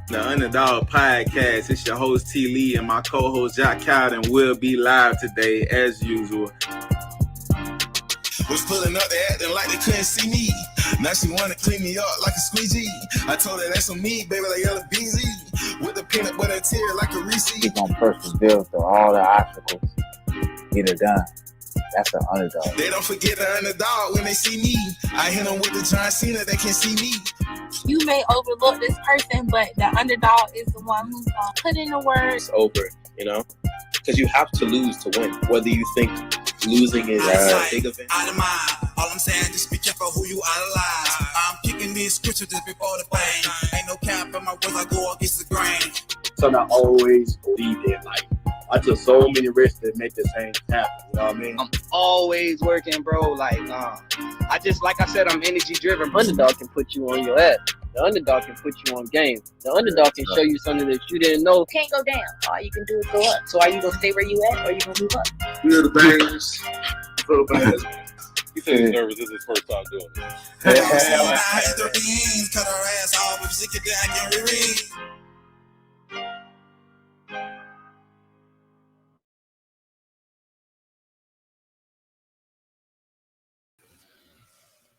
The Underdog Podcast. It's your host T. Lee and my co-host Jack Cowden will be live today as usual. Was pulling up, they acting like they couldn't see me. Now she wanna clean me up like a squeegee. I told her that's on me, baby, like yellow BZ. With the peanut butter tear like a Reese. Keep on persevere through all the obstacles. Get it done. That's the underdog. They don't forget the underdog when they see me. I hit them with the John Cena, they can see me. You may overlook this person, but the underdog is the one who's gonna put in the work. It's over, you know? Because you have to lose to win. Whether you think losing is a big event. Out of mind. All I'm saying, just be careful who you idolize. I'm kicking these scriptures just before the fame. Ain't no cap in my words, I go against the grain. So I always believed in, like, I took so many risks to make this thing happen. You know what I mean? I'm always working, bro. Like I said, I'm energy driven. Underdog can put you on your ass. The underdog can put you on game. The underdog can show you something that you didn't know. You can't go down. All you can do is go up. So are you gonna stay where you at, or you gonna move up? Feel the bangers. Feel the bangers. He said he's nervous. This is his first time doing it. I had 30 years, cut her ass off. If she could die, I can reread.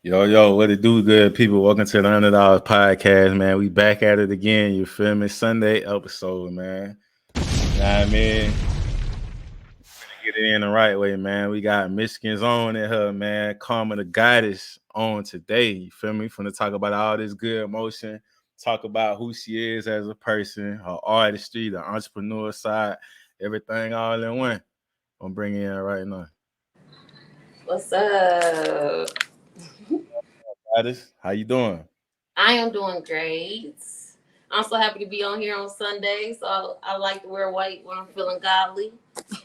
Yo, what it do, good people? Welcome to the Underdog Podcast, man. We back at it again, you feel me? Sunday episode, man. You know what I mean? Get it in the right way, man. We got Michigan's own in her, man. KarmaThaGoddess on today, you feel me? Finna talk about all this good emotion, talk about who she is as a person, her artistry, the entrepreneur side, everything all in one. I'm bringing in right now. What's up? Goddess, how you doing? I am doing great. I'm so happy to be on here on Sunday. So I like to wear white when I'm feeling godly.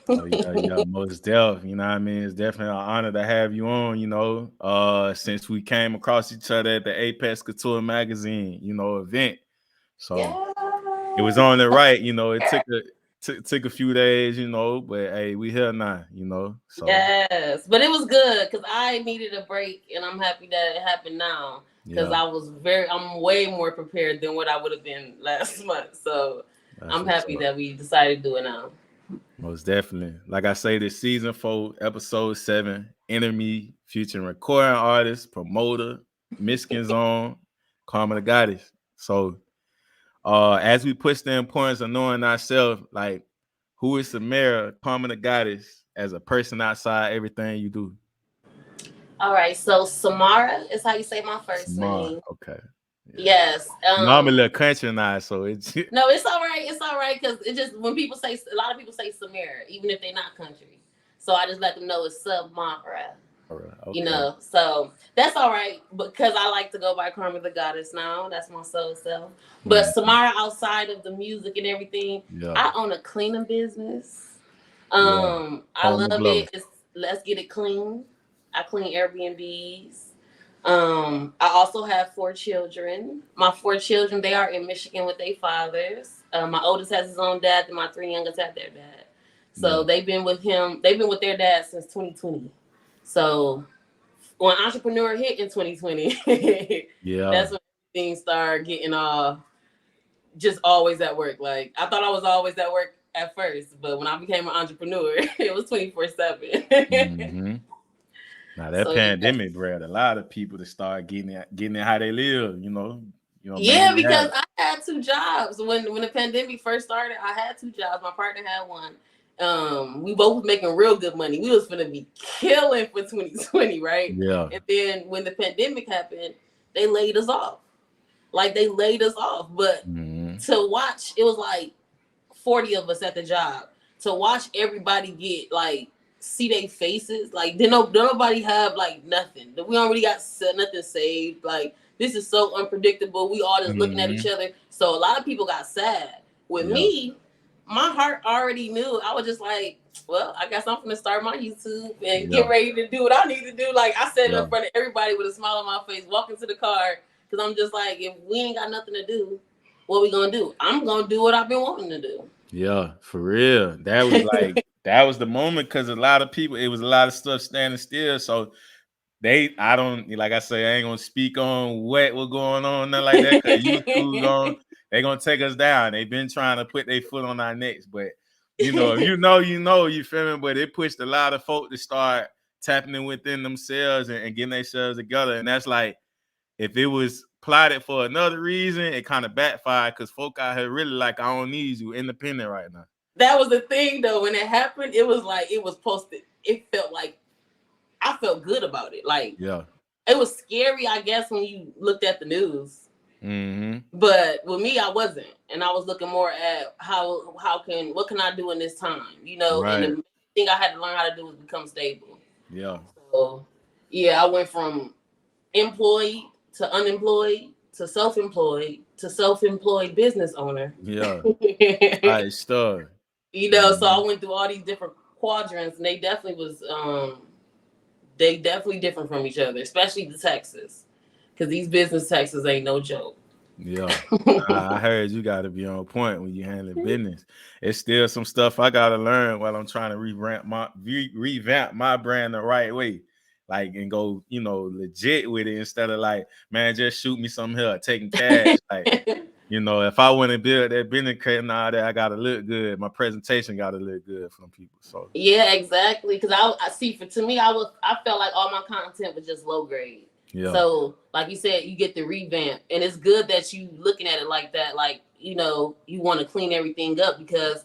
Yeah, most definitely. You know what I mean? It's definitely an honor to have you on, you know, since we came across each other at the Apex Couture magazine, you know, event. So It was on the right, you know, it took a few days, you know, but hey, we here now, you know. So yes, but it was good because I needed a break, and I'm happy that it happened now because I'm way more prepared than what I would have been last month. So I'm happy that we decided to do it now. Most definitely. Like I say, this season 4, episode 7, Enemy, featuring recording artist, promoter, Michigan's own, KarmaThaGoddess. So as we push the importance of knowing ourselves, like, who is Samara, KarmaThaGoddess, as a person outside everything you do? All right, so Samara is how you say my first name. Okay. Yeah. Yes. I'm a little country now, so it's no, it's all right. It's all right because it just when people say a lot of people say Samara, even if they're not country. So I just let them know it's Samara. Okay. You know, so that's all right because I like to go by KarmaThaGoddess now. That's my soul self. But Samara, outside of the music and everything, I own a cleaning business. I love it. Let's get it clean. I clean Airbnbs. I also have 4 children. My 4 children, they are in Michigan with their fathers. My oldest has his own dad, and my 3 youngest have their dad. So they've been with their dad since 2020. So when entrepreneur hit in 2020, that's when things started getting just always at work. Like I thought I was always at work at first, but when I became an entrepreneur, it was 24/7. Mm-hmm. Now that pandemic bred a lot of people to start getting it how they live, you know. Yeah, because I had 2 jobs when the pandemic first started. I had 2 jobs. My partner had one. We both was making real good money. We was gonna be killing for 2020, right? Yeah. And then when the pandemic happened, they laid us off. But to watch, it was like 40 of us at the job. To watch everybody get like see their faces, like don't nobody have like nothing. We already got nothing saved. Like this is so unpredictable. We all just looking at each other. So a lot of people got sad. With me, my heart already knew. I was just like, well, I guess I'm gonna start my YouTube and get ready to do what I need to do. Like I said in front of everybody with a smile on my face, walking to the car, because I'm just like, if we ain't got nothing to do, what we gonna do? I'm gonna do what I've been wanting to do. Yeah, for real. That was like that was the moment because a lot of people, it was a lot of stuff standing still. So I don't, like I say, I ain't gonna speak on what was going on, nothing like that, because YouTube they gonna take us down. They've been trying to put their foot on our necks, but you know, if you know, you feel me. But it pushed a lot of folk to start tapping in within themselves and getting themselves together. And that's like, if it was plotted for another reason, it kind of backfired because folk out here really like, I don't need you, independent right now. That was the thing though. When it happened, it was like it was posted. It felt like I felt good about it. Like, yeah, it was scary, I guess, when you looked at the news. Mm-hmm. But with me, I wasn't, and I was looking more at what can I do in this time, you know? Right. And the thing I had to learn how to do was become stable. Yeah. So yeah, I went from employed to unemployed to self-employed business owner. Yeah. Right, stuff. You know, so I went through all these different quadrants, and they definitely different from each other, especially the taxes, because these business taxes ain't no joke. Yeah, I heard you got to be on point when you handle business. It's still some stuff I got to learn while I'm trying to revamp my brand the right way, like, and go, you know, legit with it instead of like, man, just shoot me some here, taking cash. Like, you know, if I want to build that business credit and all that, I got to look good. My presentation got to look good from people. So yeah, exactly. Because I see, to me, I felt like all my content was just low grade. Yeah. So, like you said, you get the revamp, and it's good that you looking at it like that. Like, you know, you want to clean everything up because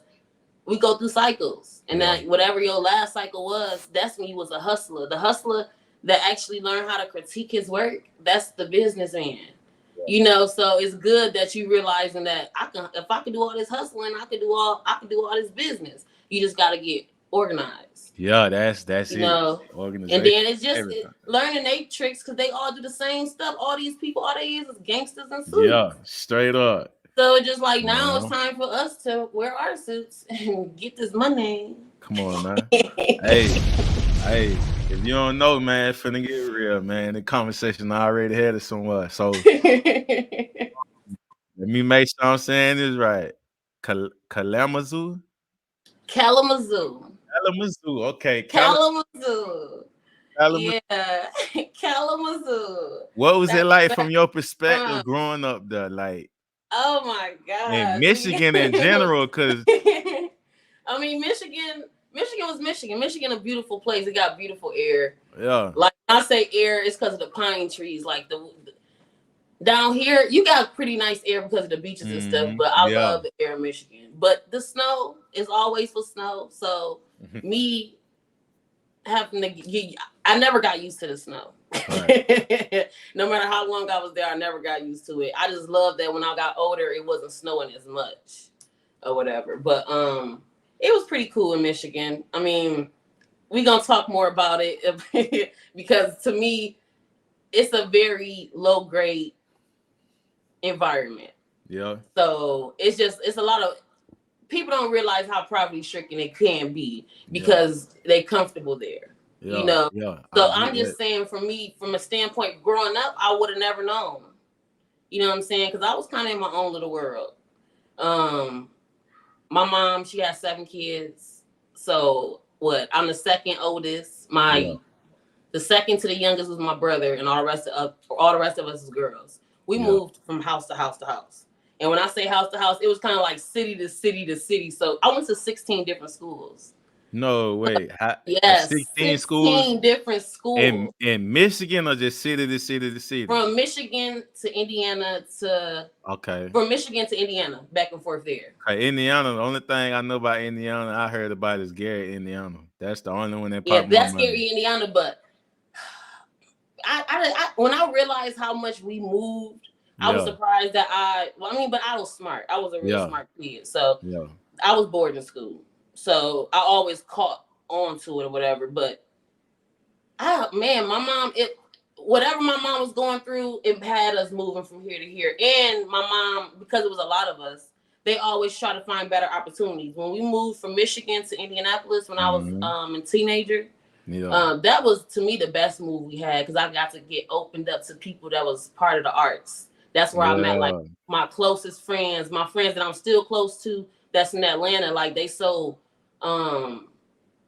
we go through cycles, and that whatever your last cycle was, that's when you was a hustler. The hustler that actually learned how to critique his work, that's the businessman. Yeah. You know, so it's good that you realizing that if I can do all this hustling, I can do all this business. You just got to get organized. Yeah, that's you know, organization. And then it's just learning their tricks because they all do the same stuff. All these people, all they is gangsters and suits. Yeah, straight up. So it's just like now it's time for us to wear our suits and get this money. Come on, man. hey, if you don't know, man, finna get real, man. The conversation I already had it somewhere. So let me make sure I'm saying this right. Kalamazoo. Okay. Kalamazoo. Yeah. Kalamazoo. What was it like from your perspective growing up there? Like, oh my God. And Michigan in general, because I mean, Michigan was Michigan. Michigan, a beautiful place. It got beautiful air. Yeah. Like I say air, it's because of the pine trees. Like the down here, you got pretty nice air because of the beaches and stuff. But I love the air in Michigan. But the snow is always for snow. So me having to I never got used to the snow. Right. No matter how long I was there, I never got used to it. I just love that when I got older, it wasn't snowing as much or whatever. But it was pretty cool in Michigan. I mean, we're gonna talk more about it because to me, it's a very low grade environment. Yeah. So it's a lot of people don't realize how poverty stricken it can be because they're comfortable there. Yeah. You know. Yeah. So I'm just saying, for me, from a standpoint, growing up, I would have never known. You know what I'm saying? Because I was kind of in my own little world. My mom, she has 7 kids. So I'm the second oldest. The second to the youngest was my brother, and all the rest of us is girls. We moved from house to house to house. And when I say house to house, it was kind of like city to city to city. So I went to 16 different schools. No, wait. Yes, 16 schools? Different schools. In Michigan or just city to city to city? From Michigan to Indiana From Michigan to Indiana, back and forth there. Okay, Indiana, the only thing I know about Indiana, I heard about is Gary, Indiana. That's the only one that popped my that's Gary, Indiana, but I when I realized how much we moved, I was surprised that I was smart. I was a really smart kid. So I was bored in school. So I always caught on to it or whatever. But my mom, whatever my mom was going through, it had us moving from here to here. And my mom, because it was a lot of us, they always try to find better opportunities. When we moved from Michigan to Indianapolis when I was a teenager, that was, to me, the best move we had because I got to get opened up to people that was part of the arts. That's where I met like my closest friends, my friends that I'm still close to that's in Atlanta. Like they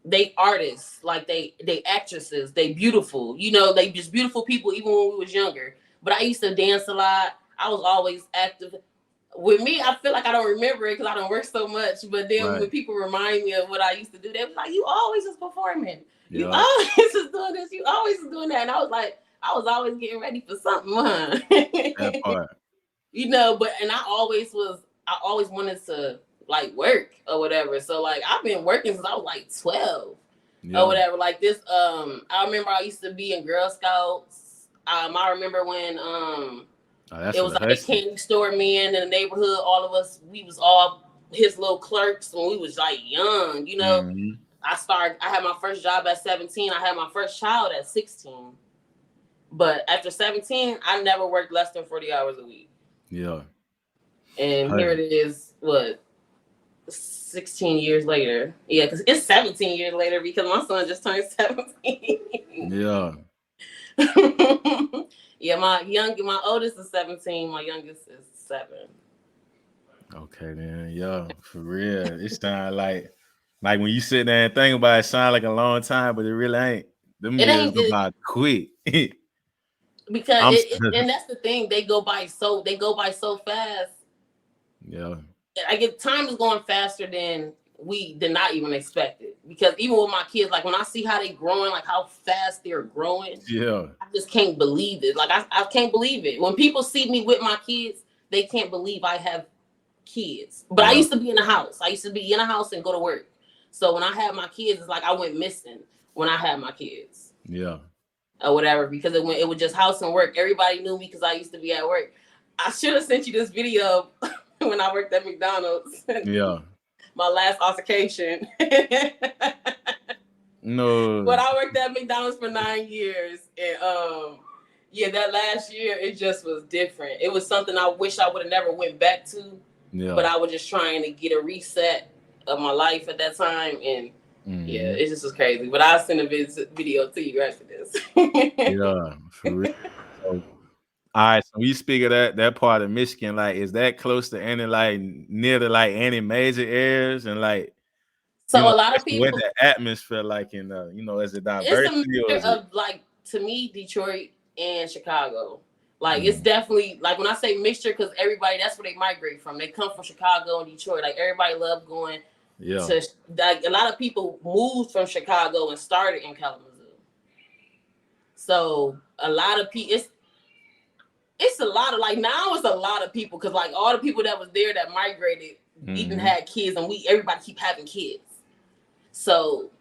they artists, like they actresses, they beautiful, you know, they just beautiful people even when we was younger. But I used to dance a lot. I was always active. with me, I feel like I don't remember it because I don't work so much. But then Right. when people remind me of what I used to do, they was like, "You always was performing. You Yeah. always was doing this. You always was doing that." And I was like, I was always getting ready for something, huh? That part. You know, and I always wanted to like work or whatever. So like I've been working since I was like 12 or whatever. Like this, I remember I used to be in Girl Scouts. I remember when it was like a candy store man in the neighborhood. All of us, we was all his little clerks when we was like young, you know. Mm-hmm. I had my first job at 17. I had my first child at 16. But after 17, I never worked less than 40 hours a week. Yeah. And here it is, 16 years later. Yeah, because it's 17 years later because my son just turned 17. Yeah. Yeah, my oldest is 17, my youngest is 7. Okay, then, yeah, for real. It sound like when you sit there and think about it, sound like a long time, but it really ain't. Them years go by quick. Because and that's the thing, they go by so fast. Yeah. I get time is going faster than we did not even expect it. Because even with my kids, like when I see how they growing, like how fast they're growing, yeah, I just can't believe it. Like I can't believe it. When people see me with my kids, they can't believe I have kids. But I used to be in the house. I used to be in a house and go to work. So when I had my kids, it's like I went missing when I had my kids. Yeah. Or whatever, because it was just house and work. Everybody knew me because I used to be at work. I should have sent you this video when I worked at McDonald's. Yeah. My last altercation. No. But I worked at McDonald's for 9 years. And yeah, that last year, it just was different. It was something I wish I would have never went back to. Yeah. But I was just trying to get a reset of my life at that time. And yeah, it just was crazy. But I'll send a video to you after this. Yeah, for real. So, all right, so when you speak of that part of Michigan, like, is that close to any, like, near to, like, any major areas? And, like, so a lot of people, what the atmosphere like in, is it diversity? It's a mixture of, like, to me, Detroit and Chicago. Like, it's definitely, like, when I say mixture, because everybody, that's where they migrate from. They come from Chicago and Detroit. Like, everybody loves going. Yeah. Like, a lot of people moved from Chicago and started in Kalamazoo. So a lot of people, it's a lot of, like, now it's a lot of people because, like, all the people that was there that migrated even had kids, and everybody keep having kids. So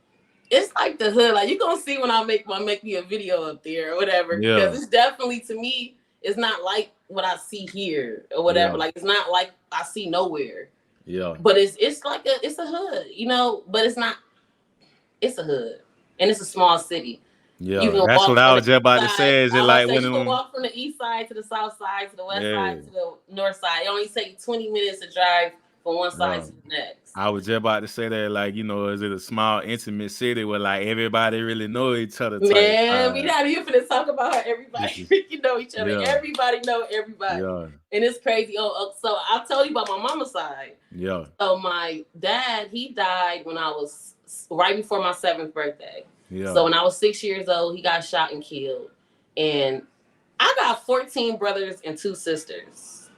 it's like the hood. Like, you're gonna see when I make me a video up there or whatever. Yeah. Because it's definitely, to me, it's not like what I see here or whatever. Yeah. Like, it's not like I see nowhere. Yeah. But it's like it's a hood, but it's not. It's a hood, and it's a small city. Yeah, that's what I was just about to say. Is it like when you can walk from the east side to the south side to the west side to the north side? It only takes 20 minutes to drive from one side to the next. I was just about to say that, like, is it a small, intimate city where, like, everybody really know each other? Man, we not even finna talk about how everybody know each other. Yeah. Everybody know everybody. Yeah. And it's crazy. So I'll tell you about my mama's side. Yeah. So my dad, he died when I was right before my 7th birthday. Yeah. So when I was 6 years old, he got shot and killed. And I got 14 brothers and 2 sisters.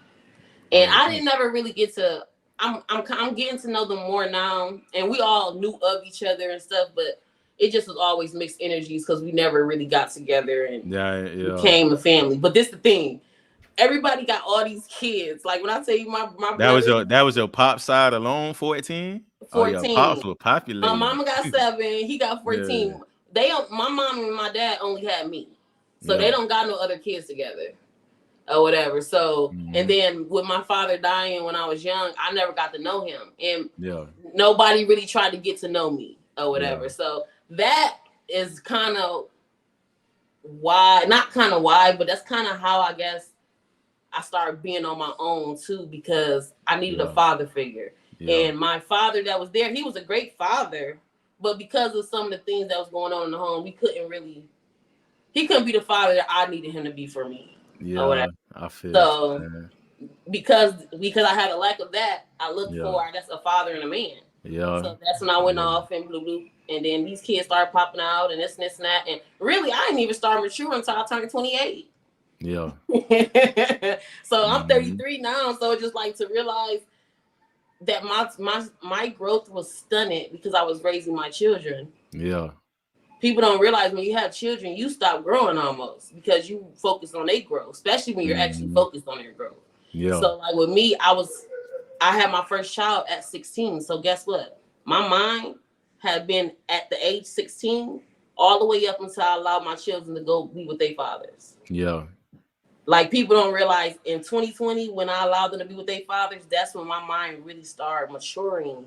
And I didn't never really get to, I'm getting to know them more now. And we all knew of each other and stuff, but it just was always mixed energies because we never really got together and became a family. But this is the thing. Everybody got all these kids. Like when I tell you my brother, that was your pop side alone, 14? 14. Oh, your pops were popular. My mama got 7, he got 14. Yeah. My mom and my dad only had me. So they don't got no other kids together or whatever. So and then with my father dying when I was young, I never got to know him. And nobody really tried to get to know me or whatever. Yeah. So that is kind of why, not kind of why, but that's kind of how I guess I started being on my own too, because I needed a father figure. Yeah. And my father that was there, he was a great father, but because of some of the things that was going on in the home, he couldn't be the father that I needed him to be for me. Yeah, I feel so. Because I had a lack of that, I looked for, I guess, a father and a man. Yeah. So that's when I went off and blue, and then these kids started popping out and this and that. And really, I didn't even start maturing until I turned 28. Yeah. So I'm 33 now. So just like to realize that my growth was stunted because I was raising my children. Yeah. People don't realize when you have children, you stop growing almost because you focus on their growth, especially when you're actually focused on their growth. Yeah. So like with me, I had my first child at 16. So guess what? My mind had been at the age 16 all the way up until I allowed my children to go be with their fathers. Yeah. Like people don't realize in 2020, when I allowed them to be with their fathers, that's when my mind really started maturing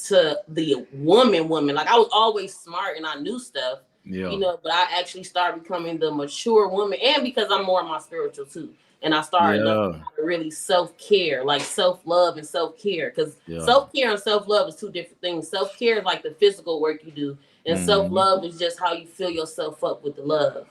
to the woman. Like I was always smart and I knew stuff, you know, but I actually started becoming the mature woman, and because I'm more my spiritual too. And I started learning how to really self-care, like self-love and self-care. Because self-care and self-love is two different things. Self-care is like the physical work you do, and self-love is just how you fill yourself up with the love.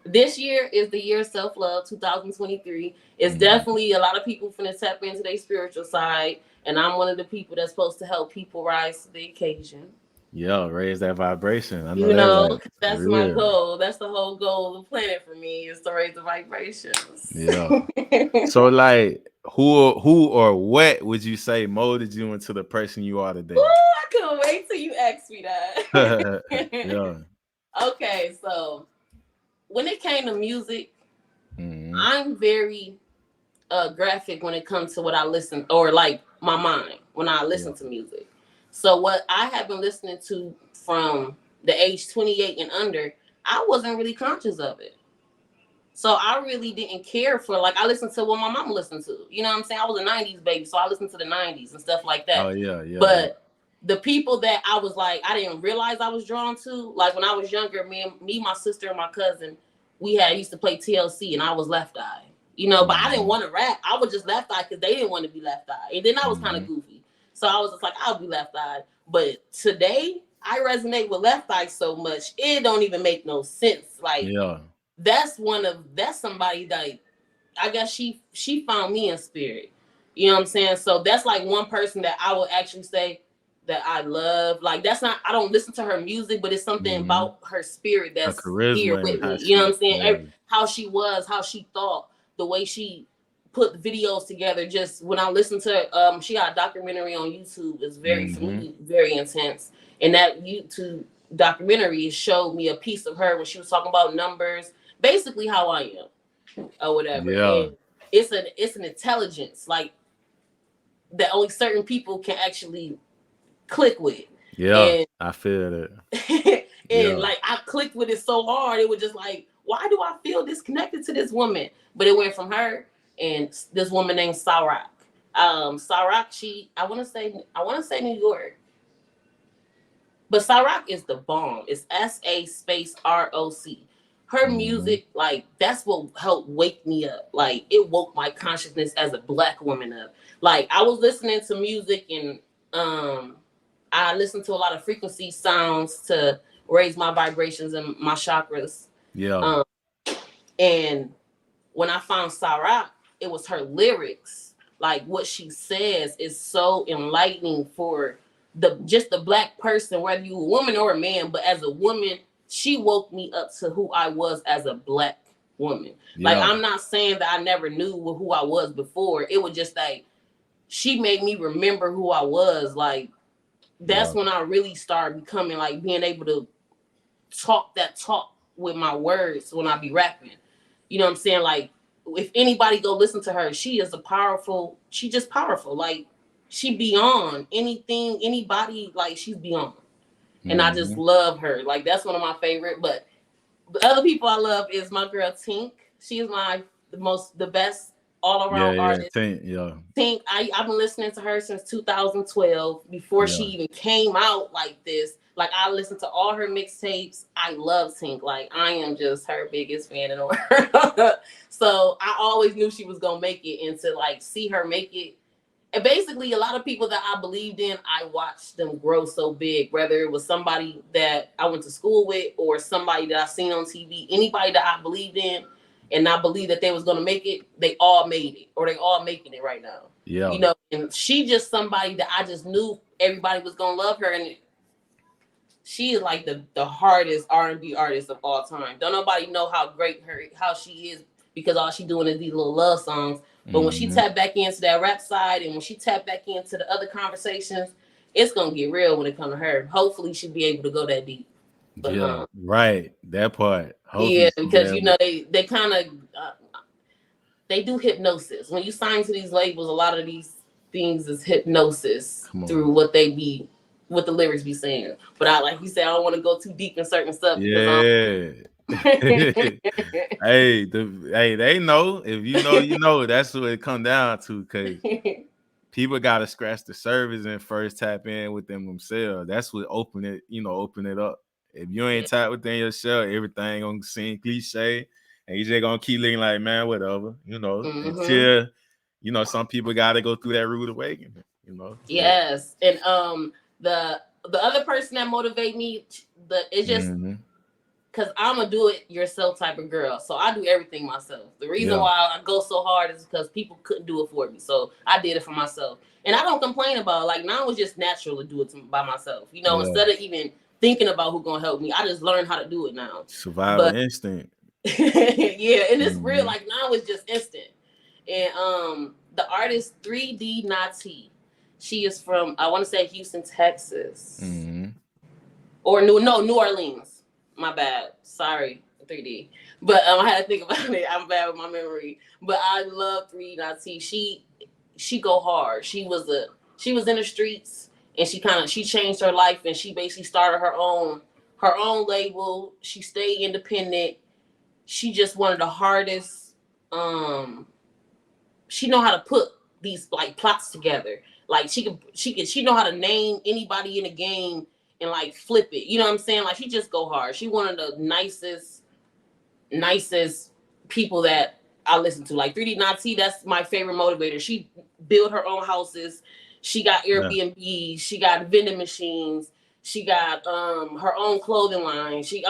This year is the year of self-love, 2023. It's definitely a lot of people finna tap into their spiritual side, and I'm one of the people that's supposed to help people rise to the occasion. Yeah, raise that vibration. I know you know, like, that's my goal. That's the whole goal of the planet for me, is to raise the vibrations. Yeah. So like, who or what would you say molded you into the person you are today? Ooh, I couldn't wait till you asked me that. Yeah. Okay, so when it came to music, I'm very graphic when it comes to what I listen, or like my mind when I listen to music. So what I have been listening to from the age 28 and under, I wasn't really conscious of it. So I really didn't care for, like, I listened to what my mom listened to. You know what I'm saying? I was a 90s baby, so I listened to the 90s and stuff like that. Oh, yeah. But the people that I was like, I didn't realize I was drawn to, like when I was younger, me, my sister, and my cousin, we used to play TLC, and I was Left Eye. You know, but I didn't want to rap. I was just Left Eye because they didn't want to be Left Eye. And then I was kind of goofy. So I was just like, I'll be Left Eye. But today, I resonate with Left Eye so much, it don't even make no sense. Like, that's somebody that I guess she found me in spirit. You know what I'm saying? So that's like one person that I would actually say that I love. Like, that's not, I don't listen to her music, but it's something about her spirit that's here with me. You know what I'm saying? How she was, how she thought, the way she put videos together. Just when I listen to she got a documentary on YouTube. It's very for me, very intense. And that YouTube documentary showed me a piece of her when she was talking about numbers, basically how I am or whatever. And it's an intelligence like that only certain people can actually click with. And I feel it. And like I clicked with it so hard, it was just like, why do I feel disconnected to this woman? But it went from her and this woman named Sarak. Sarak, I want to say New York. But Sarak is the bomb. It's SAROC. Her music, like, that's what helped wake me up. Like, it woke my consciousness as a Black woman up. Like, I was listening to music and I listened to a lot of frequency sounds to raise my vibrations and my chakras. And when I found Sarak, it was her lyrics. Like, what she says is so enlightening for just the Black person, whether you're a woman or a man. But as a woman, she woke me up to who I was as a Black woman. Like, I'm not saying that I never knew who I was before. It was just like, she made me remember who I was. Like, that's when I really started becoming, like, being able to talk that talk with my words when I be rapping. You know what I'm saying? Like, if anybody go listen to her, she just powerful. Like, she beyond anything, anybody, like, she's beyond. And I just love her. Like, that's one of my favorite. But the other people I love is my girl Tink. She is the best all-around artist. Tink, I've been listening to her since 2012, before she even came out like this. Like, I listened to all her mixtapes. I love Tink. Like, I am just her biggest fan in the world. So I always knew she was gonna make it, and to like see her make it. And basically, a lot of people that I believed in, I watched them grow so big, whether it was somebody that I went to school with or somebody that I seen on TV. Anybody that I believed in and I believed that they was going to make it, they all made it, or they all making it right now. You know, and she just somebody that I just knew everybody was going to love her. And she is like the hardest R&B artist of all time. Don't nobody know how she is because all she doing is these little love songs. But when she tap back into that rap side and when she tap back into the other conversations, it's gonna get real when it comes to her. Hopefully she'll be able to go that deep. But, right. That part. Hopefully yeah, because you know they kind of they do hypnosis. When you sign to these labels, a lot of these things is hypnosis through what the lyrics be saying. But like you said, I don't want to go too deep in certain stuff. Yeah. Hey, they know. If you know, you know. That's what it come down to. Cause people gotta scratch the surface and first tap in with them themselves. That's what open it up. If you ain't tap within yourself, everything gonna seem cliche, and you just gonna keep looking like, man, whatever, until some people gotta go through that rude awakening, Yes, and the other person that motivate me, it's just because I'm a do it yourself type of girl, so I do everything myself. The reason why I go so hard is because people couldn't do it for me, so I did it for myself, and I don't complain about it. Like now, it's just natural to do it by myself. Instead of even thinking about who's gonna help me, I just learned how to do it now. Survival instinct. Yeah, and it's real. Like now, it's just instant. And the artist 3D Nati, she is from I want to say Houston, Texas, or New Orleans. My bad. Sorry, 3D. But I had to think about it. I'm bad with my memory. But I love 3D Nati. She go hard. She was in the streets and she changed her life and she basically started her own label. She stayed independent. She just one of the hardest. She know how to put these like plots together. Like she know how to name anybody in the game and like flip it. You know what I'm saying? Like she just go hard. She one of the nicest people that I listen to. Like 3D Nati, that's my favorite motivator. She built her own houses. She got Airbnb. She got vending machines. She got her own clothing line. She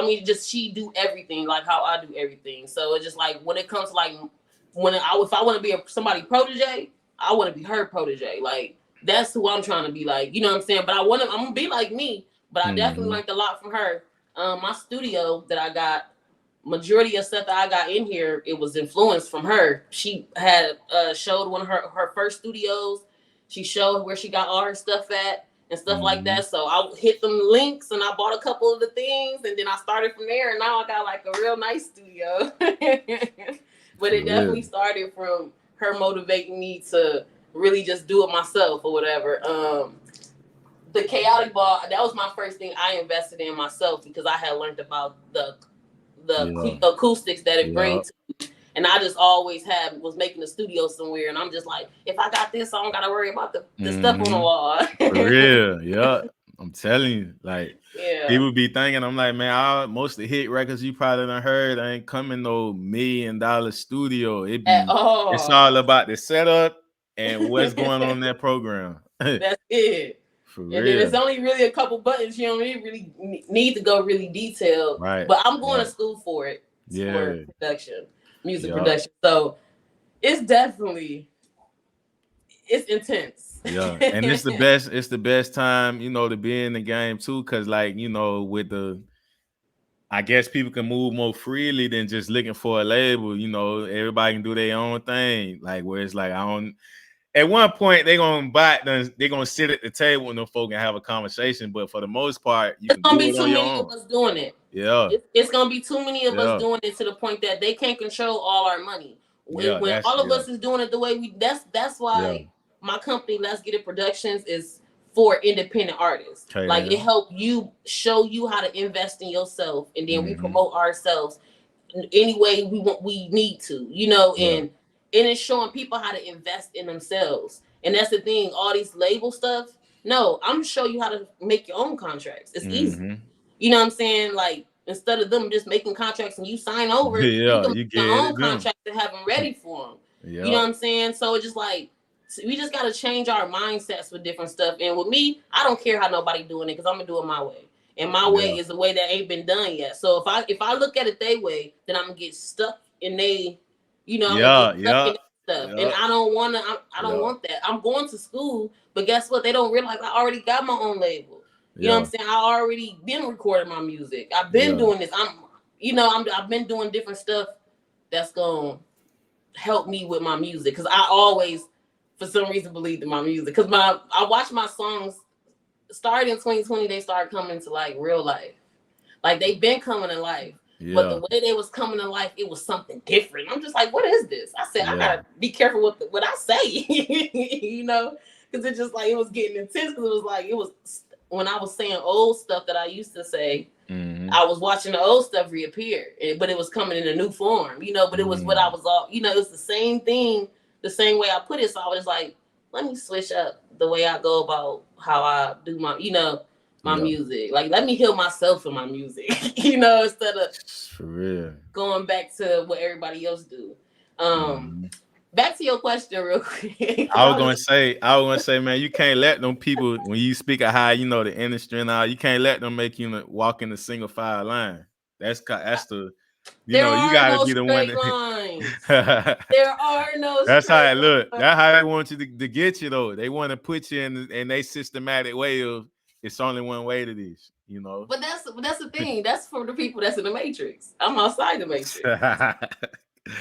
do everything like how I do everything. So it's just like when it comes to like if I want to be somebody protege, I want to be her protege. Like that's who I'm trying to be like. You know what I'm saying? But I'm gonna be like me. But I definitely learned a lot from her. My studio that I got, majority of stuff that I got in here, it was influenced from her. She had showed one of her first studios. She showed where she got all her stuff at and stuff like that. So I hit them links and I bought a couple of the things and then I started from there and now I got like a real nice studio. But it definitely started from her motivating me to really just do it myself or whatever. The chaotic ball, that was my first thing I invested in myself because I had learned about the acoustics that it brings to me. And I just always was making a studio somewhere. And I'm just like, if I got this, I don't got to worry about the stuff on the wall. For real, yeah. I'm telling you, like, people be thinking, I'm like, man, most of the hit records you probably done heard ain't coming no $1 million studio. It's all about the setup and what's going on in that program. That's it. And then it's only really a couple buttons. You don't really need to go really detailed. Right. But I'm going to school for it. For production, music production. So it's definitely intense. Yeah. And it's the best time, to be in the game too. Cause like, I guess people can move more freely than just looking for a label. Everybody can do their own thing. Like where it's like at one point, they're gonna sit at the table and the folk and have a conversation. But for the most part, it's gonna be too many of us doing it. Yeah, it's gonna be too many of us doing it to the point that they can't control all our money. When all of us is doing it the way we, that's why my company, Let's Get It Productions, is for independent artists. Okay, like it help you show you how to invest in yourself, and then we promote ourselves any way we need to, and it's showing people how to invest in themselves. And that's the thing, all these label stuff. No, I'm gonna show you how to make your own contracts. It's easy. You know what I'm saying? Like instead of them just making contracts and you sign over, you can make your own contracts and have them ready for them. You know what I'm saying? So it's just like we just gotta change our mindsets with different stuff. And with me, I don't care how nobody doing it because I'm gonna do it my way. And my way is the way that ain't been done yet. So if I look at it their way, then I'm gonna get stuck in they. Stuff. And I don't want that. I'm going to school, but guess what? They don't realize I already got my own label. You know what I'm saying? I already been recording my music. I've been doing this. I've been doing different stuff that's gonna help me with my music. Cause I always, for some reason, believed in my music. Cause I watched my songs started in 2020. They started coming to like real life. Like they've been coming to life. But the way they was coming to life, it was something different. I'm just like, what is this? I said, I gotta be careful what I say, because it just like it was getting intense. Because it was when I was saying old stuff that I used to say, I was watching the old stuff reappear, but it was coming in a new form, But it was what I was all, it was the same thing, the same way I put it. So I was like, let me switch up the way I go about how I do my, my music. Like, let me heal myself in my music, instead of for real going back to what everybody else do. Back to your question real quick. I was gonna say, man, you can't let them people, when you speak of how the industry and all, you can't let them make you walk in the single file line. That's the you gotta be the one that there are no that's how it look. lines. That's how they want you to get you though. They want to put you in a systematic way of it's only one way to this, But that's the thing. That's for the people that's in the matrix. I'm outside the matrix.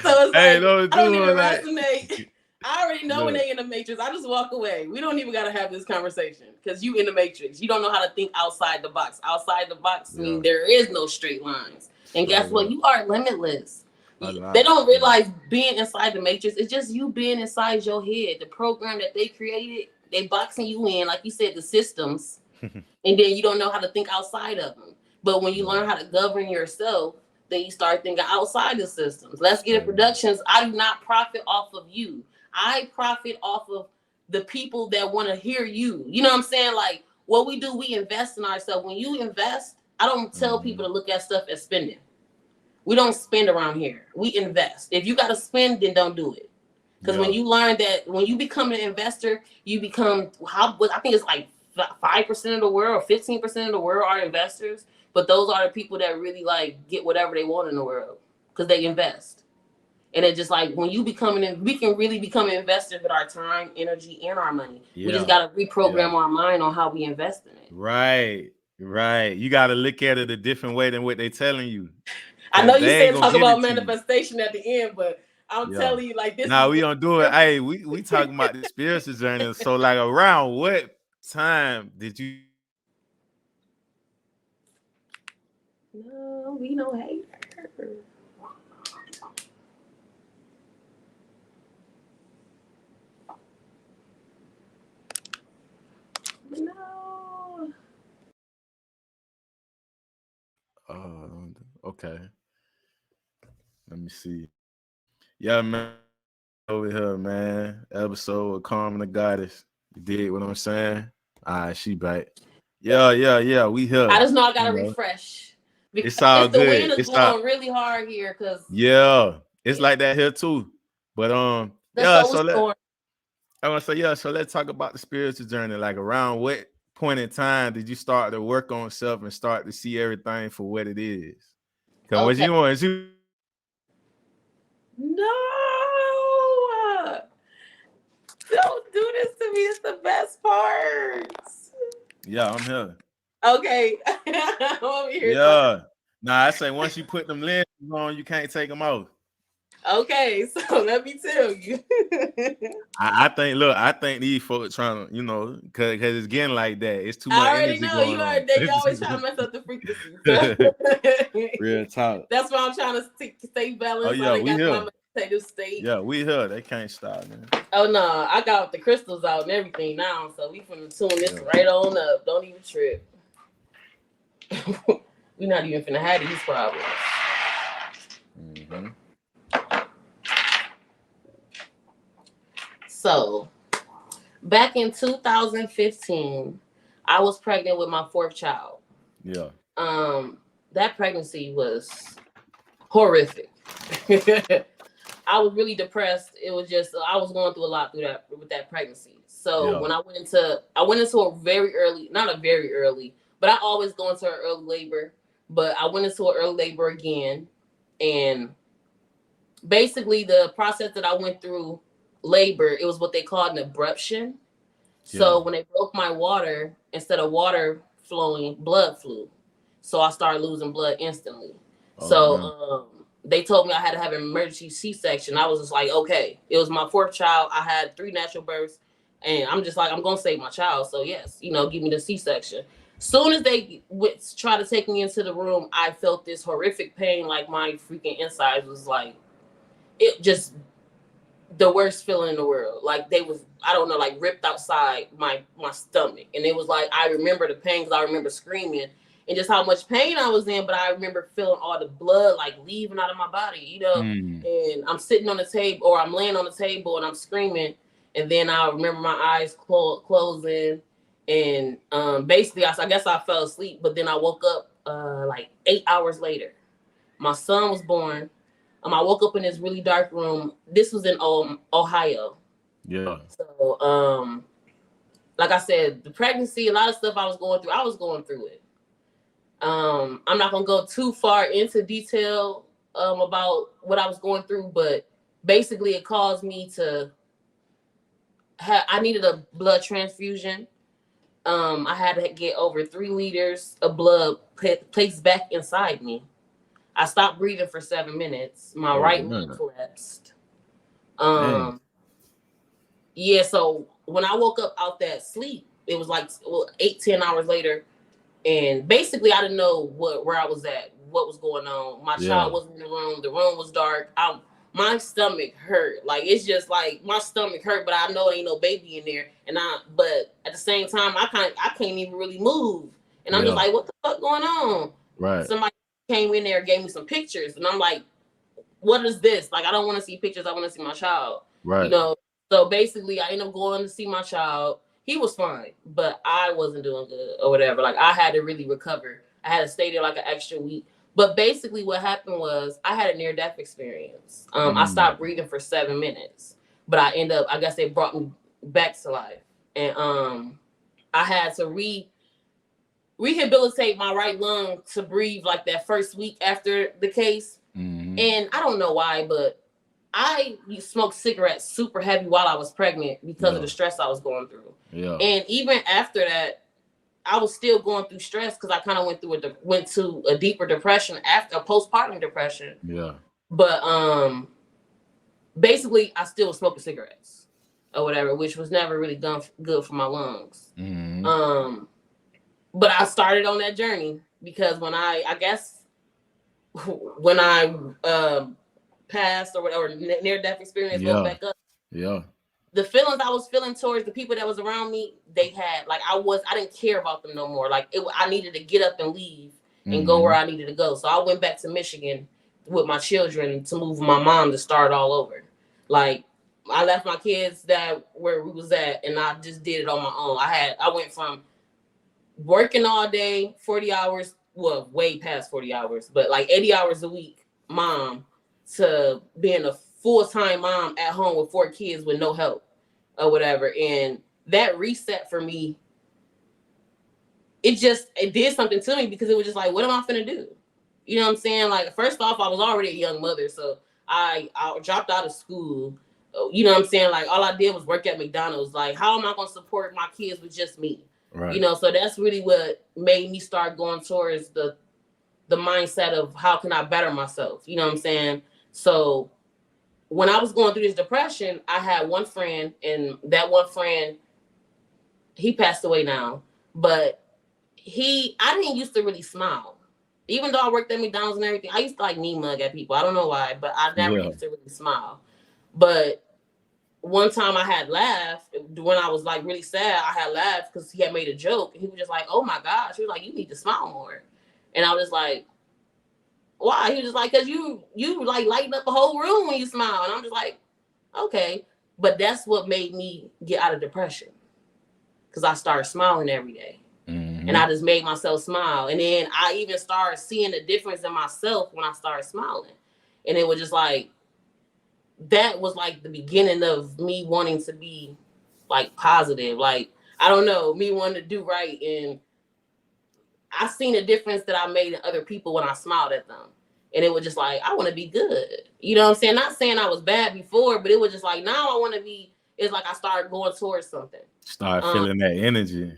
So it's I don't even resonate. I already know when they in the matrix. I just walk away. We don't even gotta have this conversation because you in the matrix. You don't know how to think outside the box. Outside the box means there is no straight lines. And guess what? You are limitless. They don't realize being inside the matrix. It's just you being inside your head. The program that they created, they boxing you in, like you said, the systems, and then you don't know how to think outside of them. But when you learn how to govern yourself, then you start thinking outside the systems. Let's Get It Productions. I do not profit off of you. I profit off of the people that want to hear you. You know what I'm saying? Like what we do, we invest in ourselves. When you invest, I don't tell people to look at stuff as spending. We don't spend around here. We invest. If you got to spend, then don't do it. Because when you learn that, when you become an investor, you become, I think it's like 5% of the world, 15% of the world are investors. But those are the people that really like get whatever they want in the world because they invest. And it's just like when you we can really become investors with our time, energy, and our money. We just got to reprogram our mind on how we invest in it. Right. You got to look at it a different way than what they're telling you. I know you said talk about manifestation at the end, but I'm telling you like this. Nah, we don't do it. Hey, we talking about the spiritual journey. So like around what time did you? No, we don't hate her. No. Okay. Let me see. Yeah, man. Over here, man. Episode of KarmaThaGoddess. You did what I'm saying? All right, she back. Yeah. We here. I just know I gotta refresh. It's all good. The wind is blowing really hard here because it's like that here too. But I want to say so let's talk about the spiritual journey. Like around what point in time did you start to work on self and start to see everything for what it is? Because when you no, don't do this to me. It's the best part. Yeah, I'm here. Okay. I'm over here. Yeah. Nah, I say once you put them lenses on, you can't take them off. Okay, so let me tell you. I think these folks trying to, because it's getting like that. It's too much energy going on. They always trying to mess up the frequency. Real talk. That's why I'm trying to stay balanced. Oh yeah, we here. State. Yeah, we here. They can't stop, man. Oh no, I got the crystals out and everything now, so we finna tune this right on up. Don't even trip. We're not even finna have these problems. Mm-hmm. So, back in 2015, I was pregnant with my 4th child. Yeah. That pregnancy was horrific. I was really depressed. It was just I was going through a lot with that pregnancy. So when I went into a very early, not a very early, but I always go into an early labor. But I went into an early labor again, and basically the process that I went through labor, it was what they called an abruption. So when they broke my water, instead of water blood flew. So I started losing blood instantly. Oh, so they told me I had to have an emergency C-section. I was just like, okay. It was my 4th child. I had 3 natural births. And I'm just like, I'm going to save my child. So yes, give me the C-section. Soon as they try to take me into the room, I felt this horrific pain. Like my freaking insides was like, it just the worst feeling in the world. Like they was, I don't know, like ripped outside my stomach. And it was like, I remember the pain because I remember screaming and just how much pain I was in. But I remember feeling all the blood like leaving out of my body, and I'm sitting on the table or I'm laying on the table and I'm screaming. And then I remember my eyes closing. And basically, I guess I fell asleep. But then I woke up like 8 hours later. My son was born. I woke up in this really dark room. This was in Ohio. Yeah. So, like I said, the pregnancy, a lot of stuff I was going through it. I'm not going to go too far into detail about what I was going through, but basically it caused me to I needed a blood transfusion. I had to get over 3 liters of blood placed back inside me. I stopped breathing for 7 minutes. My right lung collapsed. Yeah, so when I woke up out that sleep, it was like 8-10 hours later. And basically I didn't know where I was at, what was going on. My child wasn't in the room was dark. My stomach hurt. Like it's just like my stomach hurt, but I know ain't no baby in there. But at the same time, I can't even really move. And I'm just like, what the fuck going on? Right. Somebody came in there and gave me some pictures, and I'm like, what is this? Like, I don't want to see pictures. I want to see my child. Right. So basically, I ended up going to see my child. He was fine, but I wasn't doing good or whatever. Like, I had to really recover. I had to stay there like an extra week. But basically, what happened was I had a near-death experience. I stopped breathing for 7 minutes, but I guess they brought me back to life, and I had to rehabilitate my right lung to breathe like that first week after the case. And I don't know why, but I smoked cigarettes super heavy while I was pregnant because of the stress I was going through. Yeah. And even after that, I was still going through stress because I kind of went to a deeper depression after a postpartum depression. Yeah. But basically, I still was smoking cigarettes or whatever, which was never really good for my lungs. But I started on that journey because when I passed or whatever, near-death experience, woke back up. Yeah. The feelings I was feeling towards the people that was around me, they had like I didn't care about them no more. Like I needed to get up and leave and go where I needed to go. So I went back to Michigan with my children to move my mom to start all over. Like I left my kids where we was at, and I just did it on my own. I went from working all day, 40 hours, well, way past 40 hours, but like 80 hours a week, mom, to being a full-time mom at home with 4 kids with no help or whatever. And that reset for me, it did something to me because it was just like, what am I finna do? You know what I'm saying? Like, first off, I was already a young mother, so I dropped out of school. You know what I'm saying? Like, all I did was work at McDonald's. Like, how am I gonna support my kids with just me? Right. So that's really what made me start going towards the mindset of how can I better myself? You know what I'm saying? So when I was going through this depression, I had one friend, and that one friend, he passed away now, but I didn't used to really smile. Even though I worked at McDonald's and everything, I used to like mean mug at people. I don't know why, but I never used to really smile. But one time I had laughed when I was like really sad. I had laughed because he had made a joke, and he was just like, "Oh my gosh," he was like, "You need to smile more," and I was like, "Why?" He was just like, "Cause you like lighten up the whole room when you smile," and I'm just like, "Okay," but that's what made me get out of depression, because I started smiling every day. And I just made myself smile. And then I even started seeing the difference in myself when I started smiling. And it was just like, that was like the beginning of me wanting to be like positive. Like, I don't know, me wanting to do right. And I seen the difference that I made in other people when I smiled at them. And it was just like, I want to be good. You know what I'm saying? Not saying I was bad before, but it was just like, now I want to be, it's like I started going towards something. Start feeling that energy.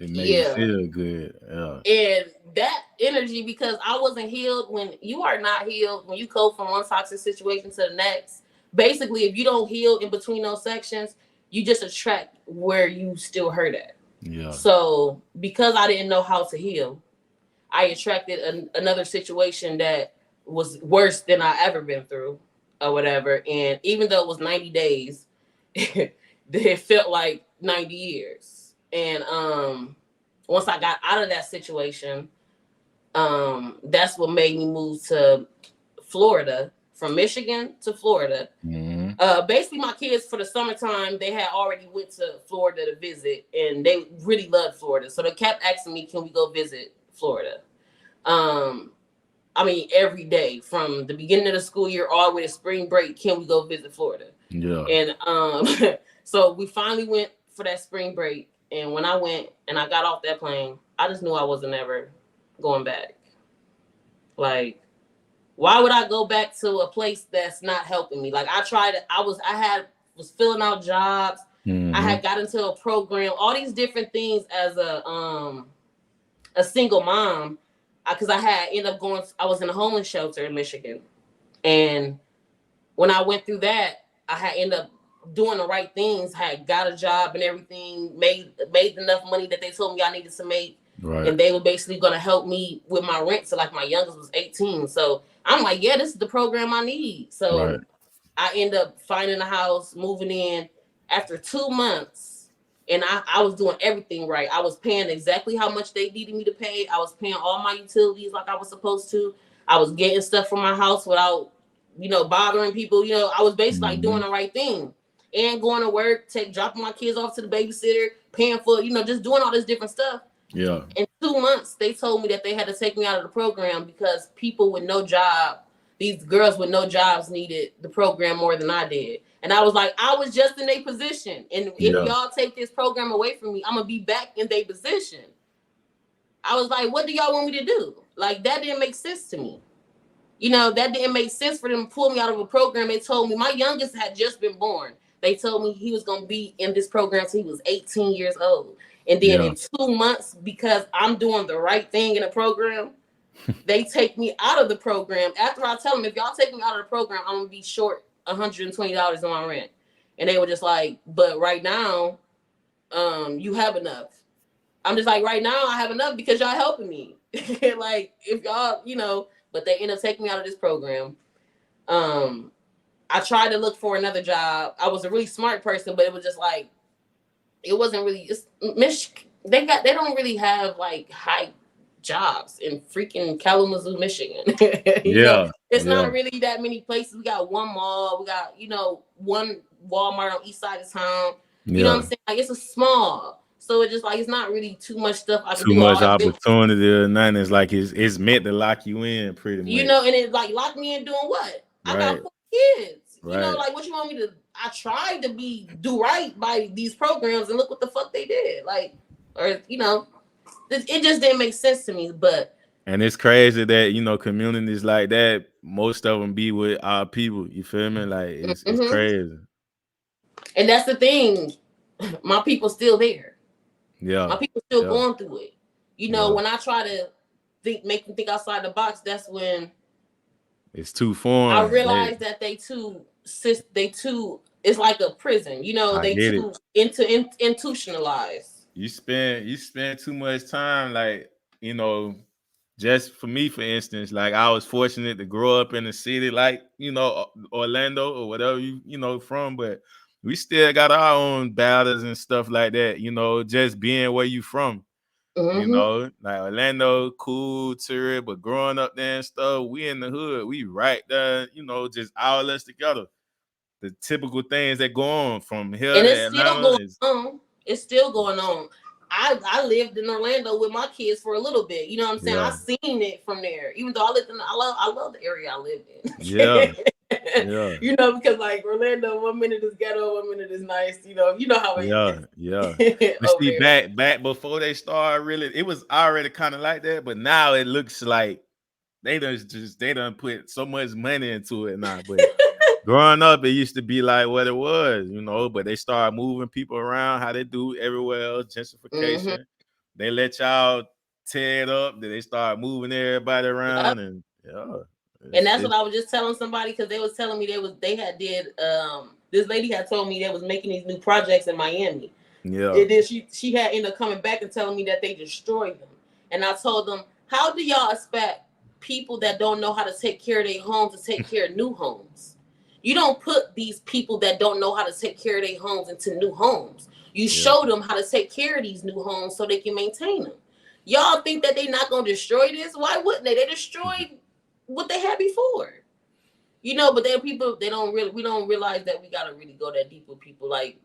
It made you feel good. Yeah. And that energy, because I wasn't healed. When you are not healed, when you go from one toxic situation to the next, basically, if you don't heal in between those sections, you just attract where you still hurt at. Yeah. So because I didn't know how to heal, I attracted another situation that was worse than I ever been through or whatever. And even though it was 90 days, it felt like 90 years. And once I got out of that situation, that's what made me move to Florida, from Michigan to Florida. Basically, my kids for the summertime, they had already went to Florida to visit, and they really loved Florida. So they kept asking me, "Can we go visit Florida?" I mean, every day from the beginning of the school year all the way to spring break, can we go visit Florida? Yeah. And so we finally went for that spring break. And when I went and I got off that plane, I just knew I wasn't ever going back. Like, why would I go back to a place that's not helping me? Like, I tried it. I was filling out jobs. I had got into a program, all these different things as a single mom, because I had ended up going. I was in a homeless shelter in Michigan, and when I went through that, I had ended up doing the right things. Had got a job and everything. Made enough money that they told me I needed to make. Right. And they were basically going to help me with my rent. So like my youngest was 18. So I'm like, yeah, this is the program I need. So I end up finding a house, moving in after 2 months. And I was doing everything right. I was paying exactly how much they needed me to pay. I was paying all my utilities like I was supposed to. I was getting stuff from my house without, bothering people. I was basically like doing the right thing. And going to work, dropping my kids off to the babysitter, paying for, just doing all this different stuff. Yeah. In 2 months, they told me that they had to take me out of the program because people with no job, these girls with no jobs needed the program more than I did. And I was like, I was just in a position. And if y'all take this program away from me, I'm going to be back in their position. I was like, what do y'all want me to do? Like, that didn't make sense to me. That didn't make sense for them to pull me out of a program. They told me my youngest had just been born. They told me he was going to be in this program till he was 18 years old. And then in 2 months, because I'm doing the right thing in the program, they take me out of the program. After I tell them, if y'all take me out of the program, I'm going to be short $120 on my rent. And they were just like, but right now, you have enough. I'm just like, right now I have enough because y'all helping me. Like, if y'all, but they end up taking me out of this program. I tried to look for another job. I was a really smart person, but it was just like, it wasn't really. They don't really have like high jobs in freaking Kalamazoo, Michigan. It's not really that many places. We got one mall. We got one Walmart on east side of town. You know what I'm saying? Like, it's a small. So it's just like, it's not really too much stuff I can do. Too much opportunity or nothing. It's like it's meant to lock you in pretty much. And it like locked me in doing what? I got 4 kids. Like, what you want me to? I tried to do right by these programs, and look what the fuck they did. Like, it just didn't make sense to me. And it's crazy that communities like that, most of them be with our people. You feel me? Like, it's crazy. And that's the thing. My people still there. Yeah. My people still going through it. When I try to make them think outside the box, that's when it's too foreign. I realized that they too, it's like a prison. They too institutionalized. You spend too much time, like, just for me, for instance, like, I was fortunate to grow up in a city like, Orlando or whatever you from, but we still got our own battles and stuff like that, just being where you from. Like Orlando, cool, tourist, but growing up there and stuff, we in the hood, we right there, just all us together. The typical things that go on from here and to it's Atlanta. It's still going on. I lived in Orlando with my kids for a little bit. You know what I'm saying? I seen it from there. Even though I love the area I lived in. Yeah. Because like Orlando, 1 minute is ghetto, 1 minute is nice. You know how it is. Yeah. But see, back before they started, really, it was already kind of like that. But now it looks like they done put so much money into it now. But growing up, it used to be like what it was, but they started moving people around how they do everywhere else, gentrification. they let y'all tear it up. Then they start moving everybody around, and and that's what I was just telling somebody because they was telling me they had did this lady had told me they was making these new projects in Miami. Yeah. And then she had ended up coming back and telling me that they destroyed them. And I told them, how do y'all expect people that don't know how to take care of their homes to take care of new homes? You don't put these people that don't know how to take care of their homes into new homes. You show them how to take care of these new homes so they can maintain them. Y'all think that they're not going to destroy this? Why wouldn't they? They destroyed what they had before. You know, but we don't realize that we got to really go that deep with people, like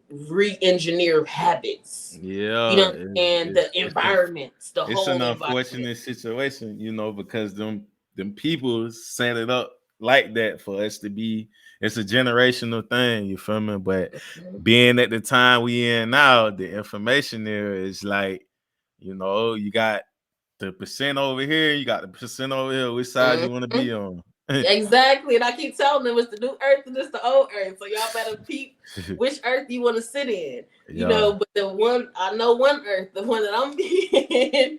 re-engineer habits. Yeah. You know, and the environments, the whole It's an environment. unfortunate situation, you know, because them people set it up like that for us to be. It's a generational thing, you feel me? But being at the time we in now, the information there is like, you know, you got the percent over here, you got the percent over here. Which side you want to be on? Exactly. And I keep telling them it's the new earth and it's the old earth. So y'all better peep which earth you want to sit in. You know, but the one I know one earth, the one that I'm in,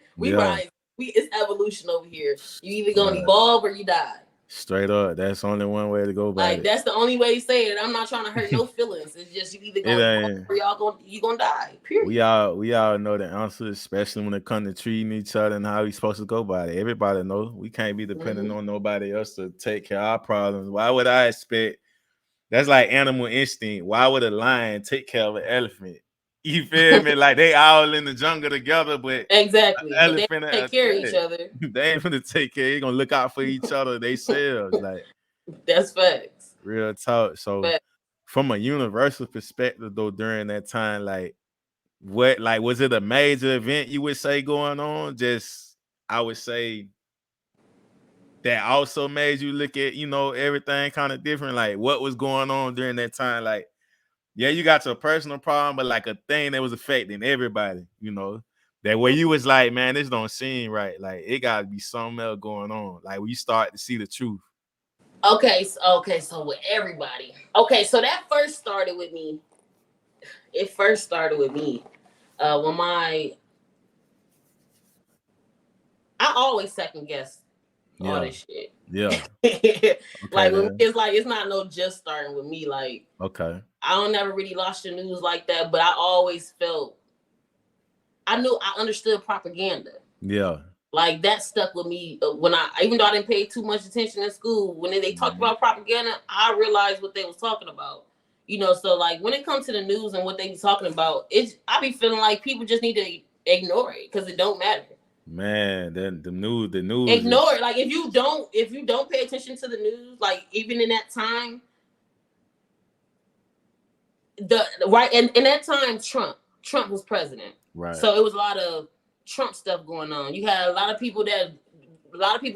it's evolution over here. You either gonna evolve or you die. Straight up. That's only one way to go about it. That's the only way to say it. I'm not trying to hurt no feelings. It's just you either gonna evolve or you gonna die. Period. We all know the answer, especially when it comes to treating each other and how we supposed to go about it. Everybody knows we can't be depending on nobody else to take care of our problems. Why would I expect? That's like animal instinct. Why would a lion take care of an elephant? You feel me? Like they all in the jungle together, but exactly. Elephant but they take care of each other. They ain't gonna take care. They gonna look out for each other themselves. Like that's facts. Real talk. So from a universal perspective, though, during that time, like was it a major event you would say going on? Just I would say that also made you look at, you know, everything kind of different. Like what was going on during that time? Like, yeah, you got your personal problem, but like a thing that was affecting everybody, you know, that where you was like, man, this don't seem right. Like it gotta be something else going on. Like we start to see the truth. Okay, so with everybody. Okay, so that first started with me. It first started with me when I always second guess all this shit. Yeah. Like it's not no just starting with me. Like I don't never really watch the news like that, but I always felt I understood propaganda. Yeah. Like that stuck with me when even though I didn't pay too much attention in school, when they talked about propaganda, I realized what they was talking about. You know, so like when it comes to the news and what they be talking about, I be feeling like people just need to ignore it because it don't matter. Man, then the news ignore it. Like if you don't pay attention to the news, like even in that time, in that time Trump was president. Right. So it was a lot of Trump stuff going on. You had a lot of people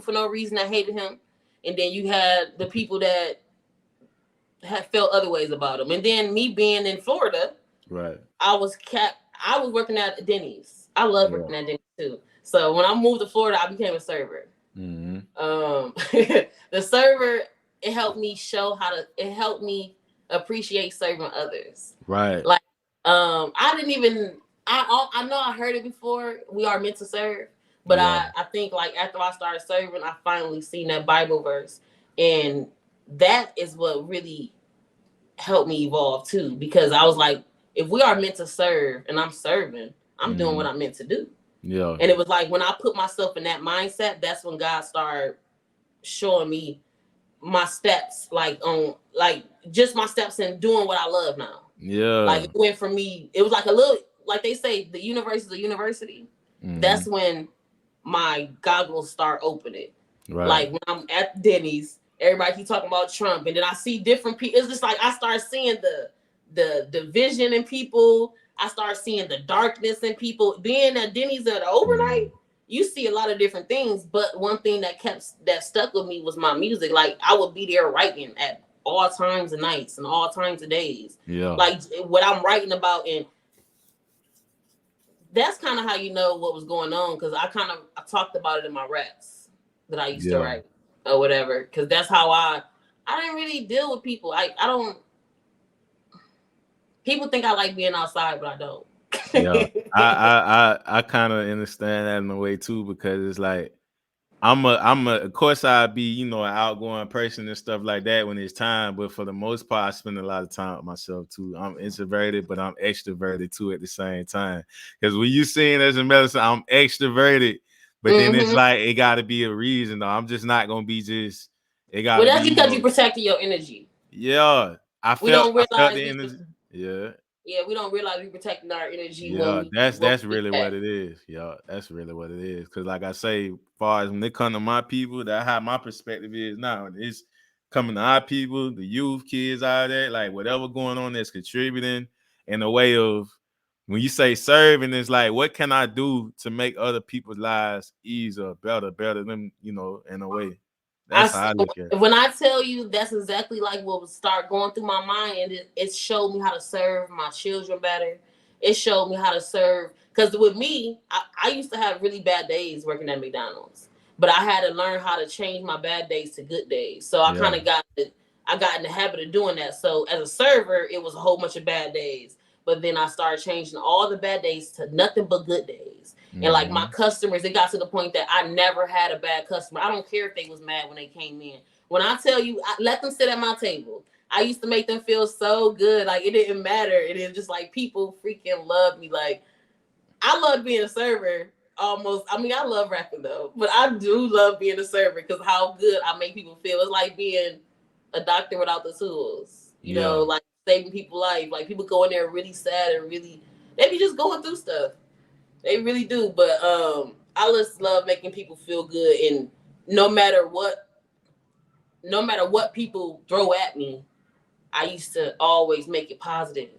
for no reason that hated him, and then you had the people that had felt other ways about him. And then me being in Florida, right? I was working at Denny's. I love working at Denny's too. So when I moved to Florida, I became a server. Mm-hmm. The server it helped me appreciate serving others. Right. Like I didn't even. I know I heard it before. We are meant to serve, but I think like after I started serving, I finally seen that Bible verse, and that is what really helped me evolve too. Because I was like, if we are meant to serve, and I'm serving, I'm doing what I'm meant to do. Yeah. And it was like when I put myself in that mindset, that's when God started showing me my steps, just my steps in doing what I love now. Yeah. Like it went from me. It was like a little. Like they say, the universe is a university. That's when my goggles start opening. Right. Like when I'm at Denny's, everybody keep talking about Trump, and then I see different people. It's just like I start seeing the division in people. I start seeing the darkness in people. Being at Denny's at overnight, you see a lot of different things. But one thing that stuck with me was my music. Like I would be there writing at all times of nights and all times of days. Yeah. Like what I'm writing about, and that's kind of how you know what was going on, because I talked about it in my raps that I used to write or whatever, because that's how I didn't really deal with people. I don't. People think I like being outside, but I don't. Yeah, I kind of understand that in a way too, because it's like of course I'd be, you know, an outgoing person and stuff like that when it's time, but for the most part I spend a lot of time with myself too. I'm introverted, but I'm extroverted too at the same time. Because when you sing as a medicine, I'm extroverted, but then it's like it gotta be a reason though. I'm just not gonna be just it gotta Well, that's be, you because know, you protected your energy. yeah. I We don't felt realize the energy. Yeah. Yeah, we don't realize we protecting our energy Yeah, that's when we really what it is. Yeah, that's really what it is. Cause like I say, far as when it come to my people, that's how my perspective is now. It's coming to our people, the youth, kids out there, like whatever going on that's contributing in a way of when you say serving, it's like what can I do to make other people's lives easier, better than, you know, in a way. That's how I look at it. When I tell you, that's exactly like what would start going through my mind, and it showed me how to serve my children better. It showed me how to serve, because with me, I used to have really bad days working at McDonald's, but I had to learn how to change my bad days to good days. So I kind of got in the habit of doing that. So as a server, it was a whole bunch of bad days, but then I started changing all the bad days to nothing but good days. And like my customers, it got to the point that I never had a bad customer. I don't care if they was mad when they came in. When I tell you, I let them sit at my table. I used to make them feel so good. Like it didn't matter. It is just like people freaking love me. Like I love being a server almost. I mean, I love rapping though, but I do love being a server because how good I make people feel. It's like being a doctor without the tools. You know, like saving people's life. Like people go in there really sad and really, they be just going through stuff. They really do, but I just love making people feel good, and no matter what people throw at me, I used to always make it positive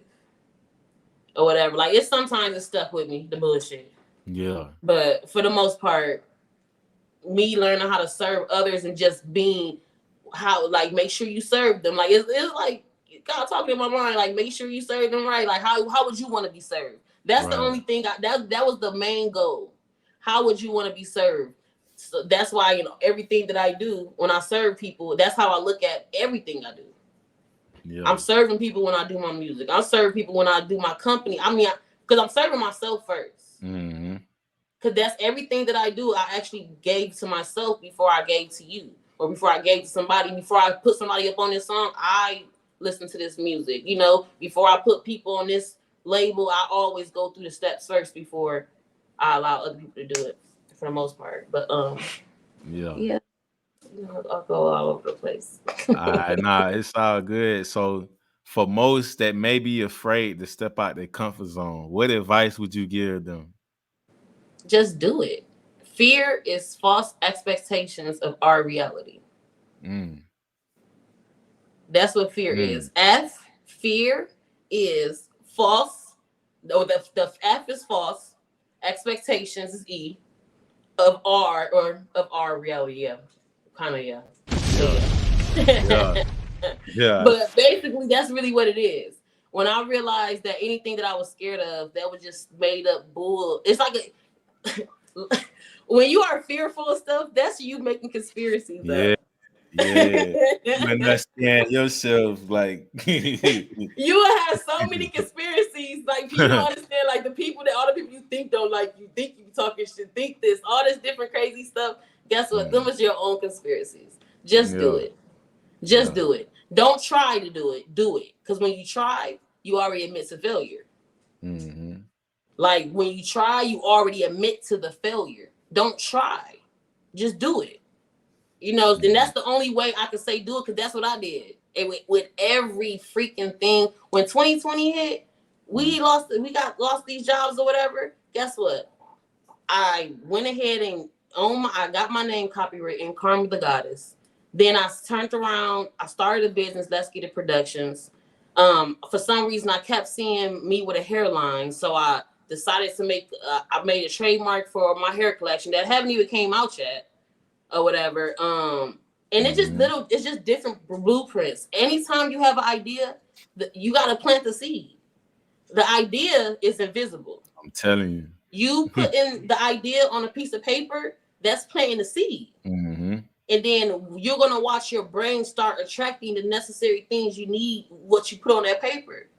or whatever. Like it's sometimes it's stuck with me, the bullshit. Yeah. But for the most part, me learning how to serve others and just being how, like, make sure you serve them. Like it's like God talking in my mind. Like make sure you serve them right. Like how would you want to be served? That's the only thing. That was the main goal. How would you want to be served? So that's why, you know, everything that I do when I serve people, that's how I look at everything I do. Yeah. I'm serving people when I do my music. I serve people when I do my company. I mean, because I'm serving myself first. Because that's everything that I do. I actually gave to myself before I gave to you, or before I gave to somebody. Before I put somebody up on this song, I listen to this music. You know, before I put people on this label, I always go through the steps first before I allow other people to do it, for the most part. But yeah, you know, I'll go all over the place. Nah, it's all good. So for most that may be afraid to step out their comfort zone, what advice would you give them? Just do it. Fear is false expectations of our reality. That's what fear is. Fear is false. Or the F is false. Expectations is E of our reality. Yeah, kind of. Yeah. But basically, that's really what it is. When I realized that anything that I was scared of, that was just made up bull. It's like when you are fearful of stuff, that's you making conspiracies up. Yeah. You understand yourself, like you will have so many conspiracies. Like people don't understand, like all the people you think don't like you, think you talking shit, think this, all this different crazy stuff. Guess what? Them is your own conspiracies. Just do it. Just do it. Don't try to do it. Do it. Because when you try, you already admit to failure. Like when you try, you already admit to the failure. Don't try. Just do it. You know, then that's the only way I can say do it, because that's what I did. And with every freaking thing, when 2020 hit, we lost these jobs or whatever. Guess what? I went ahead and I got my name copywritten, KarmaThaGoddess. Then I turned around, I started a business, Let's Get It Productions. For some reason, I kept seeing me with a hairline, so I decided to I made a trademark for my hair collection that haven't even came out yet. Or whatever. And it's just different blueprints. Anytime you have an idea, you gotta plant the seed. The idea is invisible. I'm telling you. You put in the idea on a piece of paper, that's planting the seed. And then you're gonna watch your brain start attracting the necessary things you need, what you put on that paper.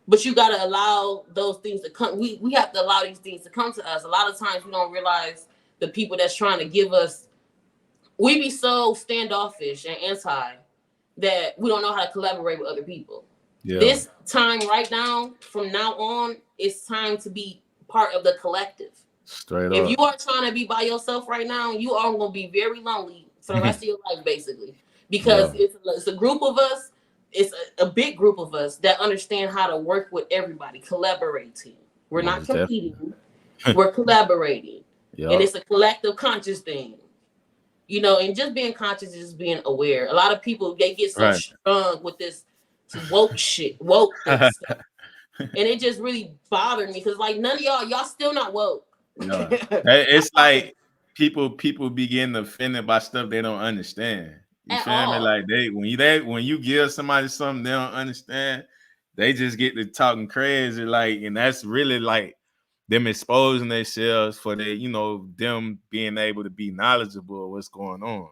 But you got to allow those things to come. We have to allow these things to come to us. A lot of times we don't realize the people that's trying to give us, we be so standoffish and anti that we don't know how to collaborate with other people. Yeah. This time right now, from now on, it's time to be part of the collective. Straight up. If you are trying to be by yourself right now, you are going to be very lonely for the rest of your life, basically. Because it's a group of us, it's a big group of us that understand how to work with everybody, collaborating. We're not competing, we're collaborating. Yep. And it's a collective conscious thing. You know, and just being conscious is being aware. A lot of people, they get so strong with this woke shit, woke stuff. And it just really bothered me because, like, none of y'all still not woke. No. It's like people be getting offended by stuff they don't understand. You feel me? Like when you give somebody something they don't understand, they just get to talking crazy, like, and that's really like them exposing themselves for their, you know, them being able to be knowledgeable of what's going on.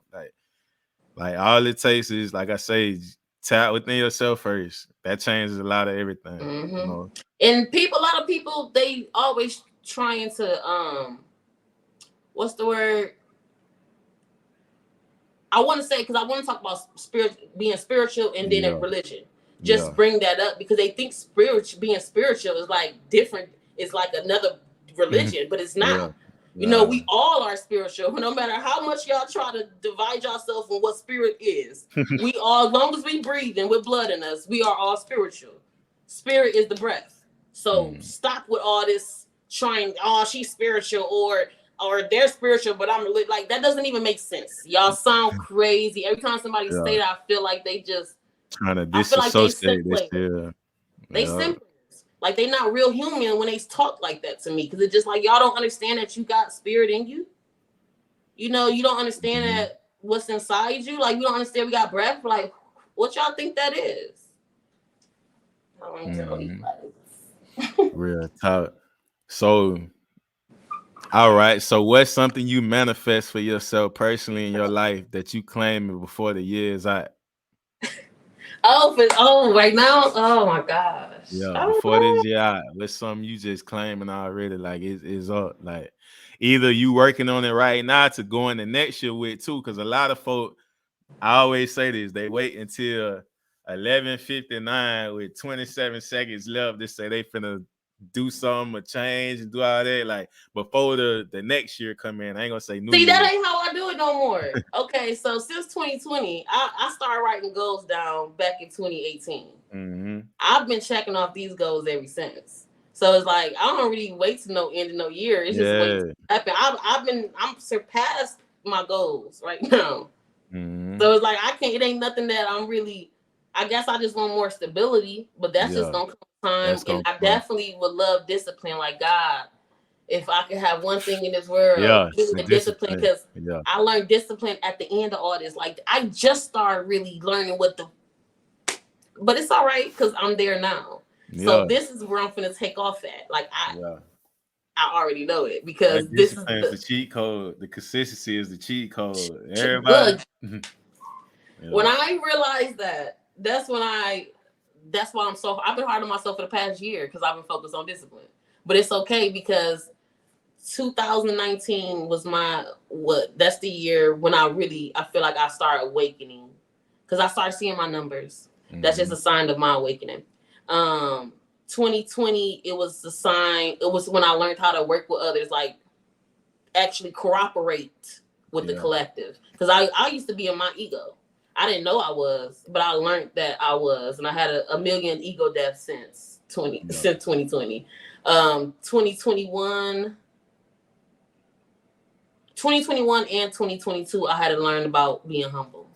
Like all it takes is, like I say, tap within yourself first. That changes a lot of everything. Mm-hmm. You know? And a lot of people, they always trying to what's the word? I want to say, because I want to talk about being spiritual and then in religion. Just bring that up because they think being spiritual is like different. It's like another religion, but it's not. Yeah. You know, we all are spiritual. No matter how much y'all try to divide yourself on what spirit is, we all, as long as we breathe and with blood in us, we are all spiritual. Spirit is the breath. So stop with all this trying, she's spiritual or they're spiritual, but I'm like, that doesn't even make sense. Y'all sound crazy. Every time somebody say that, I feel like they just trying to disassociate this. They simple. Like, they not real human when they talk like that to me. Because it's just like, y'all don't understand that you got spirit in you. You know, you don't understand that what's inside you. Like, you don't understand we got breath. Like, what y'all think that is? I want to tell you real talk. So, all right. So, what's something you manifest for yourself personally in your life that you claim before the year is out? Right now? Oh my gosh. Yeah, before this year, what's something you just claiming already? Like it's up. Like either you working on it right now to go in the next year with too. Because a lot of folk, I always say this, they wait until 11:59 with 27 seconds left to say they finna do something or change and do all that. Like before the next year come in, I ain't gonna say new. See, that ain't how I do it no more. Okay, so since 2020, I started writing goals down back in 2018. Mm-hmm. I've been checking off these goals ever since. So it's like I don't really wait to no end of no year. It's just wait to happen. I'm surpassed my goals right now. Mm-hmm. So it's like it ain't nothing that I'm really. I guess I just want more stability, but that's just gonna come time. And I definitely would love discipline. Like, God, if I could have one thing in this world, discipline, because I learned discipline at the end of all this. Like, I just started really learning but it's all right because I'm there now. So this is where I'm gonna take off at. Like, I already know it because this is the cheat code. The consistency is the cheat code. Everybody. When I realized that, that's why I've been hard on myself for the past year because I've been focused on discipline. But it's okay because 2019 was that's the year when I feel like I started awakening because I started seeing my numbers. Mm-hmm. That's just a sign of my awakening. 2020, it was a sign. It was when I learned how to work with others, like actually cooperate with the collective. Because I used to be in my ego. I didn't know I was, but I learned that I was, and I had a million ego deaths since 2020. 2021 and 2022, I had to learn about being humble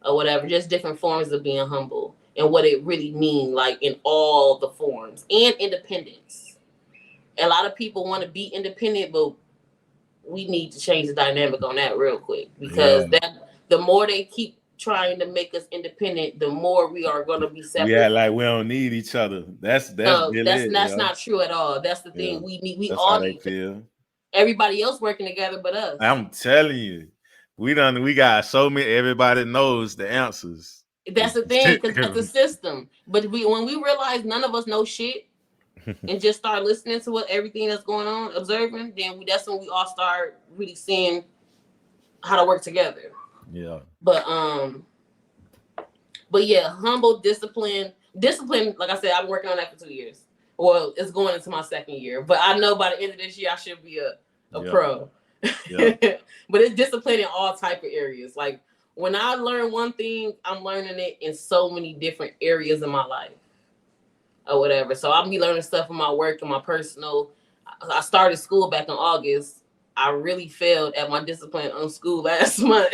or whatever, just different forms of being humble and what it really means, like in all the forms, and independence. A lot of people want to be independent, but we need to change the dynamic on that real quick because the more they keep trying to make us independent, the more we are going to be separate. Yeah, like we don't need each other. That's not true at all. That's the thing. We all need feel. Everybody else working together but us. I'm telling you, we got so many. Everybody knows the answers. That's the thing, because that's the system. But when we realize none of us know shit and just start listening to what everything that's going on, observing, then that's when we all start really seeing how to work together. Yeah. But yeah, humble, discipline. Like I said, I've been working on that for 2 years. Well, it's going into my 2nd year, but I know by the end of this year I should be a pro. Yeah. But it's discipline in all type of areas. Like when I learn one thing, I'm learning it in so many different areas of my life or whatever. So I'll be learning stuff in my work and my personal. I started school back in August. I really failed at my discipline on school last month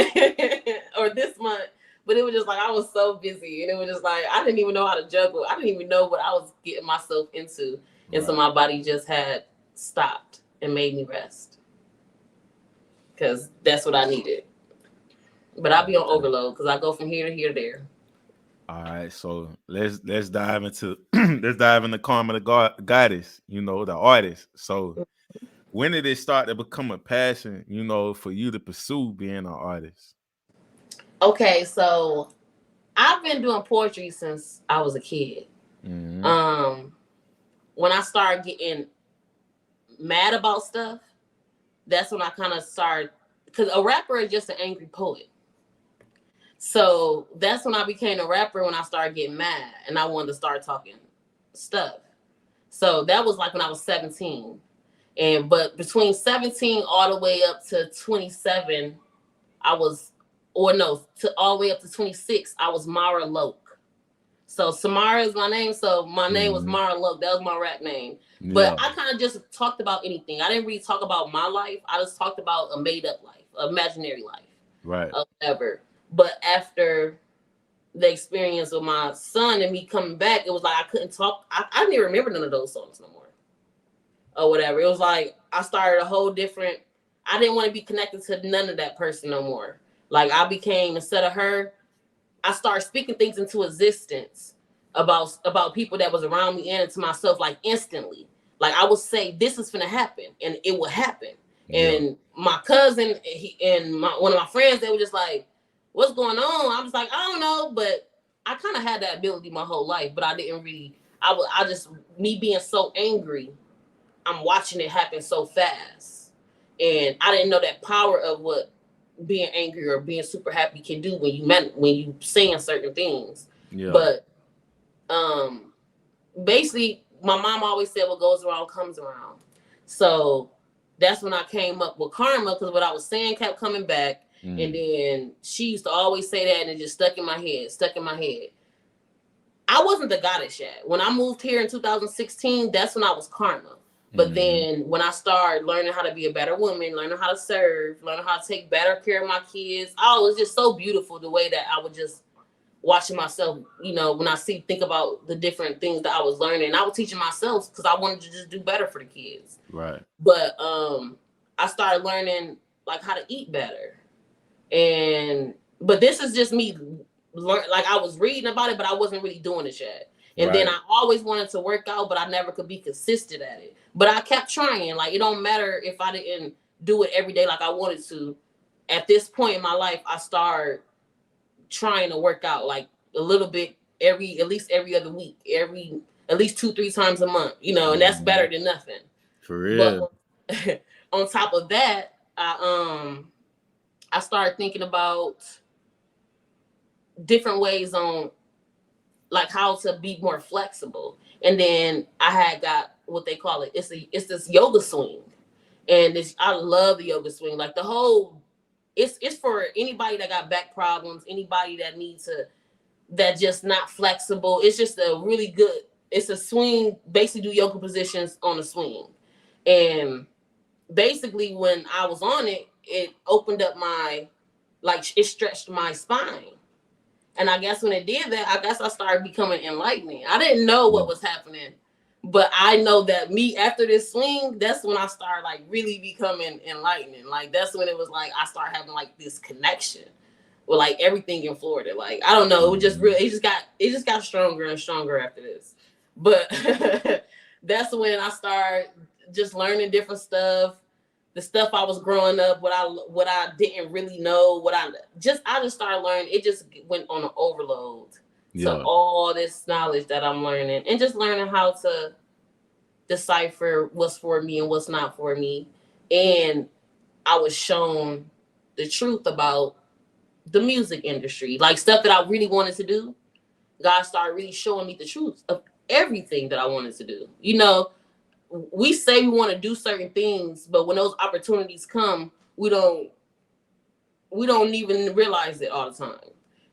or this month. But it was just like I was so busy, and it was just like I didn't even know how to juggle. I didn't even know what I was getting myself into. And so my body just had stopped and made me rest. Because that's what I needed. But I'll be on overload because I go from here to here to there. All right, so let's dive into Karma the Goddess, you know, the artist. So when did it start to become a passion, you know, for you to pursue being an artist? Okay, so I've been doing poetry since I was a kid. Mm-hmm. When I started getting mad about stuff, that's when I kind of started, because a rapper is just an angry poet. So that's when I became a rapper, when I started getting mad and I wanted to start talking stuff. So that was like when I was 17. But between 17 all the way up to 27, all the way up to 26, I was Mara Loke. So Samara is my name. So my name was Mara Loke. That was my rap name. Yeah. But I kind of just talked about anything. I didn't really talk about my life. I just talked about a made up life, imaginary life. Right. Whatever. But after the experience with my son and me coming back, it was like I couldn't talk. I didn't even remember none of those songs no more. Or whatever. It was like I started a whole different, I didn't want to be connected to none of that person no more. Like I became, instead of her, I started speaking things into existence about people that was around me and to myself, like instantly. Like I would say, this is gonna happen, and it would happen. Yeah. And my cousin one of my friends, they were just like, "What's going on?" I was like, "I don't know," but I kind of had that ability my whole life, but I didn't really. I just me being so angry, I'm watching it happen so fast, and I didn't know that power of what being angry or being super happy can do when you saying certain things. Yeah. But basically my mom always said what goes around comes around. So that's when I came up with Karma, because what I was saying kept coming back. And then she used to always say that, and it just stuck in my head. I wasn't the goddess yet. When I moved here in 2016, that's when I was Karma. But then when I started learning how to be a better woman, learning how to serve, learning how to take better care of my kids, it was just so beautiful the way that I would just watching myself, you know, when I think about the different things that I was learning. I was teaching myself because I wanted to just do better for the kids. Right. But I started learning like how to eat better. But this is just me like I was reading about it, but I wasn't really doing it yet. And then I always wanted to work out, but I never could be consistent at it. But I kept trying. Like, it don't matter if I didn't do it every day like I wanted to. At this point in my life, I started trying to work out like a little bit at least every other week, at least 2-3 times a month, you know, and that's better than nothing. For real. But on top of that, I started thinking about different ways on like how to be more flexible. And then I had got what they call it. It's this yoga swing. And I love the yoga swing. Like the whole, it's for anybody that got back problems, anybody that just not flexible. It's just it's a swing, basically do yoga positions on a swing. And basically when I was on it, it opened up it stretched my spine. And I guess when it did that, I started becoming enlightening. I didn't know what was happening, but I know that after this swing, that's when I started like really becoming enlightening. Like that's when it was like I started having like this connection with like everything in Florida. Like I don't know, it was just real. It just got stronger and stronger after this. But that's when I started just learning different stuff. the stuff I was growing up, what I didn't really know, I just started learning. It just went on an overload. So all this knowledge that I'm learning, and just learning how to decipher what's for me and what's not for me. And I was shown the truth about the music industry, like stuff that I really wanted to do. God started really showing me the truth of everything that I wanted to do. You know, we say we want to do certain things, but when those opportunities come, we don't even realize it all the time.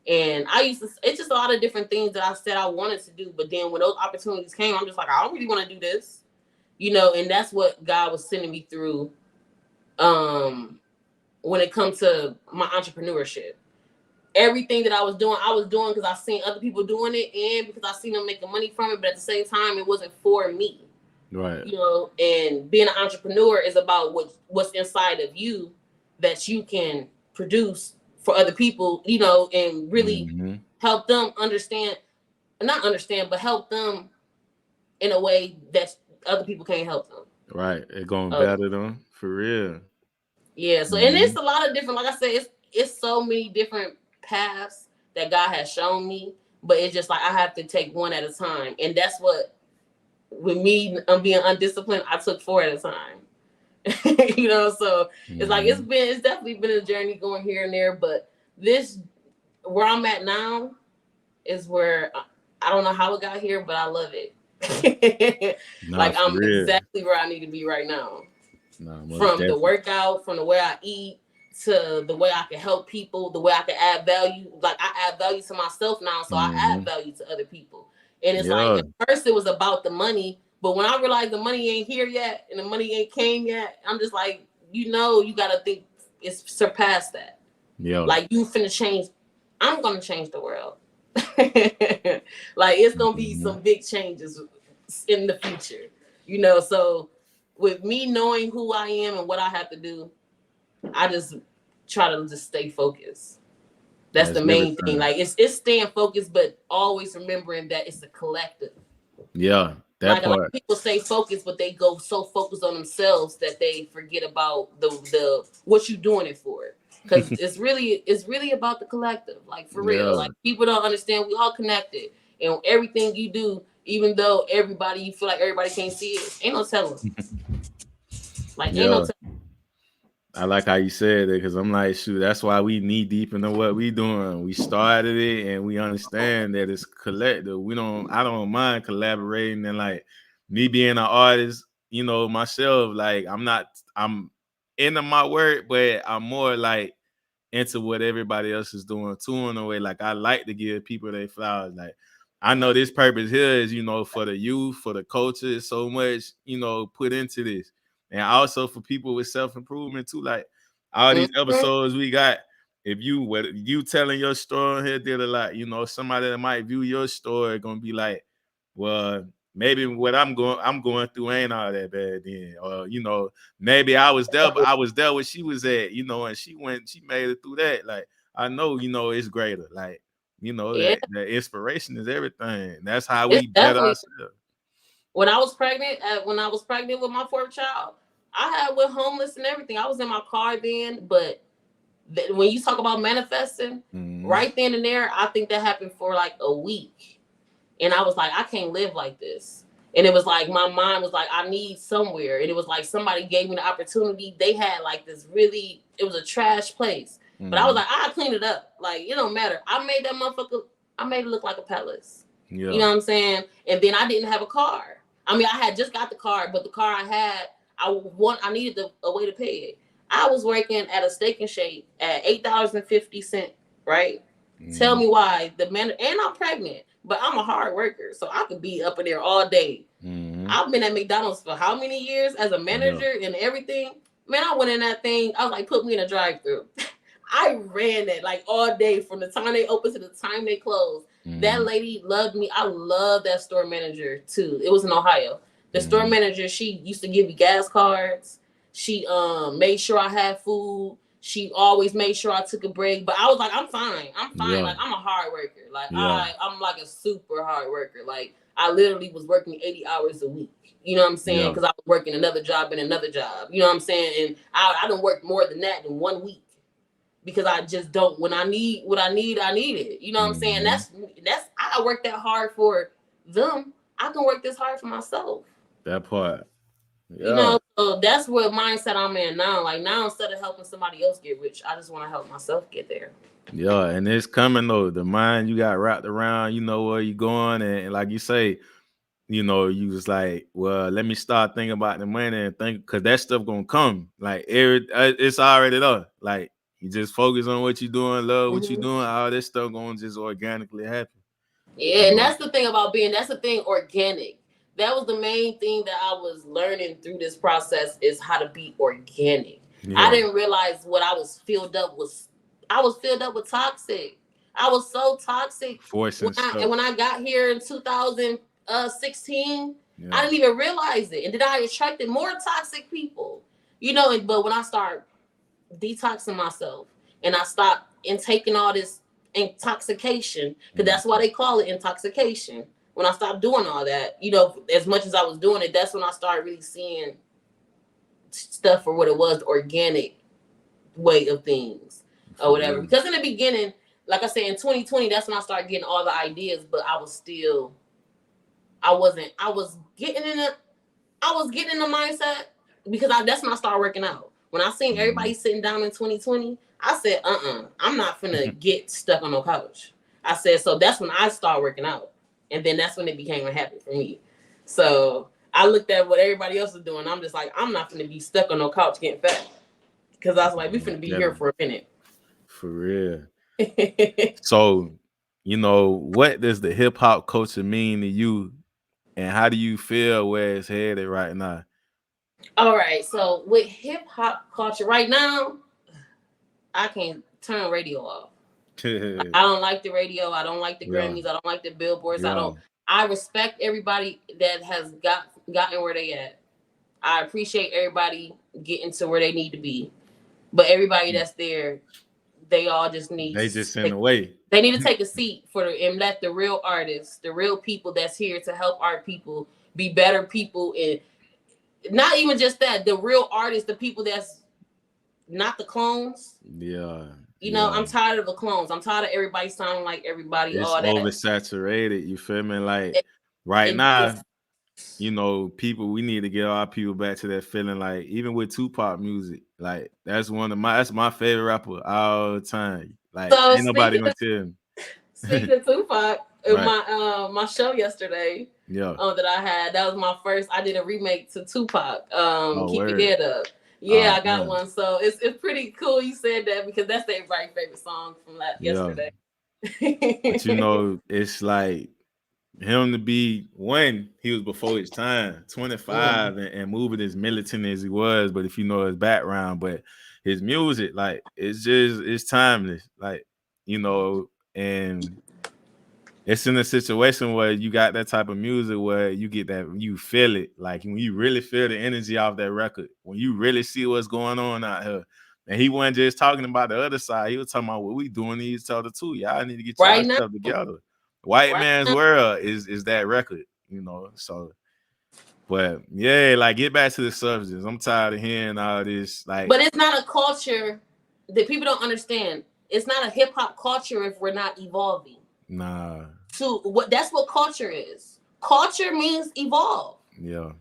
And it's just a lot of different things that I said I wanted to do, but then when those opportunities came, I'm just like, I don't really want to do this, you know. And that's what God was sending me through when it comes to my entrepreneurship. Everything that I was doing because I seen other people doing it, and because I seen them making money from it. But at the same time, it wasn't for me. Right. You know, and being an entrepreneur is about what's inside of you that you can produce for other people, you know, and really help them not understand, but help them in a way that other people can't help them. Right. It's going to better them for real. Yeah. So, and it's a lot of different, like I said, it's so many different paths that God has shown me, but it's just like I have to take one at a time. And that's what, with me being undisciplined, I took 4 at a time. You know, so it's like it's definitely been a journey going here and there, but this where I'm at now is where I don't know how it got here, but I love it. Like I'm exactly where I need to be right now. From the workout, from the way I eat, to the way I can help people, the way I can add value. Like I add value to myself now, so I add value to other people. And it's like at first it was about the money, but when I realized the money ain't here yet and the money ain't came yet, I'm just like, you know, you gotta think it's surpassed that. Yeah. Like you finna change. I'm gonna change the world. Like it's gonna be some big changes in the future, you know. So with me knowing who I am and what I have to do, I just try to just stay focused. That's the main thing. Like it's staying focused, but always remembering that it's a collective. Yeah, that like part. A lot of people stay focused, but they go so focused on themselves that they forget about the what you're doing it for. Because it's really about the collective. Like for real. Like people don't understand we all connected, and everything you do, even though you feel like everybody can't see it, ain't no telling. Like ain't no telling. I like how you said it, because I'm like, shoot, that's why we knee deep into what we doing. We started it and we understand that it's collective. I don't mind collaborating, and like me being an artist, you know, myself, like I'm into my work, but I'm more like into what everybody else is doing too, in a way. Like I like to give people their flowers. Like I know this purpose here is, you know, for the youth, for the culture, so much, you know, put into this. And also for people with self-improvement too, like all these episodes we got, if you telling your story here did a lot, you know, somebody that might view your story gonna be like, well, maybe what I'm going through ain't all that bad then. Or, you know, maybe I was there, but I was there where she was at, you know, and she made it through that. Like, I know, you know, it's greater. Like, you know, that inspiration is everything. That's how we better ourselves. When I was pregnant with my 4th child, I went homeless and everything. I was in my car then, but when you talk about manifesting, right then and there, I think that happened for like a week. And I was like, I can't live like this. And it was like, my mind was like, I need somewhere. And it was like, somebody gave me the opportunity. They had like it was a trash place. But I was like, I'll clean it up. Like, it don't matter. I made it look like a palace. Yeah. You know what I'm saying? And then I didn't have a car. I mean, I had just got the car, but the car I had, I needed a way to pay it. I was working at a Steak and Shake at $8.50, right? Tell me why and I'm pregnant, but I'm a hard worker, so I could be up in there all day. I've been at McDonald's for how many years as a manager and everything? Man, I went in that thing. I was like, put me in a drive-thru. I ran that like all day from the time they opened to the time they closed. That lady loved me. I love that store manager too. It was in Ohio. The store manager, she used to give me gas cards. She made sure I had food. She always made sure I took a break, but I was like, I'm fine. Yeah. Like, I'm a hard worker. Like, Yeah. I'm like a super hard worker. Like, I literally was working 80 hours a week. You know what I'm saying? Yeah. Because I was working another job and another job. You know what I'm saying? And I don't work more than that in 1 week. Because I just don't, when I need what I need it. You know what I'm saying? That's I work that hard for them. I can work this hard for myself. That part. Yeah. You know, so that's what mindset I'm in now. Like now, instead of helping somebody else get rich, I just want to help myself get there. Yeah, and it's coming though. The mind you got wrapped around, you know where you're going, and like you say, you know, you was like, well, let me start thinking about the money and think, because that stuff gonna come. Like it's already there. Like you just focus on what you're doing, love what you're doing, all this stuff gonna just organically happen. Yeah, and that's the thing about organic. That was the main thing that I was learning through this process is how to be organic. Yeah. I didn't realize what I was filled up with. I was filled up with toxic. I was so toxic. When I got here in 2016, I didn't even realize it. And then I attracted more toxic people. You know, but when I start detoxing myself and I stopped taking all this intoxication, because that's why they call it intoxication. When I stopped doing all that, you know, as much as I was doing it, that's when I started really seeing stuff for what it was, the organic way of things or whatever. Because in the beginning, like I said, in 2020, that's when I started getting all the ideas, but I was getting in the mindset because that's when I started working out. When I seen everybody sitting down in 2020, I said, I'm not finna get stuck on no couch. I said, so that's when I started working out. And then that's when it became a habit for me. So I looked at what everybody else was doing. I'm just like, I'm not finna be stuck on no couch getting fat. Because I was like, we finna be here for a minute. For real. So, you know, what does the hip hop culture mean to you? And how do you feel where it's headed right now? All right. So with hip hop culture right now, I can't turn radio off. I don't like the radio. I don't like the Grammys. I don't like the billboards. I respect everybody that has gotten where they at. I appreciate everybody getting to where they need to be. But everybody that's there, they all just need. They just in the way. They need to take a seat and let the real artists, the real people that's here to help our people be better people, and not even just that, the real artists, the people that's not the clones. Yeah. You know, I'm tired of the clones. I'm tired of everybody sounding like everybody. It's all that oversaturated. You feel me? Like right now, you know, we need to get our people back to that feeling. Like even with Tupac music, like that's my favorite rapper all the time. Like so ain't nobody gonna tell me. Speaking of Tupac, my show yesterday, that I had, that was my first. I did a remake to Tupac. Keep Your Head Up. Yeah, I got one. So it's pretty cool you said that, because that's everybody's favorite song from yesterday. But you know, it's like him to be he was before his time, 25 and moving as militant as he was, but if you know his background, but his music, like it's timeless. Like, you know, and it's in a situation where you got that type of music where you get that, you feel it. Like when you really feel the energy off that record, when you really see what's going on out here. And he wasn't just talking about the other side. He was talking about what we doing to each other too. Y'all need to get your stuff together. White Man's World is that record, you know. So, but yeah, like get back to the substance. I'm tired of hearing all this. Like, but it's not a culture that people don't understand. It's not a hip hop culture if we're not evolving. Nah. That's what culture is. Culture means evolve. Yeah.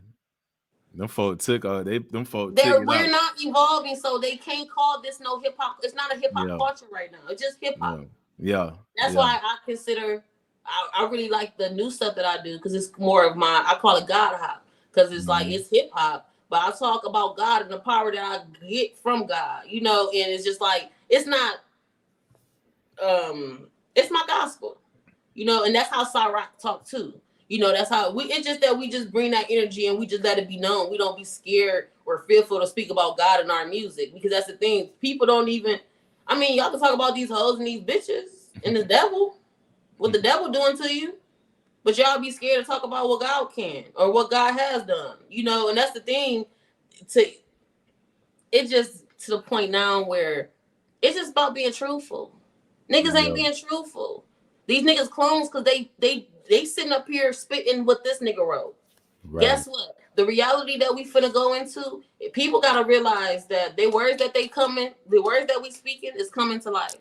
Them folk took we're not evolving, so they can't call this no hip hop. It's not a hip hop culture right now. It's just hip hop. Yeah. That's why I consider I really like the new stuff that I do, because it's more of I call it God hop, because it's like it's hip hop, but I talk about God and the power that I get from God, you know, and it's just like it's not it's my gospel, you know, and that's how Cyrock talk too. You know, that's how it's just that we just bring that energy and we just let it be known. We don't be scared or fearful to speak about God in our music, because that's the thing. People don't even, y'all can talk about these hoes and these bitches and the devil, what the devil doing to you, but y'all be scared to talk about what God can or what God has done, you know, and that's the thing. to the point now where it's just about being truthful. Niggas ain't being truthful. These niggas clones because they sitting up here spitting what this nigga wrote. Right. Guess what? The reality that we finna go into, people gotta realize that the words that we speaking is coming to life.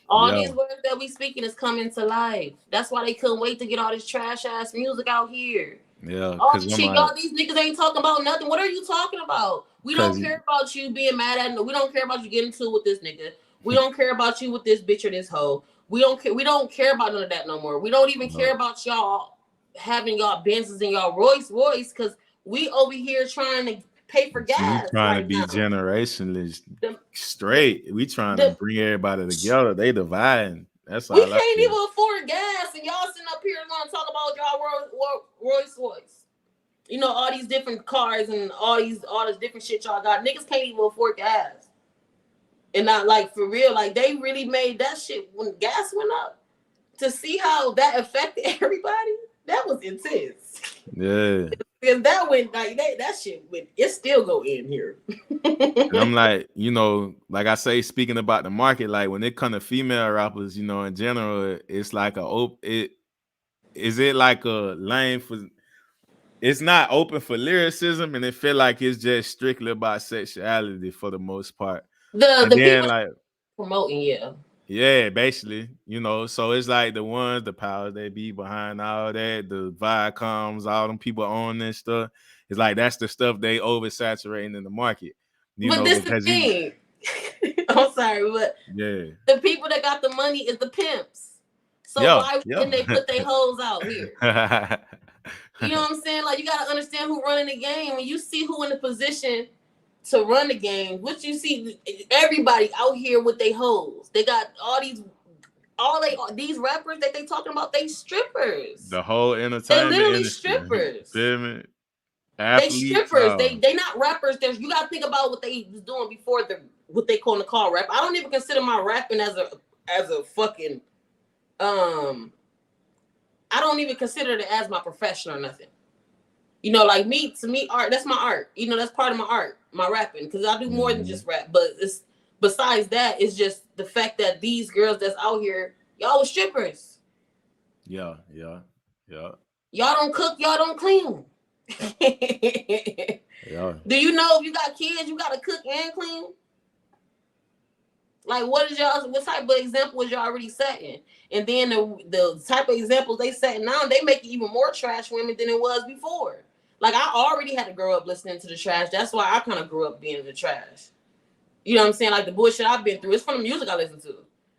All these words that we speaking is coming to life. That's why they couldn't wait to get all this trash ass music out here. Yeah, all this shit, y'all. These niggas ain't talking about nothing. What are you talking about? We don't care about you being mad at. We don't care about you getting into it with this nigga. We don't care about you with this bitch or this hoe. We don't care. We don't care about none of that no more. We don't even care about y'all having y'all Benzes and y'all Rolls Royce because we over here trying to pay for gas. We trying to be generationally straight. We trying to bring everybody together. They dividing. That's all. We can't even afford gas, and y'all sitting up here going to talk about y'all Rolls Royce. You know, all these different cars and all this different shit y'all got. Niggas can't even afford gas. And not like for real, like they really made that shit when gas went up. To see how that affected everybody, that was intense. Yeah. Because that went like that shit went, it still go in here. And I'm like, you know, like I say, speaking about the market, like when it comes to female rappers, you know, in general, it's like is it like a lane for, it's not open for lyricism, and it feel like it's just strictly about sexuality for the most part. The people like promoting, yeah, basically, you know, so it's like the ones, the powers that be behind all that, the Viacoms, all them people on this stuff. It's like that's the stuff they oversaturating in the market. But this the thing. I'm sorry, but the people that got the money is the pimps. So why wouldn't they put their hoes out here? You know what I'm saying? Like you gotta understand who running the game. When you see who in the position to run the game, what you see, everybody out here with their hoes. They got these rappers that they talking about, they strippers. The whole entertainment they literally industry. Strippers. They strippers. They not rappers. You gotta think about what they was doing before what they call the car rap. I don't even consider my rapping as a fucking I don't even consider it as my profession or nothing. You know, like to me, art, that's my art. You know, that's part of my art, my rapping, because I do more than just rap. But besides that, it's just the fact that these girls that's out here, y'all was strippers. Yeah. Y'all don't cook, y'all don't clean. Do you know if you got kids, you gotta cook and clean? Like, what type of example is y'all already setting? And then the type of examples they setting now, they make it even more trash women than it was before. Like, I already had to grow up listening to the trash. That's why I kind of grew up being in the trash. You know what I'm saying? Like, the bullshit I've been through, it's from the music I listen to.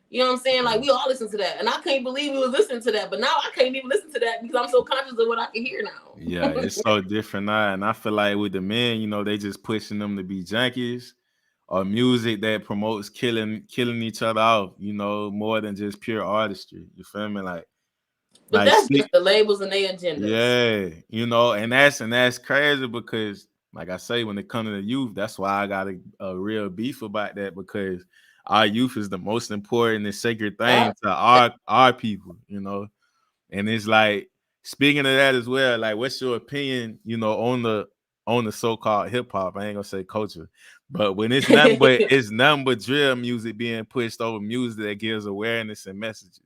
You know what I'm saying? Like, we all listen to that. And I can't believe we was listening to that. But now I can't even listen to that because I'm so conscious of what I can hear now. Yeah, it's so different now. And I feel like with the men, you know, they just pushing them to be junkies or music that promotes killing each other off, you know, more than just pure artistry. You feel me? But that's just the labels and their agendas. Yeah, you know, and that's crazy because, like I say, when it comes to the youth, that's why I got a real beef about that, because our youth is the most important and sacred thing to our people, you know. And it's like, speaking of that as well, like, what's your opinion, you know, on the so-called hip hop? I ain't gonna say culture, but when it's nothing but drill music being pushed over music that gives awareness and messages.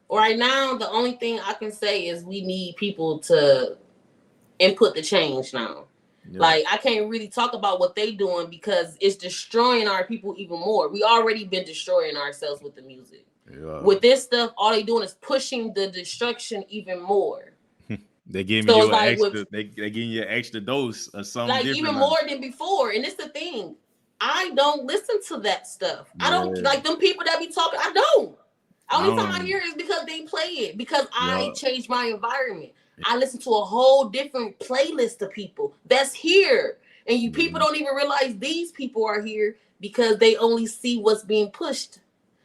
Right now, the only thing I can say is we need people to input the change now. Yeah. Like, I can't really talk about what they doing because it's destroying our people even more. We already been destroying ourselves with the music. Yeah. With this stuff, all they doing is pushing the destruction even more. They giving you they giving you an extra dose of something like different, even more than before. And it's the thing, I don't listen to that stuff. Yeah. I don't like them people that be talking. I don't. Only time I hear it is because they play it, because I changed my environment. I listen to a whole different playlist of people that's here. And people don't even realize these people are here because they only see what's being pushed.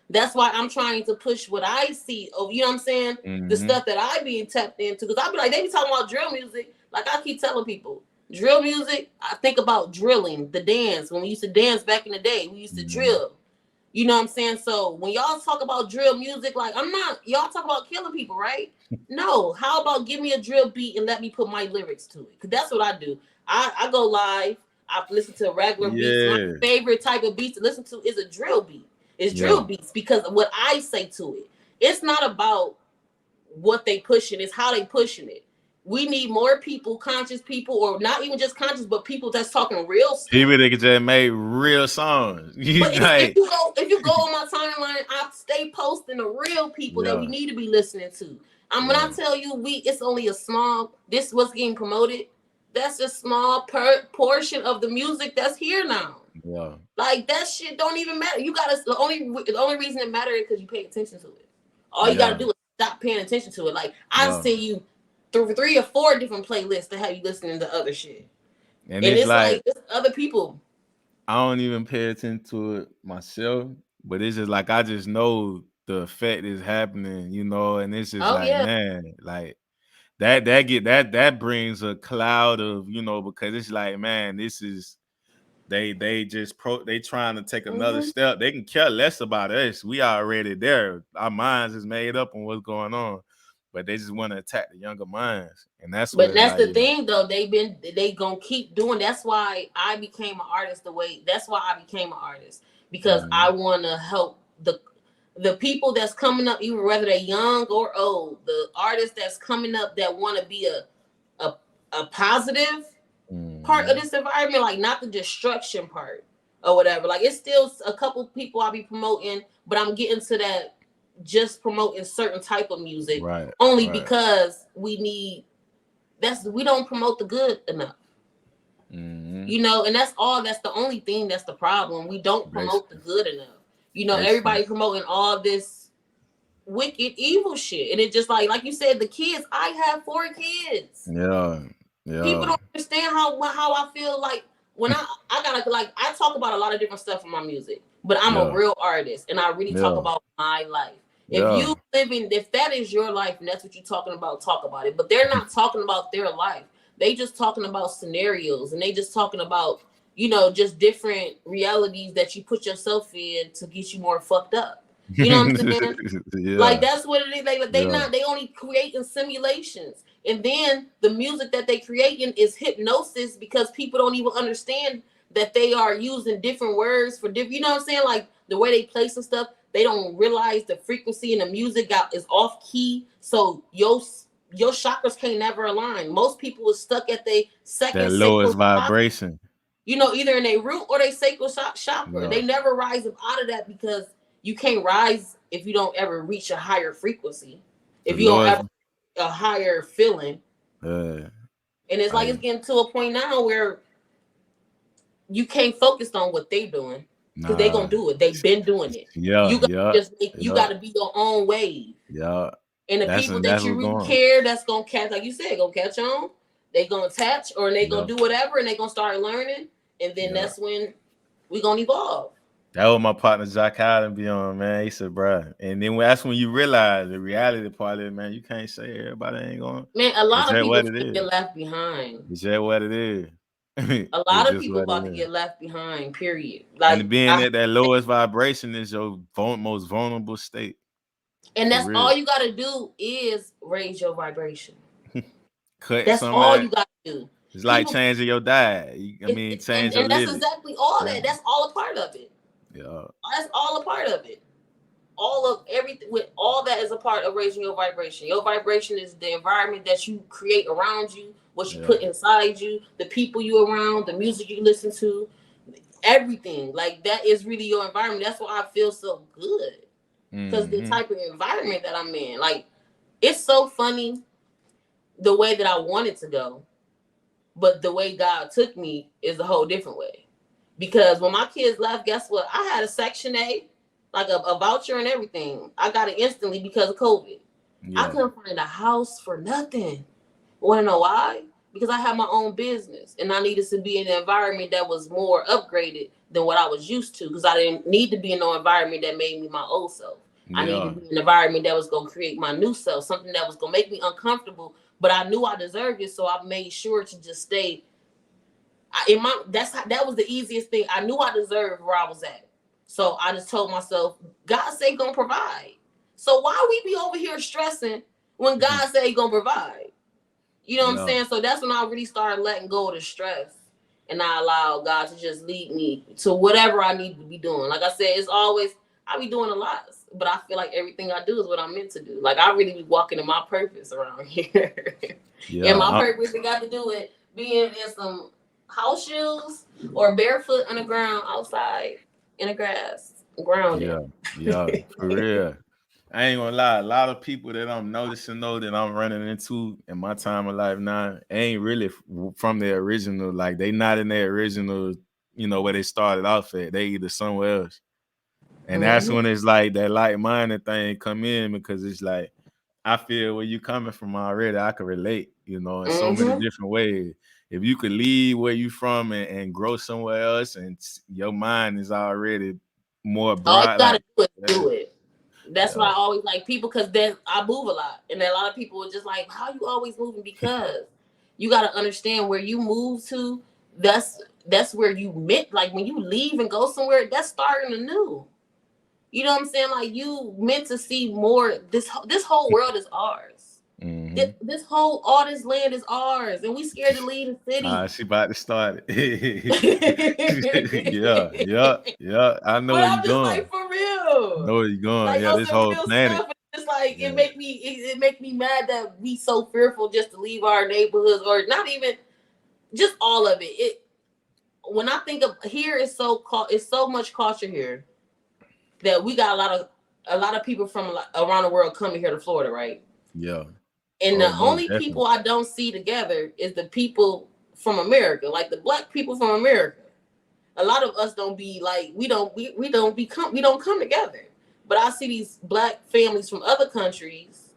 That's why I'm trying to push what I see. Oh, you know what I'm saying? Mm-hmm. The stuff that I being tapped into. Because I be like, they be talking about drill music. Like I keep telling people, drill music, I think about drilling, the dance. When we used to dance back in the day, we used to drill. You know what I'm saying? So when y'all talk about drill music, like y'all talk about killing people, right? No. How about give me a drill beat and let me put my lyrics to it? Because that's what I do. I go live. I listen to regular beats. My favorite type of beats to listen to is a drill beat. It's drill beats because of what I say to it. It's not about what they pushing, it's how they pushing it. We need more people, conscious people, or not even just conscious, but people that's talking real stuff. People that just made real songs. But if you go on my timeline, I stay posting the real people that we need to be listening to. When I tell you it's only a small, this what's getting promoted, that's a small portion of the music that's here now. Yeah. Like that shit don't even matter. You gotta the only reason it matters is because you pay attention to it. All you gotta do is stop paying attention to it. Like I send you 3 or 4 different playlists to have you listening to other shit. And it's like it's other people. I don't even pay attention to it myself, but it's just like I just know the effect is happening, you know, and it's just man, like that brings a cloud of, you know, because it's like, man, this is they trying to take another step. They can care less about us. We already there. Our minds is made up on what's going on, but they just want to attack the younger minds, and that's. But that's the thing, though. They gonna keep doing. That's why I became an artist. That's why I became an artist, because I want to help the people that's coming up, even whether they're young or old. The artists that's coming up that want to be a positive part of this environment, like not the destruction part or whatever. Like it's still a couple people I'll be promoting, but I'm getting to that just promoting certain type of music because we don't promote the good enough. You know, and that's the only thing that's the problem. We don't promote the good enough. You know, everybody promoting all this wicked evil shit, and it just like you said, the kids. I have 4 kids. Yeah. People don't understand how I feel like when I gotta like I talk about a lot of different stuff in my music, but I'm a real artist and I really talk about my life. If that is your life and that's what you're talking about, talk about it. But they're not talking about their life. They just talking about scenarios, and they just talking about, you know, just different realities that you put yourself in to get you more fucked up. You know what I'm saying? Like that's what it is. They only creating simulations. And then the music that they creating is hypnosis, because people don't even understand that they are using different words for different, you know what I'm saying? Like the way they play some stuff, they don't realize the frequency in the music is off key. So your chakras can't never align. Most people are stuck at the second, that lowest vibration. Chakra, you know, either in their root or their sacral chakra. They never rise up out of that, because you can't rise if you don't ever reach a higher frequency. If you don't ever a higher feeling. And it's like it's getting to a point now where you can't focus on what they doing, because they gonna do it. They've been doing it. You gotta be your own wave. And the people that you really care, that's gonna catch, like you said, gonna catch on. They gonna attach, or they gonna do whatever, and they gonna start learning, and then that's when we gonna evolve. That was my partner Jack Allen be on, man. He said, bruh. And then that's when you realize the reality part of it, man. You can't say everybody ain't going. Man, a lot of people get left behind. Is that what it is? A lot of people about to get left behind, period. Like, and being at that lowest vibration is your most vulnerable state. And that's all you got to do is raise your vibration. That's all you got to do. It's like changing your diet. Change your living. And that's exactly all that. That's all a part of it. Yeah. That's all a part of it. All of everything, with all that is a part of raising your vibration. Your vibration is the environment that you create around you, what you put inside you, the people you around, the music you listen to, everything. Like that is really your environment. That's why I feel so good. Because the type of environment that I'm in, like, it's so funny the way that I wanted to go, but the way God took me is a whole different way. Because when my kids left, guess what? I had a Section 8, like a voucher and everything. I got it instantly because of COVID. I couldn't find a house for nothing. Want to know why? Because I had my own business, and I needed to be in an environment that was more upgraded than what I was used to, because I didn't need to be in no environment that made me my old self. I needed to be in an environment that was going to create my new self, something that was going to make me uncomfortable, but I knew I deserved it, so I made sure to just stay. That was the easiest thing. I knew I deserved where I was at, so I just told myself, God say gonna provide. So why we be over here stressing when God say he gonna provide? You know what I'm saying? So that's when I really started letting go of the stress and I allow God to just lead me to whatever I need to be doing. Like I said, it's always, I be doing a lot, but I feel like everything I do is what I'm meant to do. Like I really be walking in my purpose around here. And my purpose got to do with being in some house shoes or barefoot on the ground outside in the grass, grounded. Yeah, for real. I ain't gonna lie, a lot of people that I'm noticing though that I'm running into in my time of life now ain't really from the original. Like they not in their original, where they started off at. They either somewhere else. And that's when it's like that like-minded thing come in, because it's like I feel where you coming from already. I can relate, in so many different ways. If you could leave where you from and grow somewhere else, and your mind is already more broad, all you gotta do it. That's why I always like people, because then I move a lot, and a lot of people are just like, "How you always moving?" Because you got to understand where you move to. That's where you meant. Like when you leave and go somewhere, that's starting anew. You know what I'm saying? Like you meant to see more. This whole world is ours. This all this land is ours, and we scared to leave the city. She about to start it. yeah. I know but where I'm you just going. like, for real. Know where you going? Like, Yeah, this whole planet. Stuff, it's like it make me mad that we so fearful just to leave our neighborhoods, or not even just all of it. When I think of here, it's so much culture here that we got a lot of people from around the world coming here to Florida, right? Yeah. And the only people I don't see together is the people from America, like the black people from America. A lot of us don't be like, we don't come together. But I see these black families from other countries,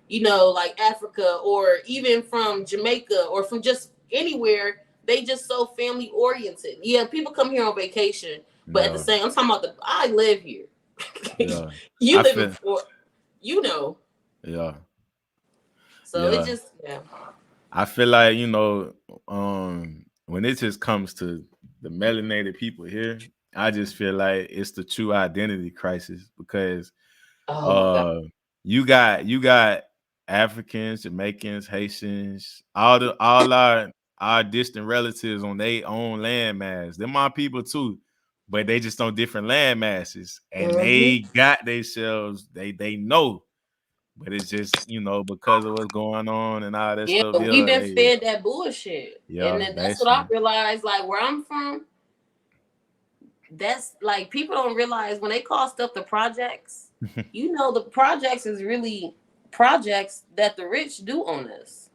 like Africa, or even from Jamaica, or from just anywhere. They just so family oriented. Yeah, people come here on vacation, but at the same, I'm talking about I live here. Yeah. You live in Florida, Yeah. So it just, I feel like, when it just comes to the melanated people here, I just feel like it's the true identity crisis, because you got Africans, Jamaicans, Haitians, all our distant relatives on their own land mass. They're my people too, but they just on different land masses, and they got themselves. They know. But it's just, because of what's going on and all that stuff. Yeah, we've been fed that bullshit. Yeah, and that's what I realized. Like where I'm from, that's like people don't realize when they call stuff the projects. The projects is really projects that the rich do on us.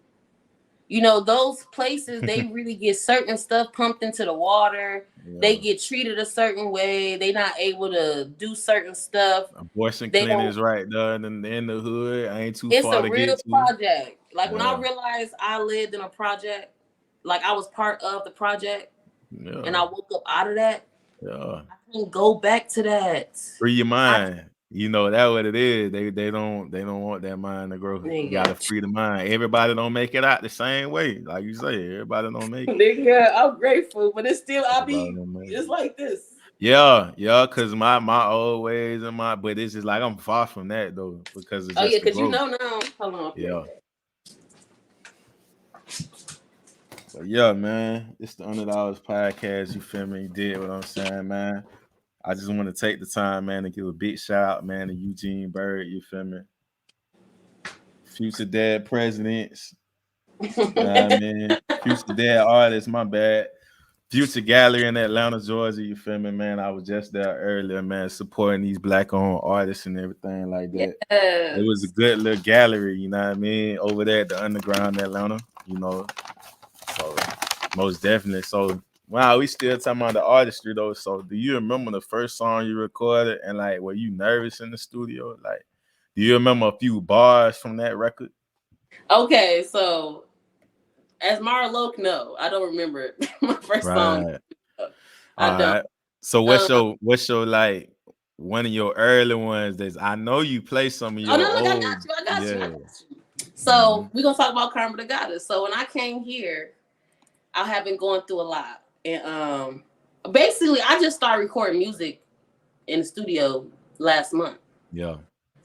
Those places, they really get certain stuff pumped into the water. Yeah. They get treated a certain way. They not able to do certain stuff. Abortion clinics right there in the hood. I ain't too far to get to. It's a real project. Like when I realized I lived in a project, like I was part of the project, and I woke up out of that. Yeah. I can't go back to that. Free your mind. That's what it is. They don't want that mind to grow. You gotta free the mind. Everybody don't make it out the same way. Like you say, everybody don't make it. Nigga, I'm grateful, but it's still it's like this. Yeah, because my old ways but it's just like I'm far from that though, because it's because now. Hold on. Yeah. But yeah, man, it's the $100 podcast. You feel me? You did what I'm saying, man. I just want to take the time, man, to give a big shout out, man, to Eugene Bird. You feel me? Future dead presidents. I mean, future dead artists. My bad. Future Gallery in Atlanta, Georgia. You feel me, man? I was just there earlier, man, supporting these black-owned artists and everything like that. Yes. It was a good little gallery, you know what I mean? Over there at the Underground in Atlanta, So most definitely. So. Wow, we still talking about the artistry though. So, do you remember the first song you recorded, and like, were you nervous in the studio? Like, do you remember a few bars from that record? Okay, so as Mara Loke, no, I don't remember my first song. I don't. Right. So, what's your like one of your early ones? That I know you play some of your. I got you. So we're gonna talk about KarmaThaGoddess. So when I came here, I have been going through a lot. And basically, I just started recording music in the studio last month. Yeah.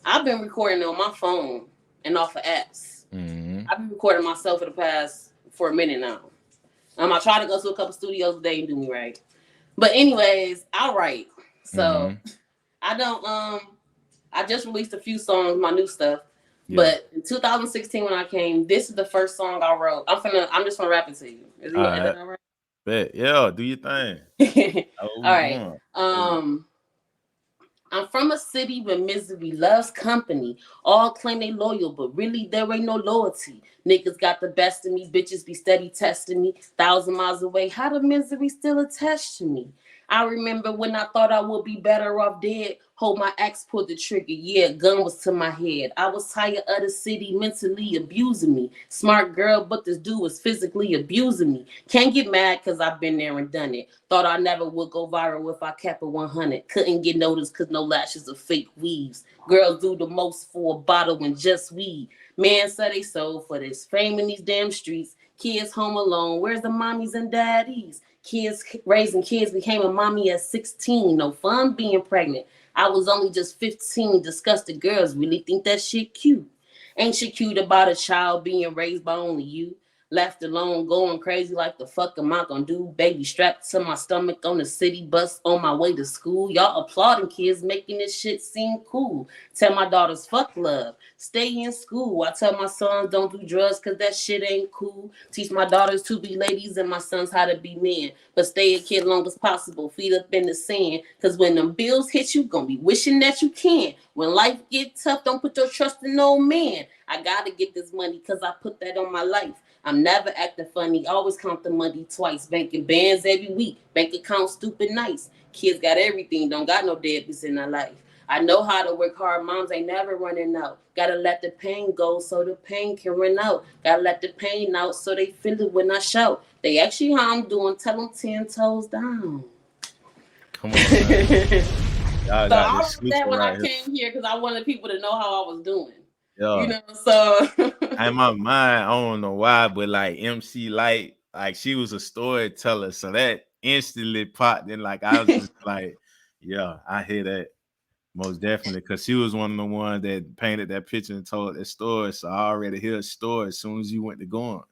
I've been recording on my phone and off of apps. I've been recording myself for a minute now. I tried to go to a couple studios, they didn't do me right. But anyways, I write. So I don't I just released a few songs, my new stuff. Yeah. But in 2016 when I came, this is the first song I wrote. I'm just gonna rap it to you. Is that all right? Bet. Yeah, do your thing. All right. I'm from a city where misery loves company. All claim they loyal, but really there ain't no loyalty. Niggas got the best of me, bitches be steady testing me. 1,000 miles away, how the misery still attached to me? I remember when I thought I would be better off dead. Hold my ex pulled the trigger, yeah, gun was to my head. I was tired of the city mentally abusing me. Smart girl, but this dude was physically abusing me. Can't get mad cause I've been there and done it. Thought I never would go viral if I kept it 100. Couldn't get noticed cause no lashes or fake weaves. Girls do the most for a bottle and just weed. Man said they sold for this fame in these damn streets. Kids home alone, where's the mommies and daddies? Kids raising kids became a mommy at 16. No fun being pregnant. I was only just 15. Disgusted girls really think that shit cute. Ain't shit cute about a child being raised by only you. Left alone, going crazy like the fuck am I gonna do? Baby strapped to my stomach on the city bus on my way to school. Y'all applauding kids, making this shit seem cool. Tell my daughters fuck love, stay in school. I tell my sons don't do drugs cause that shit ain't cool. Teach my daughters to be ladies and my sons how to be men. But stay a kid long as possible, feet up in the sand. Cause when them bills hit you, gonna be wishing that you can. When life get tough, don't put your trust in no man. I gotta get this money cause I put that on my life. I'm never acting funny, always count the money twice. Banking bands every week, bank account stupid nice. Kids got everything, don't got no deadbeats in their life. I know how to work hard, moms ain't never running out. Gotta let the pain go so the pain can run out. Gotta let the pain out so they feel it when I shout. They ask you how I'm doing, tell them 10 toes down. Come on, man. So I wrote that when I came here because I wanted people to know how I was doing. Yeah. You know, so in my mind, I don't know why, but like MC Light, like she was a storyteller, so that instantly popped in. Like I was just like, yeah, I hear that most definitely, because she was one of the ones that painted that picture and told that story. So I already hear a story as soon as you went to going.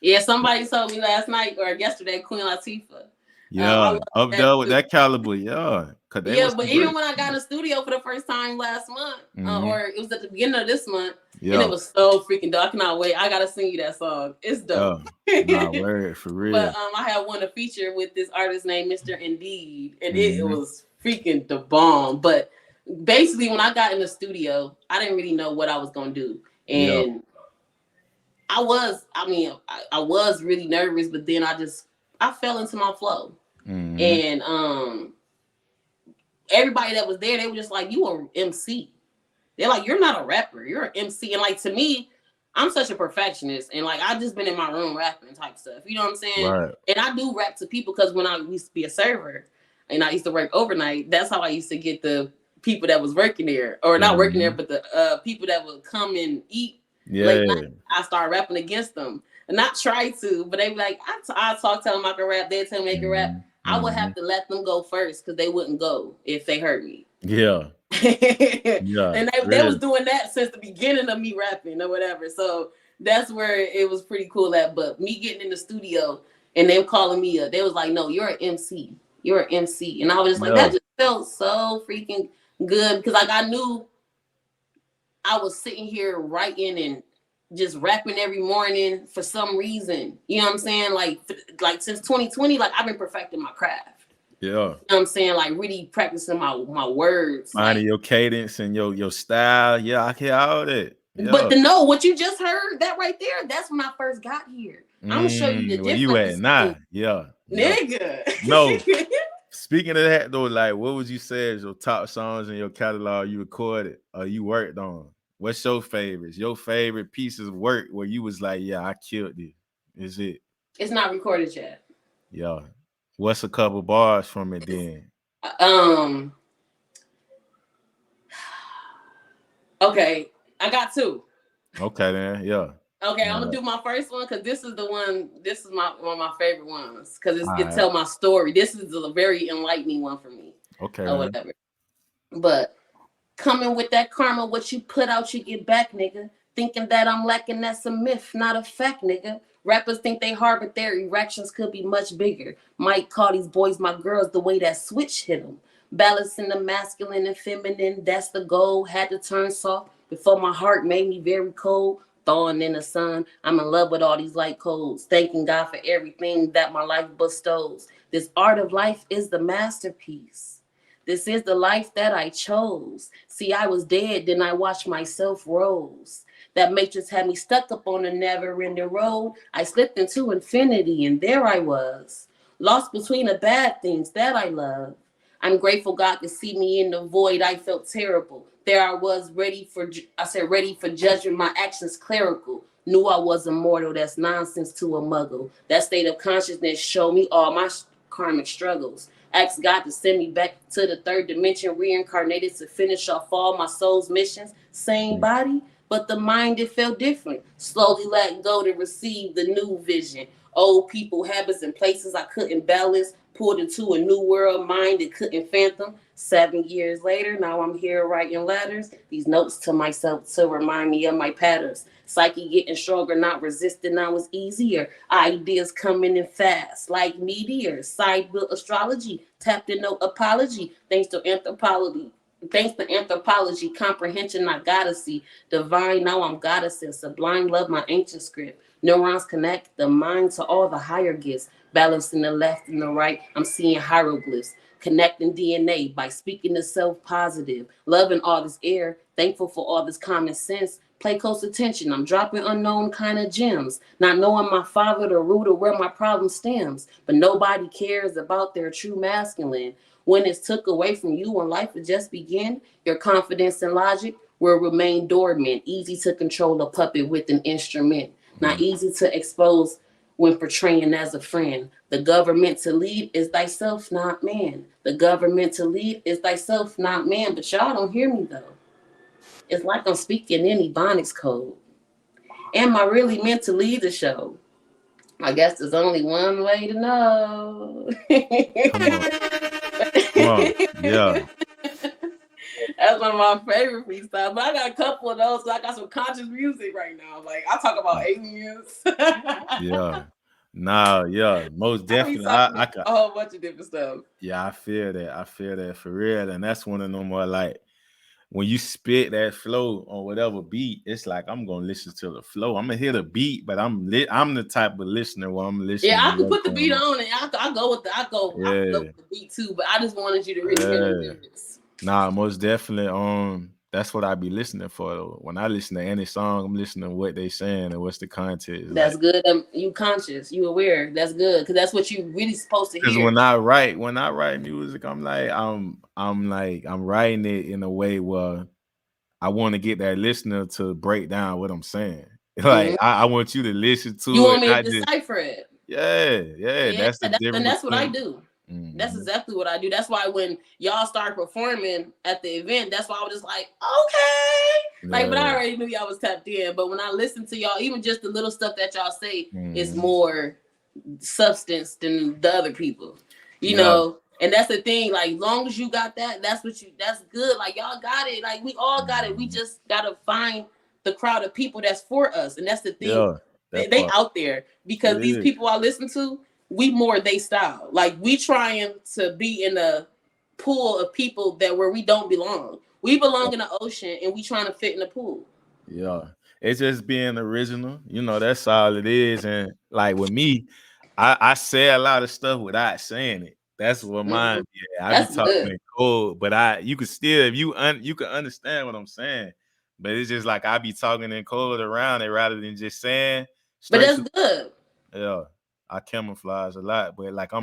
Yeah, somebody told me last night or yesterday, Queen Latifah. Yeah, up there with that caliber, yeah. Yeah, but even when I got in the studio for the first time last month, or it was at the beginning of this month, and it was so freaking dope. I cannot wait. I gotta sing you that song. It's dope. Nah, word, for real. But I had won a feature with this artist named Mr. Indeed, and it was freaking the bomb. But basically, when I got in the studio, I didn't really know what I was gonna do, and I was really nervous, but then I fell into my flow. And everybody that was there, they were just like, you are MC. They're like, you're not a rapper, you're an MC. And like, to me, I'm such a perfectionist, and like I just been in my room rapping type stuff, you know what I'm saying? Right. And I do rap to people because when I used to be a server and I used to work overnight, that's how I used to get the people that was working there, or not working there, but the people that would come and eat late night. I started rapping against them, and not try to, but they be like, I talk, tell them I can rap, they tell me they can rap. I would have to let them go first because they wouldn't go if they heard me. Yeah. And they was doing that since the beginning of me rapping or whatever. So that's where it was pretty cool at. But me getting in the studio and them calling me up, they was like, no, you're an MC. You're an MC. And I was just like, that just felt so freaking good because like I knew I was sitting here writing and just rapping every morning for some reason. You know what I'm saying? Like since 2020, like I've been perfecting my craft. Yeah. You know what I'm saying? Like really practicing my words. Finding your cadence and your style. Yeah, I hear all that. Yeah. But to know what you just heard, that right there, that's when I first got here. I'm gonna show you the difference. Where you at now? Yeah. Nigga. No. Speaking of that though, like what would you say is your top songs in your catalog you recorded or you worked on? What's your favorites? Your favorite pieces of work where you was like, yeah, I killed it. Is it? It's not recorded yet. Yeah. What's a couple bars from it then? Okay, I got two. Okay then, yeah. Okay, I'm gonna do my first one because this is the one. This is one of my favorite ones because it tell my story. This is a very enlightening one for me. Okay. Or whatever. But coming with that karma, what you put out, you get back, nigga. Thinking that I'm lacking, that's a myth, not a fact, nigga. Rappers think they hard, but their erections could be much bigger. Might call these boys my girls the way that switch hit them. Balancing the masculine and feminine, that's the goal. Had to turn soft before my heart made me very cold. Thawing in the sun, I'm in love with all these light codes. Thanking God for everything that my life bestows. This art of life is the masterpiece. This is the life that I chose. See, I was dead, then I watched myself rose. That matrix had me stuck up on a never-ending road. I slipped into infinity, and there I was, lost between the bad things that I love. I'm grateful God could see me in the void. I felt terrible. There I was, ready for judgment. My actions clerical. Knew I was immortal. That's nonsense to a muggle. That state of consciousness showed me all my karmic struggles. Asked God to send me back to the third dimension, reincarnated to finish off all my soul's missions. Same body, but the mind, it felt different. Slowly let go to receive the new vision. Old people, habits, and places I couldn't balance. Pulled into a new world, mind that couldn't fathom. 7 years later, now I'm here writing letters. These notes to myself to remind me of my patterns. Psyche getting stronger, not resisting, now it's easier. Ideas coming in fast, like meteors. Side built astrology, tapped in no apology. Thanks to anthropology, comprehension I gotta see. Divine, now I'm goddessing. Sublime love, my ancient script. Neurons connect the mind to all the higher gifts. Balancing the left and the right, I'm seeing hieroglyphs. Connecting DNA by speaking to self positive. Loving all this air, thankful for all this common sense. Pay close attention, I'm dropping unknown kind of gems. Not knowing my father, the root of where my problem stems. But nobody cares about their true masculine. When it's took away from you when life would just begin, your confidence and logic will remain dormant. Easy to control a puppet with an instrument. Not easy to expose when portraying as a friend. The government to lead is thyself, not man. The government to lead is thyself, not man. But y'all don't hear me though. It's like I'm speaking in Ebonics code. Am I really meant to lead the show? I guess there's only one way to know. Come on. Yeah. That's one of my favorite freestyles. But I got a couple of those. So I got some conscious music right now. Like I talk about aliens. Yeah. Nah, yeah, most definitely. I a whole bunch of different stuff. Yeah, I feel that for real. And that's one of them more like when you spit that flow on whatever beat, it's like I'm gonna listen to the flow. I'm gonna hear the beat, but I'm the type of listener where I'm listening. Yeah, I can put the beat on and I go with the beat too, but I just wanted you to really hear the lyrics. Nah, most definitely. That's what I be listening for though. When I listen to any song, I'm listening to what they saying and what's the content. That's like, good. You conscious, you aware. That's good because that's what you really supposed to hear. Because when I write music, I'm writing it in a way where I want to get that listener to break down what I'm saying. Like I want you to listen to it. You want me to decipher it? Yeah. That's what I do. Mm-hmm. That's exactly what I do. That's why when y'all start performing at the event, that's why I was just like, okay. Like, but I already knew y'all was tapped in. But when I listen to y'all, even just the little stuff that y'all say is more substance than the other people. You know? And that's the thing, like, long as you got that, that's good. Like, y'all got it. Like, we all got it. We just gotta find the crowd of people that's for us. And that's the thing. Yeah, they out there. Because these people I listen to, we more they style. Like, we trying to be in a pool of people where we don't belong. We belong in the ocean, and we trying to fit in the pool. Yeah. It's just being original. You know, that's all it is. And, like, with me, I say a lot of stuff without saying it. That's what mine. Yeah, I be talking in code, but you could still, if you can understand what I'm saying. But it's just like I be talking in code around it rather than just saying. But that's good. Yeah, I camouflage a lot, but like I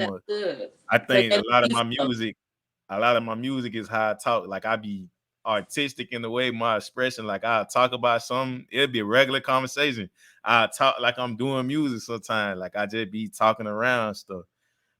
think a lot of my music is how I talk. Like I be artistic in the way my expression. Like I talk about something, it'll be a regular conversation. I talk like I'm doing music sometimes. Like I just be talking around stuff.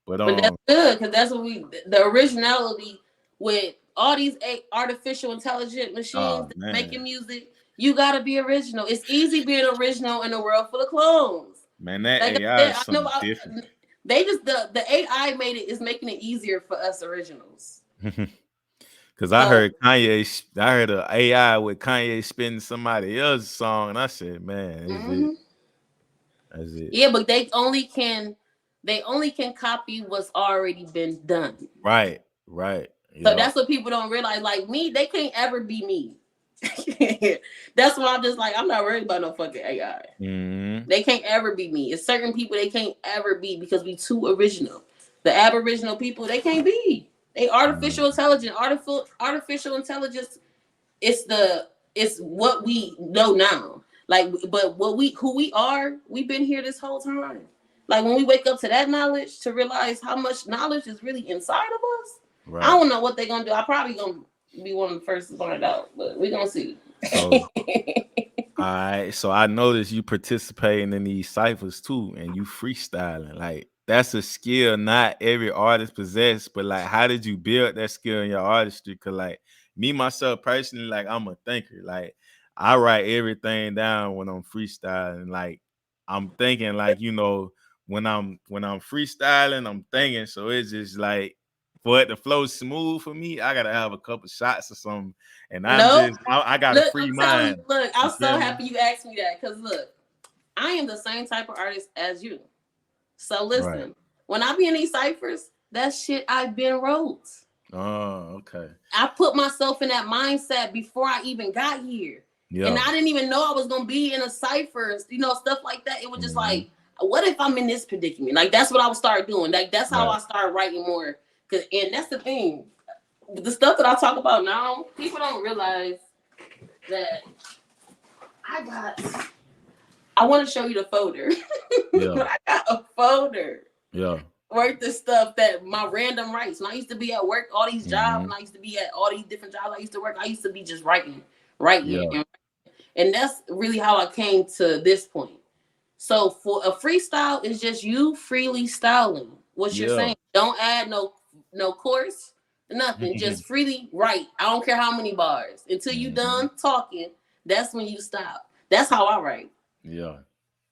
But that's good because that's what the originality with all these artificial intelligent machines making music. You gotta be original. It's easy being original in a world full of clones. Man, that like AI is something different. They just the AI is making it easier for us originals. Cause I heard an AI with Kanye spinning somebody else's song, and I said, man, That's it. Yeah, but they only can copy what's already been done. Right. So that's what people don't realize. Like me, they can't ever be me. That's why I'm just like, I'm not worried about no fucking AI. Mm-hmm. They can't ever be me. It's certain people they can't ever be because we too original. The Aboriginal people, they can't be. They artificial intelligence. Artificial intelligence. It's what we know now. Like, but who we are, we've been here this whole time. Like when we wake up to that knowledge, to realize how much knowledge is really inside of us. Right. I don't know what they're gonna do. I probably gonna be one of the first to find out, but we're gonna see. So, all right. So I noticed you participating in these ciphers too, and you freestyling. Like that's a skill not every artist possess. But like, how did you build that skill in your artistry? Cause like me myself personally, like I'm a thinker. Like I write everything down when I'm freestyling. Like I'm thinking, like when I'm freestyling, I'm thinking. So it's just like for it to flow smooth for me, I gotta have a couple shots or something. And I got a free mind. Look, I'm so happy you asked me that because look, I am the same type of artist as you. So listen, when I be in these ciphers, that shit I've been wrote. Oh, okay. I put myself in that mindset before I even got here. Yeah. And I didn't even know I was gonna be in a cipher, stuff like that. It was just like, what if I'm in this predicament? Like that's what I would start doing. Like that's how I started writing more. And that's the thing. The stuff that I talk about now, people don't realize that I want to show you the folder. Yeah. I got a folder. Yeah. Worth of stuff that my random writes. When I used to be at work, all these jobs, and I used to be at all these different jobs I used to work, I used to be just writing. Yeah. And that's really how I came to this point. So for a freestyle, it's just you freely styling what you're saying. Don't add no course, nothing. Just freely write. I don't care how many bars. Until you done talking, that's when you stop. That's how I write. Yeah.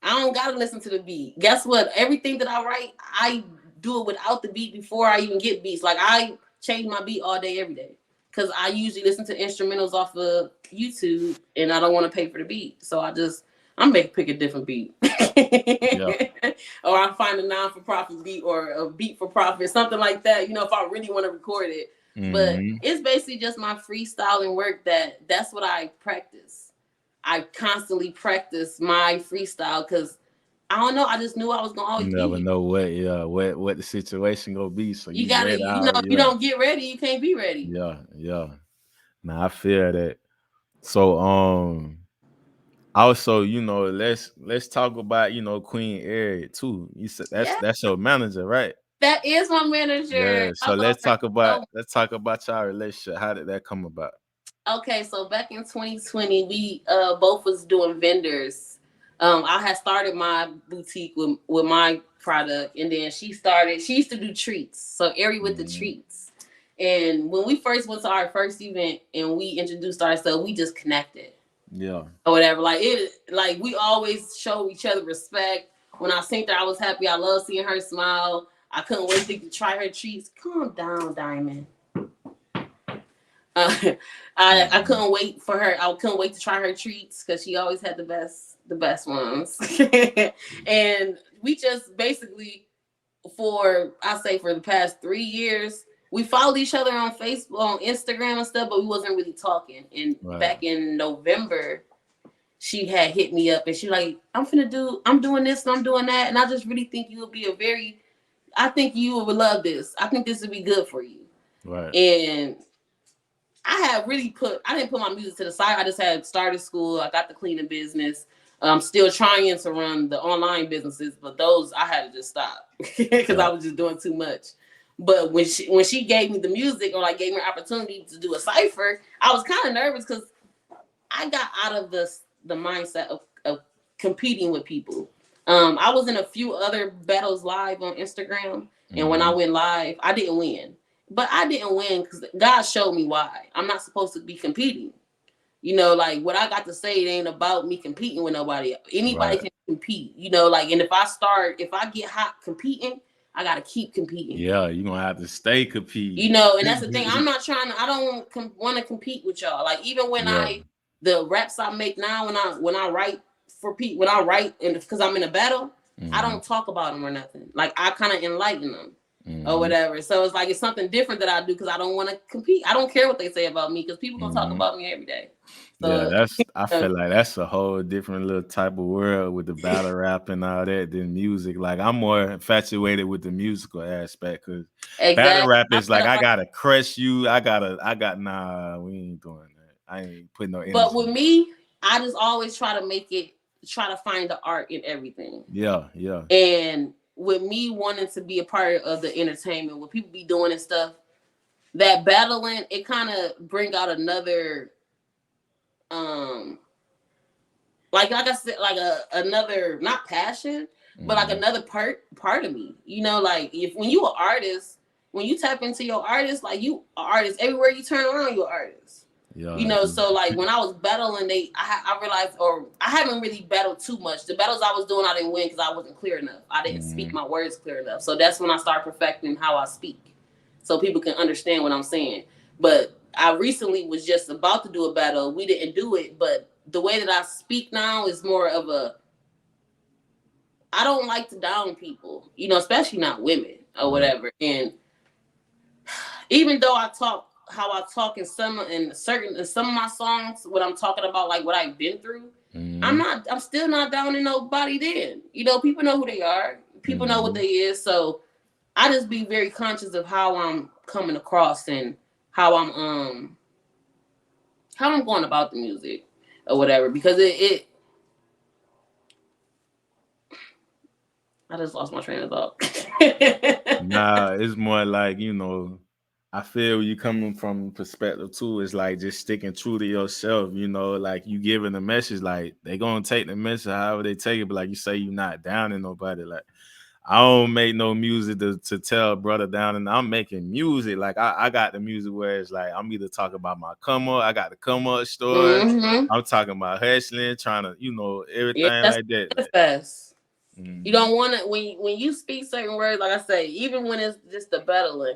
I don't gotta listen to the beat. Guess what? Everything that I write, I do it without the beat before I even get beats. Like I change my beat all day, every day. Because I usually listen to instrumentals off of YouTube and I don't want to pay for the beat. So I'm pick a different beat. Or I find a non-for-profit beat or a beat for profit, something like that, if I really want to record it. But it's basically just my freestyling work that's what I practice. I constantly practice my freestyle because I don't know. I just knew I was gonna always. You never know what the situation gonna be. So you gotta, you don't get ready, you can't be ready. Yeah. Nah, I feel that. So also, let's talk about Queen Air too. You said that's your manager, right? That is my manager. Yeah. So let's talk about y'all relationship. How did that come about? Okay, so back in 2020, we both was doing vendors. I had started my boutique with my product, and then she used to do treats. So Ari with the treats. And when we first went to our first event and we introduced ourselves, we just connected. Yeah. Or whatever. Like we always show each other respect. When I seen her, I was happy. I love seeing her smile. I couldn't wait to try her treats. Calm down, Diamond. I couldn't wait for her. I couldn't wait to try her treats because she always had the best ones. And we just basically for the past 3 years, we followed each other on Facebook, on Instagram and stuff, but we wasn't really talking. And back in November, she had hit me up and she like, I'm doing this and I'm doing that. And I just really think you would be I think you would love this. I think this would be good for you. Right. And I didn't put my music to the side. I just had started school. I got the cleaning business. I'm still trying to run the online businesses, but those I had to just stop because I was just doing too much. But when she gave me the music or gave me an opportunity to do a cipher, I was kind of nervous because I got out of the mindset of competing with people. I was in a few other battles live on Instagram, and when I went live, I didn't win. But I didn't win because God showed me why. I'm not supposed to be competing. What I got to say, it ain't about me competing with nobody else. Anybody can compete, and if I get hot competing, I got to keep competing. Yeah, you're going to have to stay competing. And that's the thing. I don't want to compete with y'all. Even when the raps I make now, when I write for people when I write and because I'm in a battle, I don't talk about them or nothing. Like I kind of enlighten them or whatever. So it's like it's something different that I do because I don't want to compete. I don't care what they say about me because people gonna talk about me every day. So, yeah, I feel like that's a whole different little type of world with the battle rap and all that than music. Like I'm more infatuated with the musical aspect because battle rap is like I gotta crush you. Nah, we ain't doing that. I ain't putting no energy. But with me, I just always try to find the art in everything. Yeah. And with me wanting to be a part of the entertainment, what people be doing and stuff, that battling, it kind of bring out another like I said, like another not passion, but like another part of me. You know, like when you an artist, when you tap into your artist, like you are artist everywhere you turn around, you're artist. Yeah, you know, so like when I was battling, I realized, or I haven't really battled too much. The battles I was doing, I didn't win because I wasn't clear enough. I didn't speak my words clear enough. So that's when I started perfecting how I speak, so people can understand what I'm saying. But I recently was just about to do a battle. We didn't do it, but the way that I speak now is more of I don't like to down people, you know, especially not women or whatever. And even though I talk how I talk in some of my songs, what I'm talking about, like what I've been through, I'm still not downing nobody then. You know, people know who they are. People know what they is. So I just be very conscious of how I'm coming across and how I'm going about the music or whatever, because it I just lost my train of thought. Nah, it's more like, you know, I feel you coming from perspective too. It's like just sticking true to yourself, you know, like you giving a message, like they gonna take the message however they take it, but like you say, you not downing nobody. Like I don't make no music to tell brother down, and I'm making music. Like I got the music where it's like I'm either talking about my come up, I got the come up story. I'm talking about hustling, trying to, you know, everything like that. That's best. You don't want to when you speak certain words, like I say, even when it's just the battling,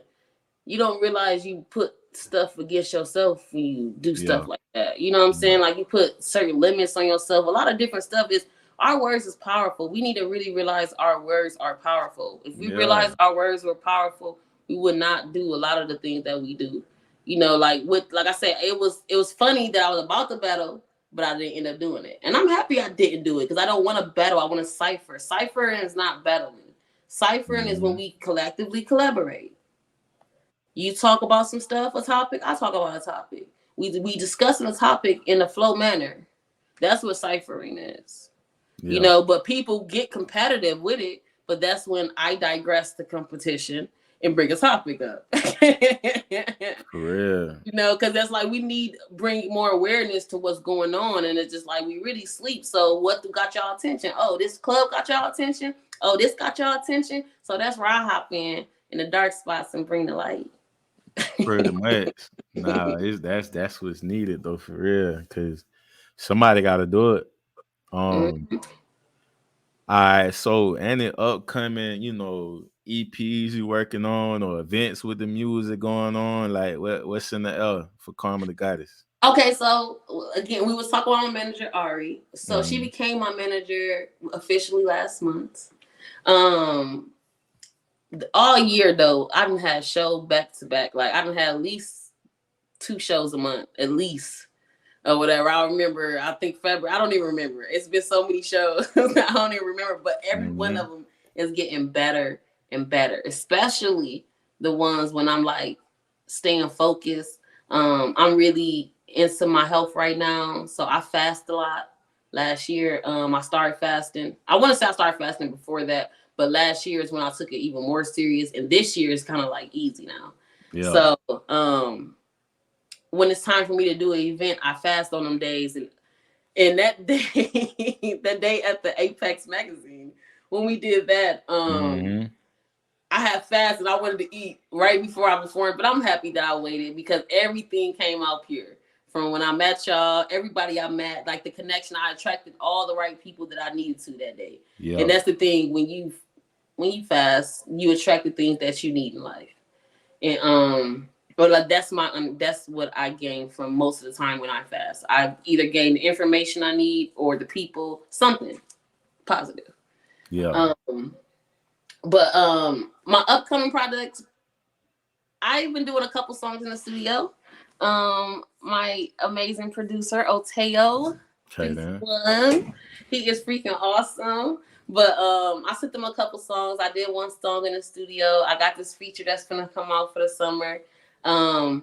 you don't realize you put stuff against yourself when you do stuff like that. You know what I'm saying? Like you put certain limits on yourself. A lot of different stuff is. Our words is powerful. We need to really realize our words are powerful. If we realize our words were powerful, we would not do a lot of the things that we do. You know, like I said, it was funny that I was about to battle, but I didn't end up doing it. And I'm happy I didn't do it because I don't want to battle. I want to cipher. Ciphering is not battling. Ciphering is when we collectively collaborate. You talk about some stuff, a topic, I talk about a topic. We discussing a topic in a flow manner. That's what ciphering is. You know, but people get competitive with it, but that's when I digress the competition and bring a topic up. For real. You know, because that's like we need bring more awareness to what's going on, and it's just like we really sleep. So what got y'all attention? Oh, this club got y'all attention. Oh, this got y'all attention. So that's where I hop in the dark spots and bring the light. Pretty much. Nah, that's what's needed though, for real, because somebody got to do it. All right, so any upcoming, you know, EPs you working on or events with the music going on? Like what's in the L for KarmaThaGoddess? Okay, so again, we was talking about my manager Ari. So she became my manager officially last month. All year though, I done had show back to back. Like I done had at least 2 shows a month, at least. Or whatever. I remember, I think February, I don't even remember. It's been so many shows. I don't even remember, but every one of them is getting better and better, especially the ones when I'm like staying focused. I'm really into my health right now. So I fast a lot. Last year, I started fasting. I want to say I started fasting before that, but last year is when I took it even more serious. And this year is kind of like easy now. Yeah. So, when it's time for me to do an event, I fast on them days. And that day, the day at the Apex magazine, when we did that, I had fast and I wanted to eat right before I performed, but I'm happy that I waited because everything came out pure. From when I met y'all, everybody I met, like the connection, I attracted all the right people that I needed to that day. Yep. And that's the thing, when you fast, you attract the things that you need in life. And But like that's what I gain from most of the time when I fast. I either gain the information I need or the people, something positive. Yeah. But my upcoming projects, I've been doing a couple songs in the studio. My amazing producer Oteo, he is freaking awesome. But I sent them a couple songs. I did one song in the studio. I got this feature that's gonna come out for the summer. I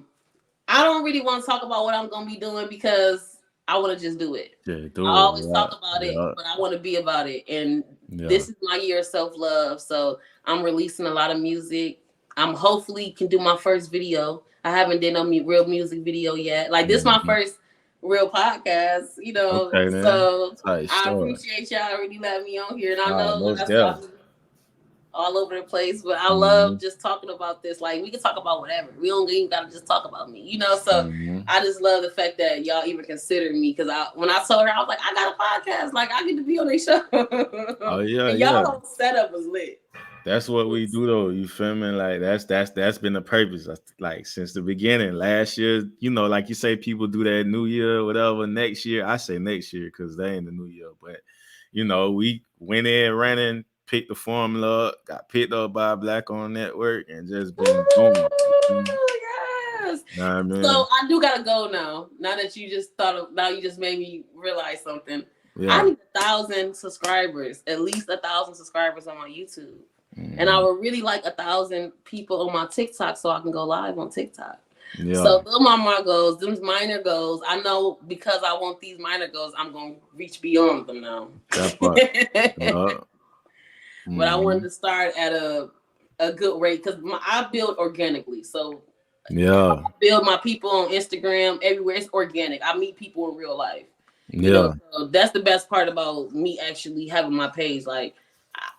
don't really want to talk about what I'm gonna be doing because I want to just do it. I always talk about it, but I want to be about it. And this is my year of self-love. So I'm releasing a lot of music. I'm hopefully can do my first video. I haven't done a real music video yet. Like this is my first real podcast, you know. Okay, so I appreciate y'all really letting me on here. And I know that's all over the place, but I love just talking about this. Like we can talk about whatever. We don't even gotta just talk about me, you know. So I just love the fact that y'all even consider me because when I told her I was like, I got a podcast, like I get to be on their show. Oh yeah, and y'all setup was lit. That's what we do though. You feel me? Like that's been the purpose. Like since the beginning. Last year, you know, like you say, people do that New Year, whatever. Next year, I say next year because they ain't the New Year. But you know, we went in running. Picked the formula up, got picked up by Black on Network, and just been boom. Yes. Know what I mean? So I do gotta go now. Now that you just now you just made me realize something. I need 1,000 subscribers, at least 1,000 subscribers on my YouTube, and I would really like 1,000 people on my TikTok so I can go live on TikTok. So those are my goals. Those minor goals. I know because I want these minor goals, I'm gonna reach beyond them now. But I wanted to start at a good rate because I build organically. So I build my people on Instagram, everywhere. It's organic. I meet people in real life. You know? So that's the best part about me actually having my page. Like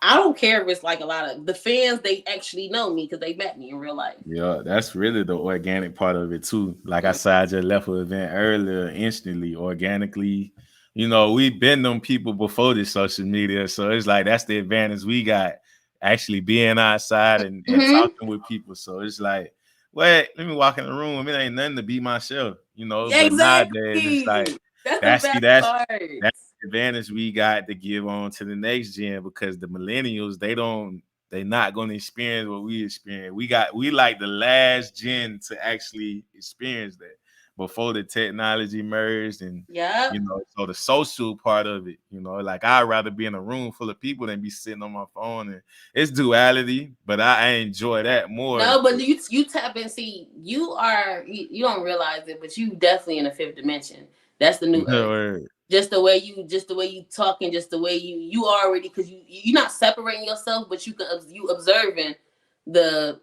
I don't care if it's like a lot of the fans, they actually know me because they met me in real life. Yeah, that's really the organic part of it too. Like I said, I just left an event earlier, instantly, organically. You know, we've been them people before this social media. So it's like that's the advantage we got, actually being outside and talking with people. So it's like, wait, let me walk in the room. It ain't nothing to be myself, you know. Yeah, but nowadays it's like that's the advantage we got to give on to the next gen because the millennials, they not going to experience what we experience. We like the last gen to actually experience that before the technology merged and you know, so the social part of it, you know, like I'd rather be in a room full of people than be sitting on my phone. And it's duality, but I enjoy that more. No, but you tap and see, you don't realize it, but you definitely in the fifth dimension. That's the new earth. Just the way you talking, just the way you already, because you're not separating yourself, but you observing the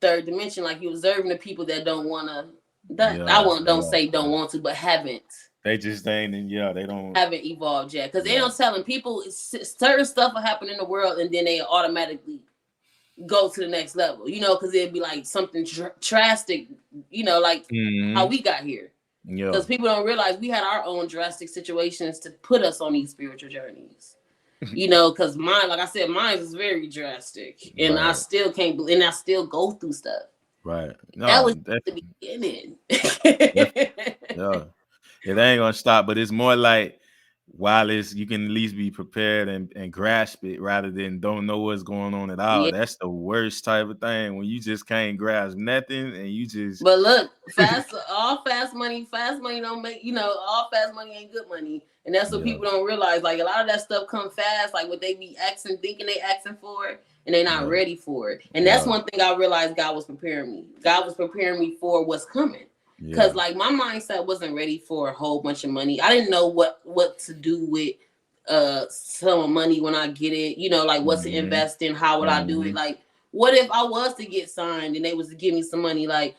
third dimension, like you observing the people that don't want to. Don't say don't want to, but haven't. They just ain't, and they don't haven't evolved yet because they don't telling people certain stuff will happen in the world, and then they automatically go to the next level. You know, because it'd be like something drastic. You know, like how we got here. Because people don't realize we had our own drastic situations to put us on these spiritual journeys. You know, because mine, like I said, mine is very drastic, and I still can't believe, and I still go through stuff. Right. No, that was the beginning. It ain't gonna stop, but it's more like while you can at least be prepared and grasp it rather than don't know what's going on at all. That's the worst type of thing when you just can't grasp nothing and you just. But look, all fast money don't make, you know, all fast money ain't good money. And that's what people don't realize. Like a lot of that stuff come fast, like what they be thinking they asking for, and they're not ready for it. And that's one thing I realized God was preparing me. God was preparing me for what's coming. Because like my mindset wasn't ready for a whole bunch of money. I didn't know what to do with some money when I get it, you know, like what to invest in, how would I do it? Like, what if I was to get signed and they was to give me some money? Like,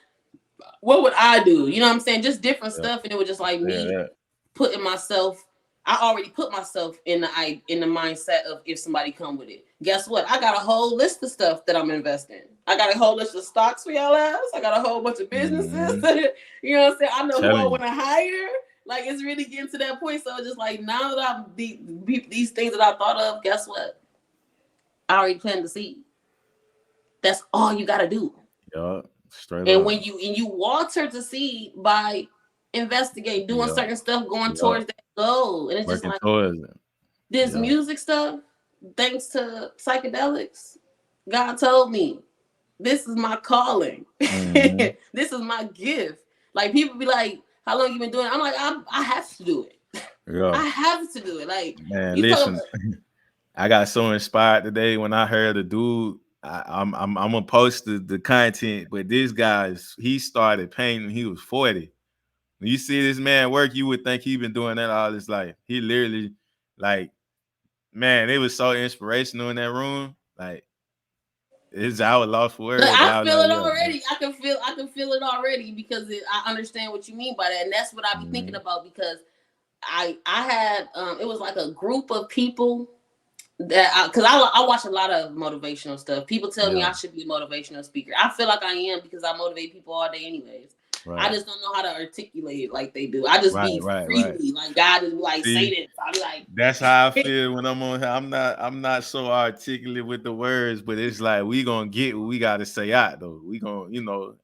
what would I do? You know what I'm saying? Just different stuff. And it was just like me putting myself. I already put myself in the mindset of if somebody come with it. Guess what? I got a whole list of stuff that I'm investing. I got a whole list of stocks for y'all ass. I got a whole bunch of businesses. You know what I'm saying? I know who I want to hire. Like it's really getting to that point. So just like now that I'm these things that I thought of, guess what? I already planted the seed. That's all you gotta do. Yeah. Straight And up. when you water the seed by investigating, doing certain stuff, going towards that goal, and it's working just like towards it. this music stuff. Thanks to psychedelics, God told me this is my calling. Mm-hmm. This is my gift. Like people be like, "How long you been doing it?" I'm like, I have to do it. Yeah. I have to do it. Like, man, you listen, I got so inspired today when I heard the dude. I'm gonna post the content, but this guy's he started painting. He was 40. When you see this man work, you would think he been doing that all his life. He literally, like, man, it was so inspirational in that room. Like, I was lost for words. I feel it yeah, already. I can feel it already because I understand what you mean by that, and that's what I be thinking about because I had it was like a group of people that because I watch a lot of motivational stuff. People tell me I should be a motivational speaker. I feel like I am because I motivate people all day anyways. Right. I just don't know how to articulate it like they do. I just be freely like God is like say this. I be like that's how I feel when I'm on here. I'm not so articulate with the words, but it's like we gonna get what we gotta say out though. We gonna,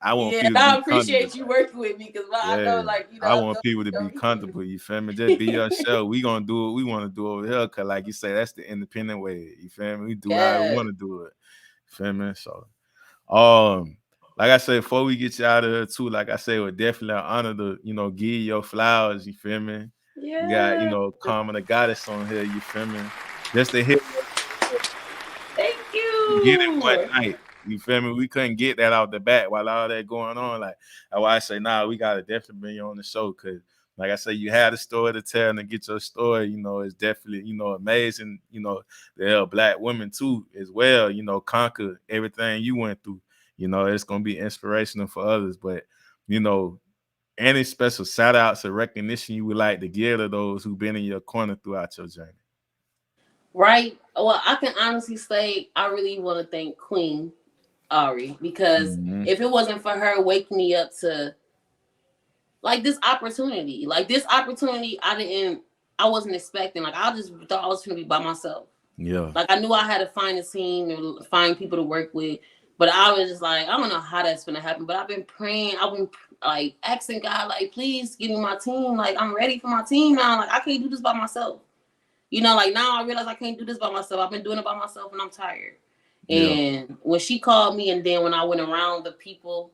I want people to I appreciate you working with me because I know like I want people to be comfortable. You feel me? Just be yourself. We gonna do what we want to do over here. Cause like you say, that's the independent way. You feel me? We do how we want to do it. You feel me? So, like I said, before we get you out of here too, like I say, we're definitely an honor to, give you your flowers. You feel me? Yeah. We got, KarmaThaGoddess on here. You feel me? Just to hit. Thank you. Get it one night. You feel me? We couldn't get that out the bat while all that going on. Like, that's why I say, we gotta definitely bring you on the show because, like I say, you had a story to tell and to get your story. It's definitely, amazing. To help Black women too, as well. Conquer everything you went through. It's gonna be inspirational for others. But, any special shout outs or recognition you would like to give to those who've been in your corner throughout your journey? Right. Well, I can honestly say I really want to thank Queen Ari because if it wasn't for her waking me up to like this opportunity, I wasn't expecting. Like I just thought I was gonna be by myself. Yeah. Like I knew I had to find a team and find people to work with, but I was just like, I don't know how that's gonna happen. But I've been praying. I've been like asking God, like, please give me my team. Like I'm ready for my team now. Like I can't do this by myself. Like now I realize I can't do this by myself. I've been doing it by myself and I'm tired. And when she called me and then when I went around the people,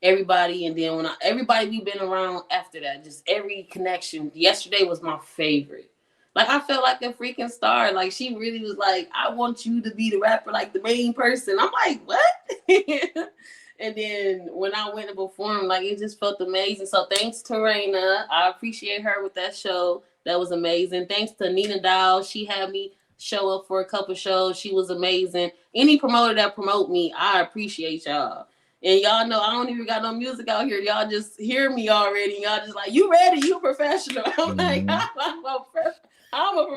everybody, and then everybody we've been around after that, just every connection. Yesterday was my favorite. Like I felt like a freaking star. Like she really was like, I want you to be the rapper, like the main person. I'm like, what? And then when I went to perform, like it just felt amazing. So thanks to Raina. I appreciate her with that show. That was amazing. Thanks to Nina Dow. She had me show up for a couple shows. She was amazing. Any promoter that promote me, I appreciate y'all. And y'all know I don't even got no music out here. Y'all just hear me already. Y'all just like, you ready? You professional. I'm like, I'm a professional.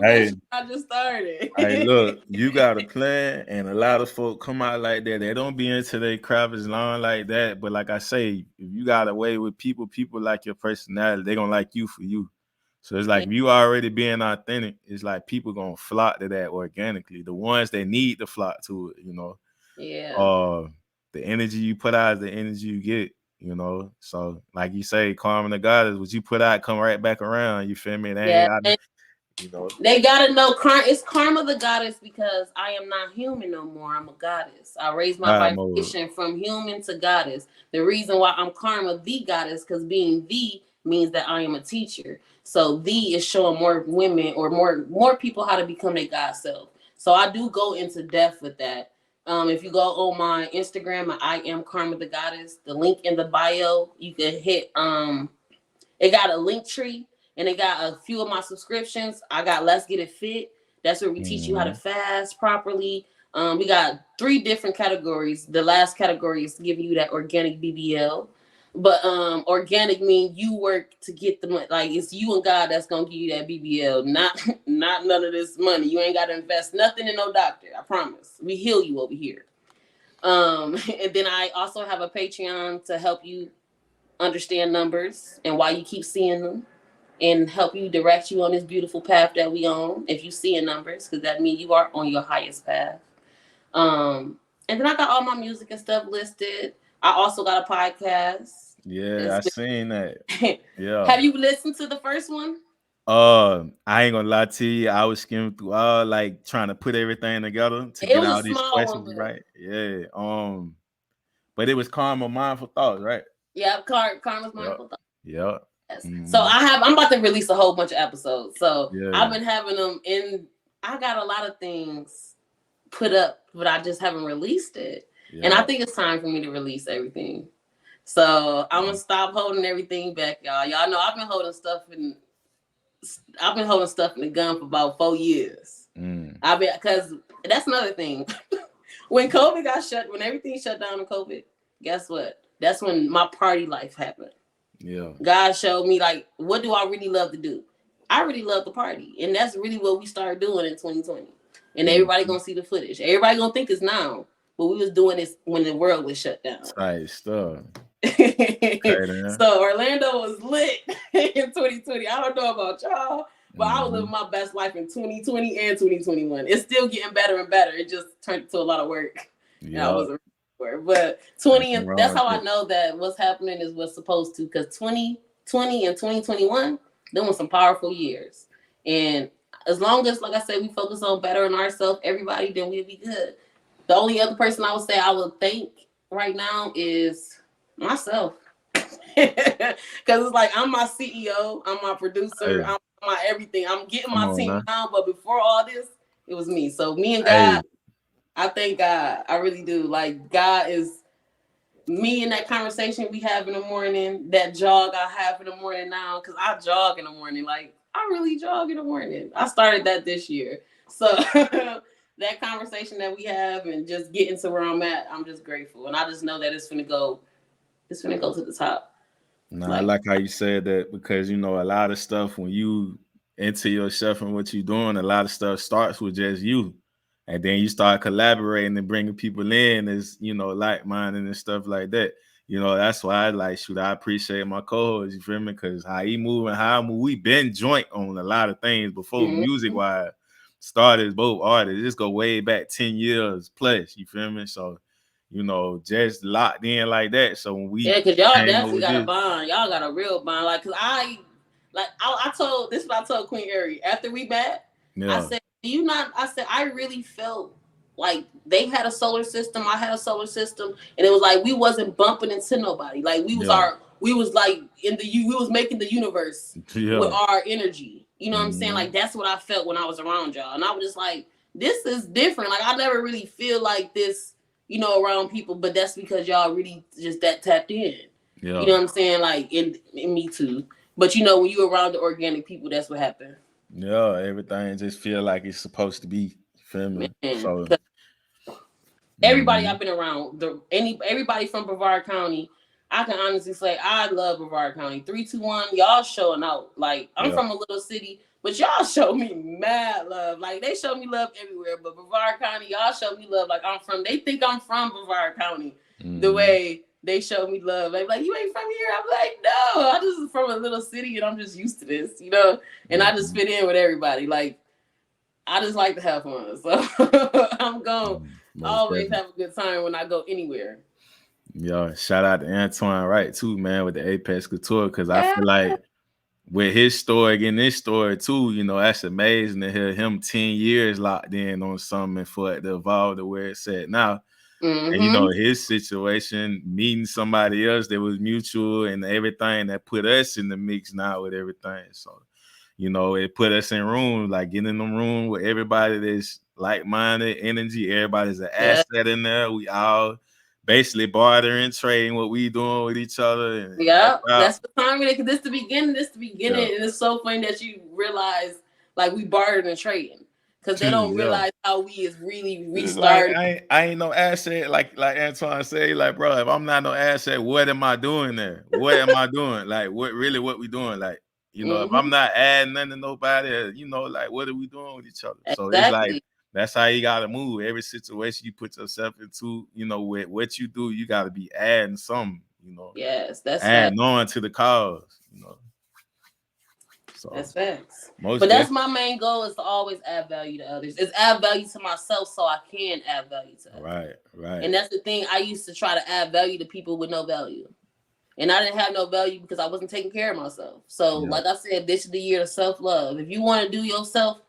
Hey, I just started. Hey, look, you got a plan, and a lot of folk come out like that. They don't be into their craft as long like that. But like I say, if you got away with people like your personality, they gonna like you for you. So it's like if you already being authentic, it's like people gonna flock to that organically. The ones that need to flock to it, Yeah. The energy you put out is the energy you get, So like you say, KarmaThaGoddess, what you put out come right back around. You feel me? They gotta know it's KarmaThaGoddess because I am not human no more. I'm a goddess. I raised my vibration from human to goddess. The reason why I'm Karma the goddess, because being the means that I am a teacher. So the is showing more women or more people how to become their God self. So I do go into depth with that. If you go on my Instagram, I am KarmaThaGoddess. The link in the bio, you can hit. It got a link tree and it got a few of my subscriptions. I got Let's Get It Fit. That's where we teach you how to fast properly. We got 3 different categories. The last category is giving you that organic BBL. But organic means you work to get the money. Like it's you and God that's gonna give you that BBL, not none of this money. You ain't gotta invest nothing in no doctor. I promise. We heal you over here. And then I also have a Patreon to help you understand numbers and why you keep seeing them, and help you direct you on this beautiful path that we on. If you see numbers, because that means you are on your highest path. And then I got all my music and stuff listed. I also got a podcast. Yeah, I seen that. Yeah. Have you listened to the first one? I ain't gonna lie to you. I was skimming through all like trying to put everything together to It get was all a these small questions one, but right. Yeah. But it was Karma Mindful Thoughts, right? yeah, Karma's Yep. Mindful Thoughts. Yep. Yes. Mhm. So I'm about to release a whole bunch of episodes. So Yeah. I've been having them in. I got a lot of things put up, but I just haven't released it. Yeah. And I think it's time for me to release everything. So I'm gonna stop holding everything back, y'all. Y'all know I've been holding stuff in the gun for about 4 years. Because that's another thing. When everything shut down in COVID, guess what? That's when my party life happened. Yeah. God showed me, like, what do I really love to do? I really love to party. And that's really what we started doing in 2020. And everybody gonna see the footage. Everybody gonna think it's now. But we was doing this when the world was shut down. Nice stuff. So Orlando was lit in 2020. I don't know about y'all, but I was living my best life in 2020 and 2021. It's still getting better and better. It just turned into a lot of work. Yeah, I wasn't ready for it. But 20 and that's how I know that what's happening is what's supposed to, because 2020 and 2021, they were some powerful years. And as long as, like I said, we focus on bettering ourselves, everybody, then we'll be good. The only other person I would say I would thank right now is myself. Because it's like I'm my CEO, I'm my producer, I'm my everything. I'm getting my team now, but before all this, it was me. So me and God, I thank God. I really do. Like, God is me in that conversation we have in the morning, that jog I have in the morning now, because I jog in the morning. Like, I really jog in the morning. I started that this year. So that conversation that we have and just getting to where I'm at, I'm just grateful. And I just know that it's gonna go to the top. No, I like how you said that, because you know a lot of stuff when you into yourself and what you're doing, a lot of stuff starts with just you, and then you start collaborating and bringing people in as, you know, like-minded and stuff like that. You know, that's why I appreciate my co-host, you feel me? Because how he move and how I move, we been joint on a lot of things before music-wise. Started as both artists. Just go way back 10 years plus, you feel me? So, you know, just locked in like that. So when we because y'all definitely got a bond. Y'all got a real bond. Like, cause I told this is what I told Queen Ari after we met. I said, I really felt like they had a solar system, I had a solar system, and it was like we wasn't bumping into nobody. Like we was like we was making the universe with our energy. You know what I'm saying? Like that's what I felt when I was around y'all. And I was just like, this is different. Like I never really feel like this, you know, around people, but that's because y'all really just that tapped in. You know what I'm saying? Like in me too. But you know, when you around the organic people, that's what happened. Yeah, everything just feel like it's supposed to be. Feel me? So everybody I've been around, everybody from Brevard County, I can honestly say I love Brevard County. 321, y'all showing out. Like I'm from a little city, but y'all show me mad love. Like they show me love everywhere, but Brevard County, y'all show me love. Like they think I'm from Brevard County. The way they show me love, like you ain't from here. I'm like, no, I just from a little city and I'm just used to this, you know. And I just fit in with everybody. Like I just like to have fun, so I'm going always have a good time when I go anywhere. Yo, shout out to Antoine Wright too, man, with the Apex Couture, because I feel like with his story, getting this story too, you know, that's amazing to hear him 10 years locked in on something for it to evolve to where it's at now. And you know, his situation, meeting somebody else that was mutual and everything that put us in the mix now with everything. So, you know, it put us in room, like getting in the room with everybody that's like-minded energy. Everybody's an asset in there. We all basically bartering, trading what we doing with each other. And that's the time when this the beginning. And it's so funny that you realize like we bartering and trading. Because they don't realize how we is really restarting. Like, I ain't no asset, like Antoine say, like, bro, if I'm not no asset, what am I doing there? What am I doing? Like, what we doing? Like, you know, if I'm not adding nothing to nobody, you know, like, what are we doing with each other? So it's like, that's how you got to move. Every situation you put yourself into, you know, with what you do, you got to be adding something, you know. Yes, that's adding on to the cause, you know. So that's facts. Most But that's my main goal, is to always add value to others. It's add value to myself so I can add value to others. Right. And that's the thing. I used to try to add value to people with no value. And I didn't have no value because I wasn't taking care of myself. So, like I said, this is the year of self-love. If you want to do yourself,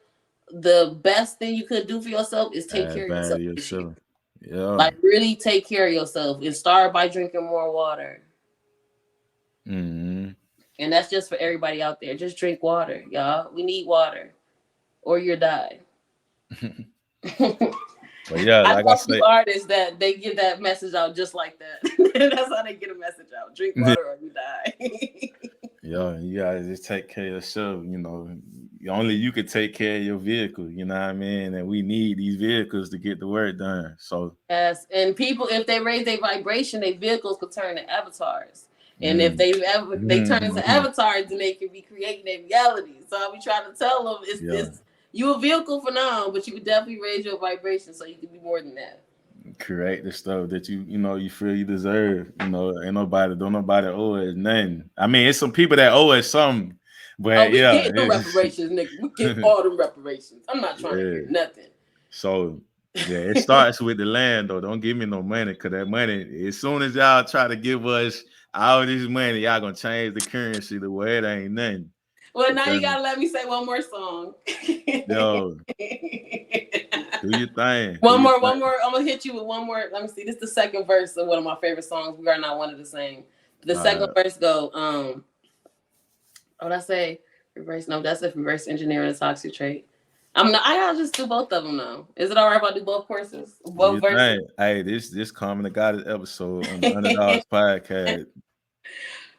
the best thing you could do for yourself is take care of yourself. Yeah. Like, really take care of yourself. And start by drinking more water. Mm-hmm. And that's just for everybody out there. Just drink water, y'all. We need water, or you'll die. But yeah, like I say, artists that they give that message out just like that. That's how they get a message out. Drink water or you die. Yo, you gotta just take care of yourself. You know, only you can take care of your vehicle. You know what I mean? And we need these vehicles to get the work done. So yes, and people, if they raise their vibration, their vehicles could turn to avatars. And if they turn into avatars, then they can be creating their reality. So I be trying to tell them, it's you a vehicle for now, but you can definitely raise your vibration so you can be more than that. Create the stuff that you feel you deserve. You know, don't nobody owe us nothing. I mean, it's some people that owe us something, but we get the reparations, nigga. We get all the reparations. I'm not trying to hear nothing. So it starts with the land though. Don't give me no money, cause that money, as soon as y'all try to give us all this money, y'all gonna change the currency the way it ain't nothing. Well, now you gotta let me say one more song. Yo, do your thing. One more. I'm gonna hit you with one more. Let me see. This is the second verse of one of my favorite songs. We are not one of the same. The second verse go. What I say? Reverse? No, that's a reverse engineering a toxic trait. I gotta just do both of them now. Is it all right if I do both courses? Both verses? Hey, this KarmaThaGoddess episode on the Underdogs podcast.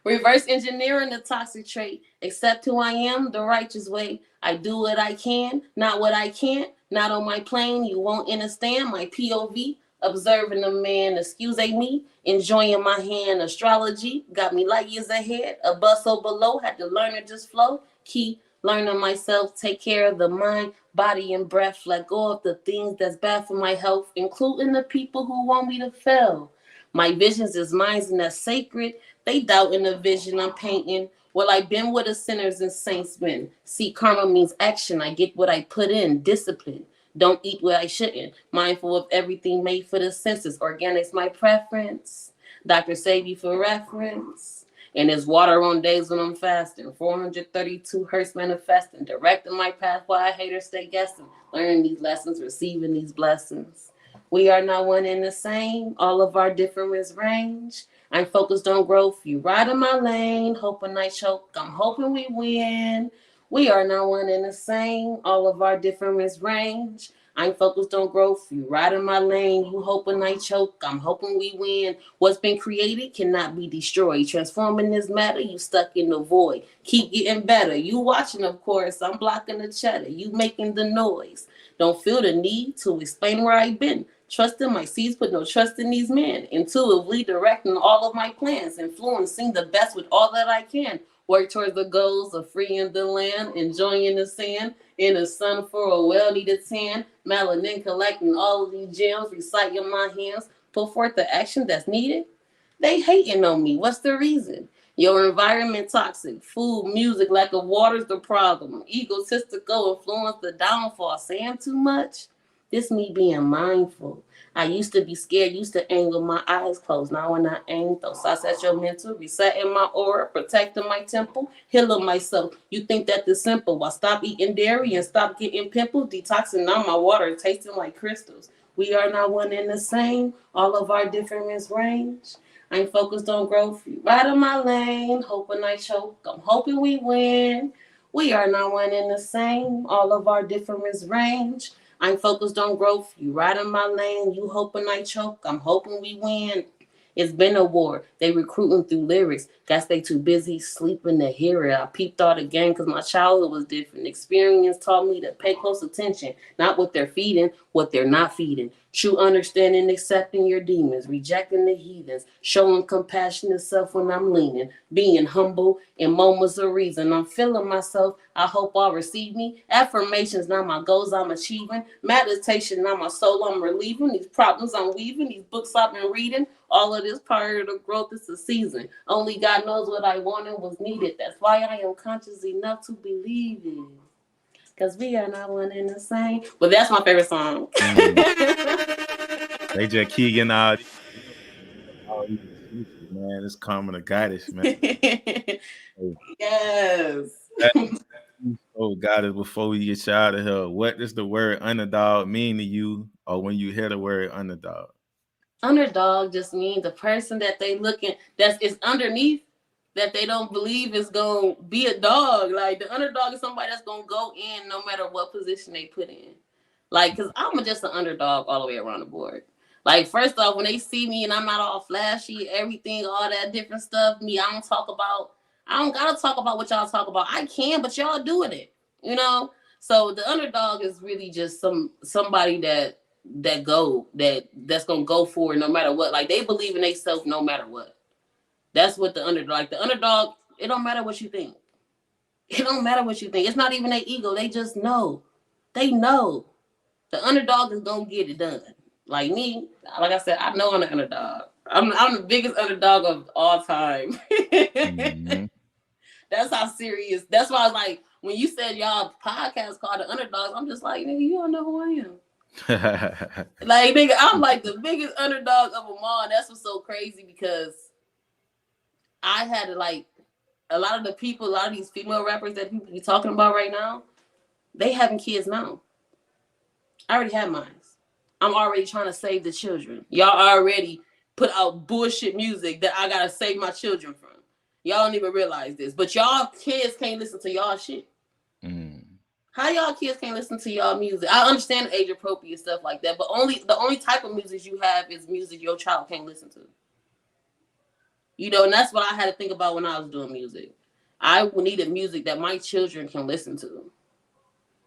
Reverse engineering the toxic trait. Accept who I am the righteous way. I do what I can, not what I can't. Not on my plane, you won't understand my POV. Observing the man, excuse me. Enjoying my hand, astrology. Got me light years ahead. A bus so below, had to learn to just flow. Key, learning myself, take care of the mind, body, and breath. Let go of the things that's bad for my health, including the people who want me to fail. My visions is mine and that's sacred. They doubt in the vision I'm painting. Well, I've been where the sinners and saints been. See, karma means action. I get what I put in. Discipline. Don't eat what I shouldn't. Mindful of everything made for the senses. Organic's my preference. Dr. Savy for reference. And there's water on days when I'm fasting. 432 hertz manifesting. Directing my path while haters stay guessing. Learning these lessons, receiving these blessings. We are not one and the same. All of our difference range. I'm focused on growth. You ride in my lane. Hoping I choke. I'm hoping we win. We are not one and the same. All of our difference range. I'm focused on growth. You ride in my lane. You hoping I choke. I'm hoping we win. What's been created cannot be destroyed. Transforming this matter. You stuck in the void. Keep getting better. You watching, of course. I'm blocking the chatter. You making the noise. Don't feel the need to explain where I've been. Trusting my seeds, put no trust in these men. Intuitively directing all of my plans. Influencing the best with all that I can. Work towards the goals of freeing the land. Enjoying the sand. In the sun for a well-needed tan. Melanin collecting all of these gems. Reciting my hands. Put forth the action that's needed. They hating on me. What's the reason? Your environment toxic. Food, music, lack of water's the problem. Egotistical influence the downfall. Saying too much? This me being mindful. I used to be scared, used to aim with my eyes closed. Now when I aim, those I set your mental, resetting my aura, protecting my temple, healing myself. You think that is simple. I stop eating dairy and stop getting pimples, detoxing now my water, tasting like crystals. We are not one and the same. All of our difference range. I'm focused on growth. Right in my lane, hoping I choke. I'm hoping we win. We are not one and the same. All of our difference range. I'm focused on growth. You ride in my lane. You hoping I choke. I'm hoping we win. It's been a war. They recruiting through lyrics. Guess they too busy sleeping to hear it. I peeped all the game because my childhood was different. Experience taught me to pay close attention. Not what they're feeding, what they're not feeding. True understanding, accepting your demons, rejecting the heathens, showing compassion to self when I'm leaning, being humble in moments of reason. I'm feeling myself. I hope all receive me. Affirmations, not my goals I'm achieving. Meditation, not my soul I'm relieving. These problems I'm weaving, these books I've been reading. All of this part of the growth is a season. Only God God knows what I wanted was needed. That's why I am conscious enough to believe it. Because we are not one and the same. But that's my favorite song. They just Keegan all these excuses, man. It's KarmaThaGoddess, man. Yes. Oh, Goddess, before we get you out of here, what does the word underdog mean to you, or when you hear the word underdog? Underdog just means the person that they looking is underneath, that they don't believe is gonna be a dog. Like the underdog is somebody that's gonna go in no matter what position they put in. Like, cause I'm just an underdog all the way around the board. Like, first off, when they see me and I'm not all flashy, everything, all that different stuff, I don't gotta talk about what y'all talk about. I can, but y'all doing it, you know? So the underdog is really just somebody that's gonna go for it no matter what. Like, they believe in themselves no matter what. That's what the underdog. Like, the underdog, it don't matter what you think. It don't matter what you think. It's not even their ego. They just know. They know. The underdog is gonna get it done. Like me, like I said, I know I'm the underdog. I'm the biggest underdog of all time. Mm-hmm. That's how serious. That's why I was like, when you said y'all podcast called The Underdogs, I'm just like, nigga, you don't know who I am. Like, nigga, I'm like the biggest underdog of them all. And that's what's so crazy, because I had to, like, a lot of these female rappers that people be talking about right now, they having kids now. I already had mine. I'm already trying to save the children. Y'all already put out bullshit music that I gotta save my children from. Y'all don't even realize this. But y'all kids can't listen to y'all shit. How y'all kids can't listen to y'all music? I understand age appropriate stuff like that, but the only type of music you have is music your child can't listen to. You know, and that's what I had to think about when I was doing music. I needed music that my children can listen to.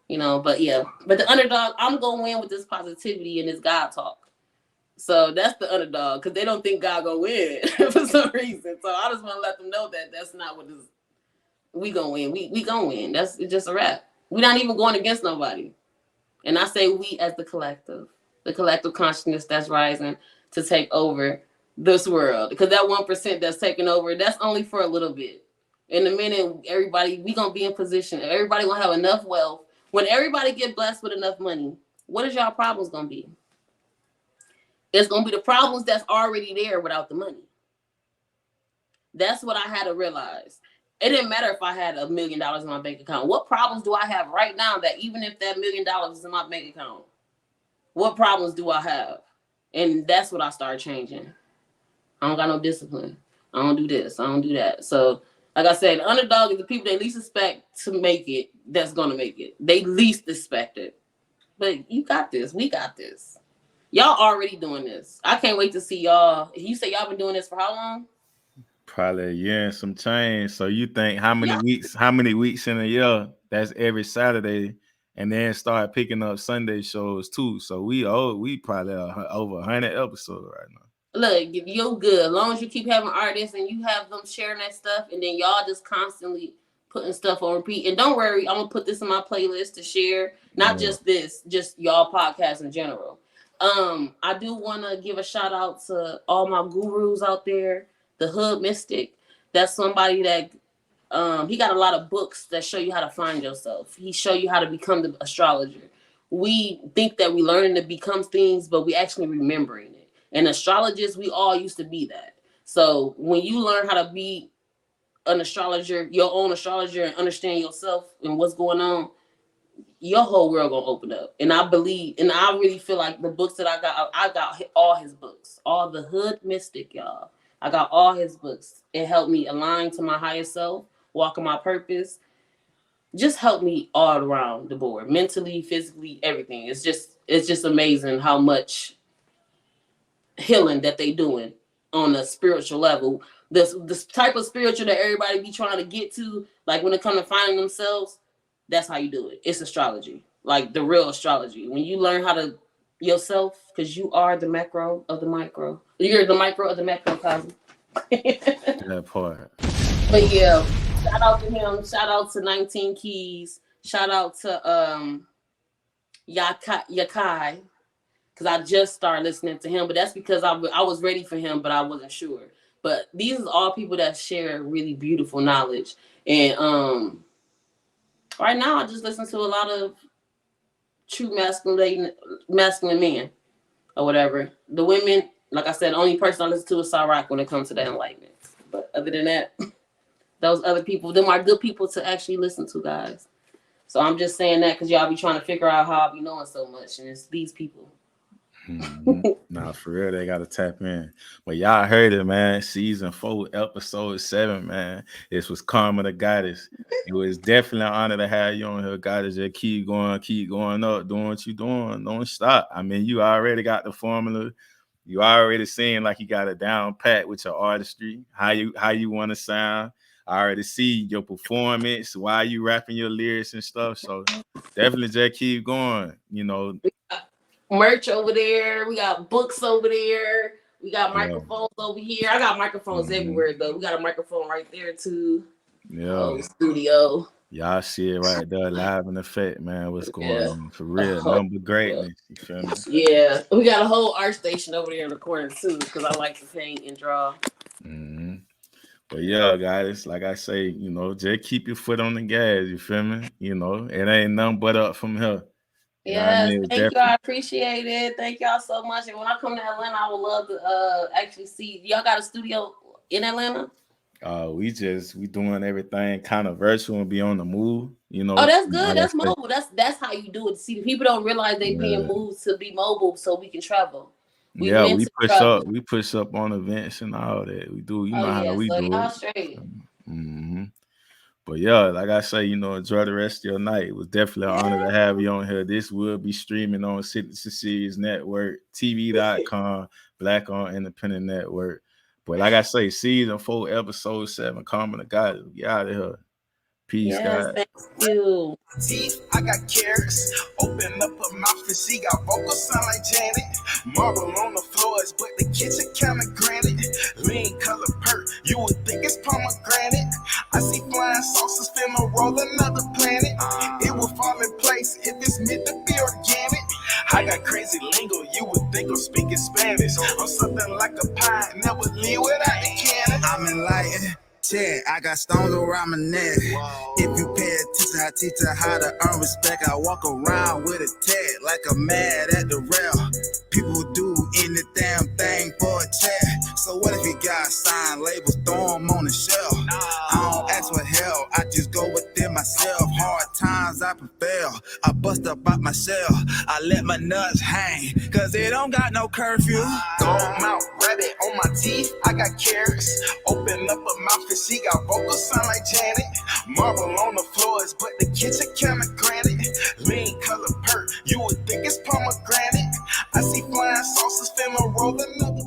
You know, but the underdog, I'm going to win with this positivity and this God talk. So that's the underdog, because they don't think God gonna win for some reason. So I just want to let them know that that's not what this. We gonna win. We gonna win. That's just a wrap. We're not even going against nobody. And I say we as the collective consciousness that's rising to take over this world. Because that 1% that's taking over, that's only for a little bit. In a minute, we gonna be in position. Everybody gonna have enough wealth. When everybody get blessed with enough money, what is y'all problems gonna be? It's gonna be the problems that's already there without the money. That's what I had to realize. It didn't matter if I had $1 million in my bank account. What problems do I have right now that even if that $1 million is in my bank account, what problems do I have? And that's what I started changing. I don't got no discipline. I don't do this. I don't do that. So, like I said, the underdog is the people they least expect to make it that's going to make it. They least expect it. But you got this. We got this. Y'all already doing this. I can't wait to see y'all. You say y'all been doing this for how long? Probably a year and some change. So you think how many weeks in a year? That's every Saturday. And then start picking up Sunday shows too. So we probably over 100 episodes right now. Look, you're good. As long as you keep having artists and you have them sharing that stuff, and then y'all just constantly putting stuff on repeat. And don't worry, I'm gonna put this in my playlist to share. Not just this, just y'all podcasts in general. I do want to give a shout out to all my gurus out there. The Hood Mystic. That's somebody that he got a lot of books that show you how to find yourself. He show you how to become the astrologer. We think that we learning to become things, but we actually remembering it. And astrologists, we all used to be that. So when you learn how to be an astrologer, your own astrologer, and understand yourself and what's going on, your whole world gonna open up. And I believe, and I really feel like the books that I got all his books, all the Hood Mystic, y'all. I got all his books. It helped me align to my higher self, walk in my purpose. Just helped me all around the board, mentally, physically, everything. It's just amazing how much healing that they doing on a spiritual level. This type of spiritual that everybody be trying to get to, like when it comes to finding themselves, that's how you do it. It's astrology, like the real astrology. When you learn how to yourself, because you are the macro of the micro. You're the micro of the macrocosm. That part. But yeah, shout out to him. Shout out to 19 Keys. Shout out to Yakai. Because I just started listening to him. But that's because I was ready for him, but I wasn't sure. But these are all people that share really beautiful knowledge. And right now I just listen to a lot of true masculine men or whatever. The women, like I said, the only person I listen to is Cyrock when it comes to that enlightenment. But other than that, those other people, them are good people to actually listen to, guys. So I'm just saying that because y'all be trying to figure out how I be knowing so much, and it's these people. Nah, for real, they gotta tap in. But y'all heard it, man. Season 4, episode 7, man. This was Karma the Goddess. It was definitely an honor to have you on here, Goddess. Just keep going up, doing what you doing. Don't stop. I mean, you already got the formula. You already seem like you got it down pat with your artistry, how you want to sound. I already see your performance, why you rapping your lyrics and stuff. So definitely just keep going. You know, merch over there. We got books over there. We got microphones over here. I got microphones everywhere though. We got a microphone right there too. Yeah. Studio. Y'all see it right there, live in effect, man. What's going on? For real. Number greatness. You feel me? Yeah. We got a whole art station over there in the corner too, because I like to paint and draw. Mm-hmm. But yeah, guys, like I say, you know, just keep your foot on the gas, you feel me? You know, it ain't nothing but up from here. Yes, thank you. I appreciate it. Thank y'all so much. And when I come to Atlanta, I would love to actually see. Y'all got a studio in Atlanta? We doing everything kind of virtual and be on the move, you know. Oh, that's good. That's mobile. That's how you do it. See, the people don't realize they paying moves to be mobile so we can travel. We push up on events and all that. We do, you know how we do y'all it. Straight. Mm-hmm. But yeah, like I say, you know, enjoy the rest of your night. It was definitely an honor to have you on here. This will be streaming on Citizen Series Network, TV.com, Black on Independent Network. But like I say, season 4, episode 7, Karma the Goddess. We out of here. Peace, guys. Thank you. Teeth, I got carrots. Open up her mouth and she got vocals sound like Janet. Marble on the floors, but the kitchen kinda granite. Lean color perk, you would think it's pomegranate. I see flying saucers finna roll another planet. It will fall in place if it's meant to be organic. I got crazy lingo, you would think I'm speaking Spanish. I'm something like a pie, never leave without the cannon. I'm enlightened. Check, I got stones around my neck. If you pay attention, I teach her how to earn respect. I walk around with a tag like I'm mad at the rail. People do any damn thing for a check. So what if you got signed labels, throw them on the shelf? I don't ask for help, I just go within myself. Hard times I prevail, I bust up out my shell. I let my nuts hang, cause it don't got no curfew. Gone out, rabbit on my teeth, I got carrots. Open up a mouth and she got vocals sound like Janet. Marble on the floors, but the kitchen kinda granite. Lean color perk, you would think it's pomegranate. I see flying saucers finna roll another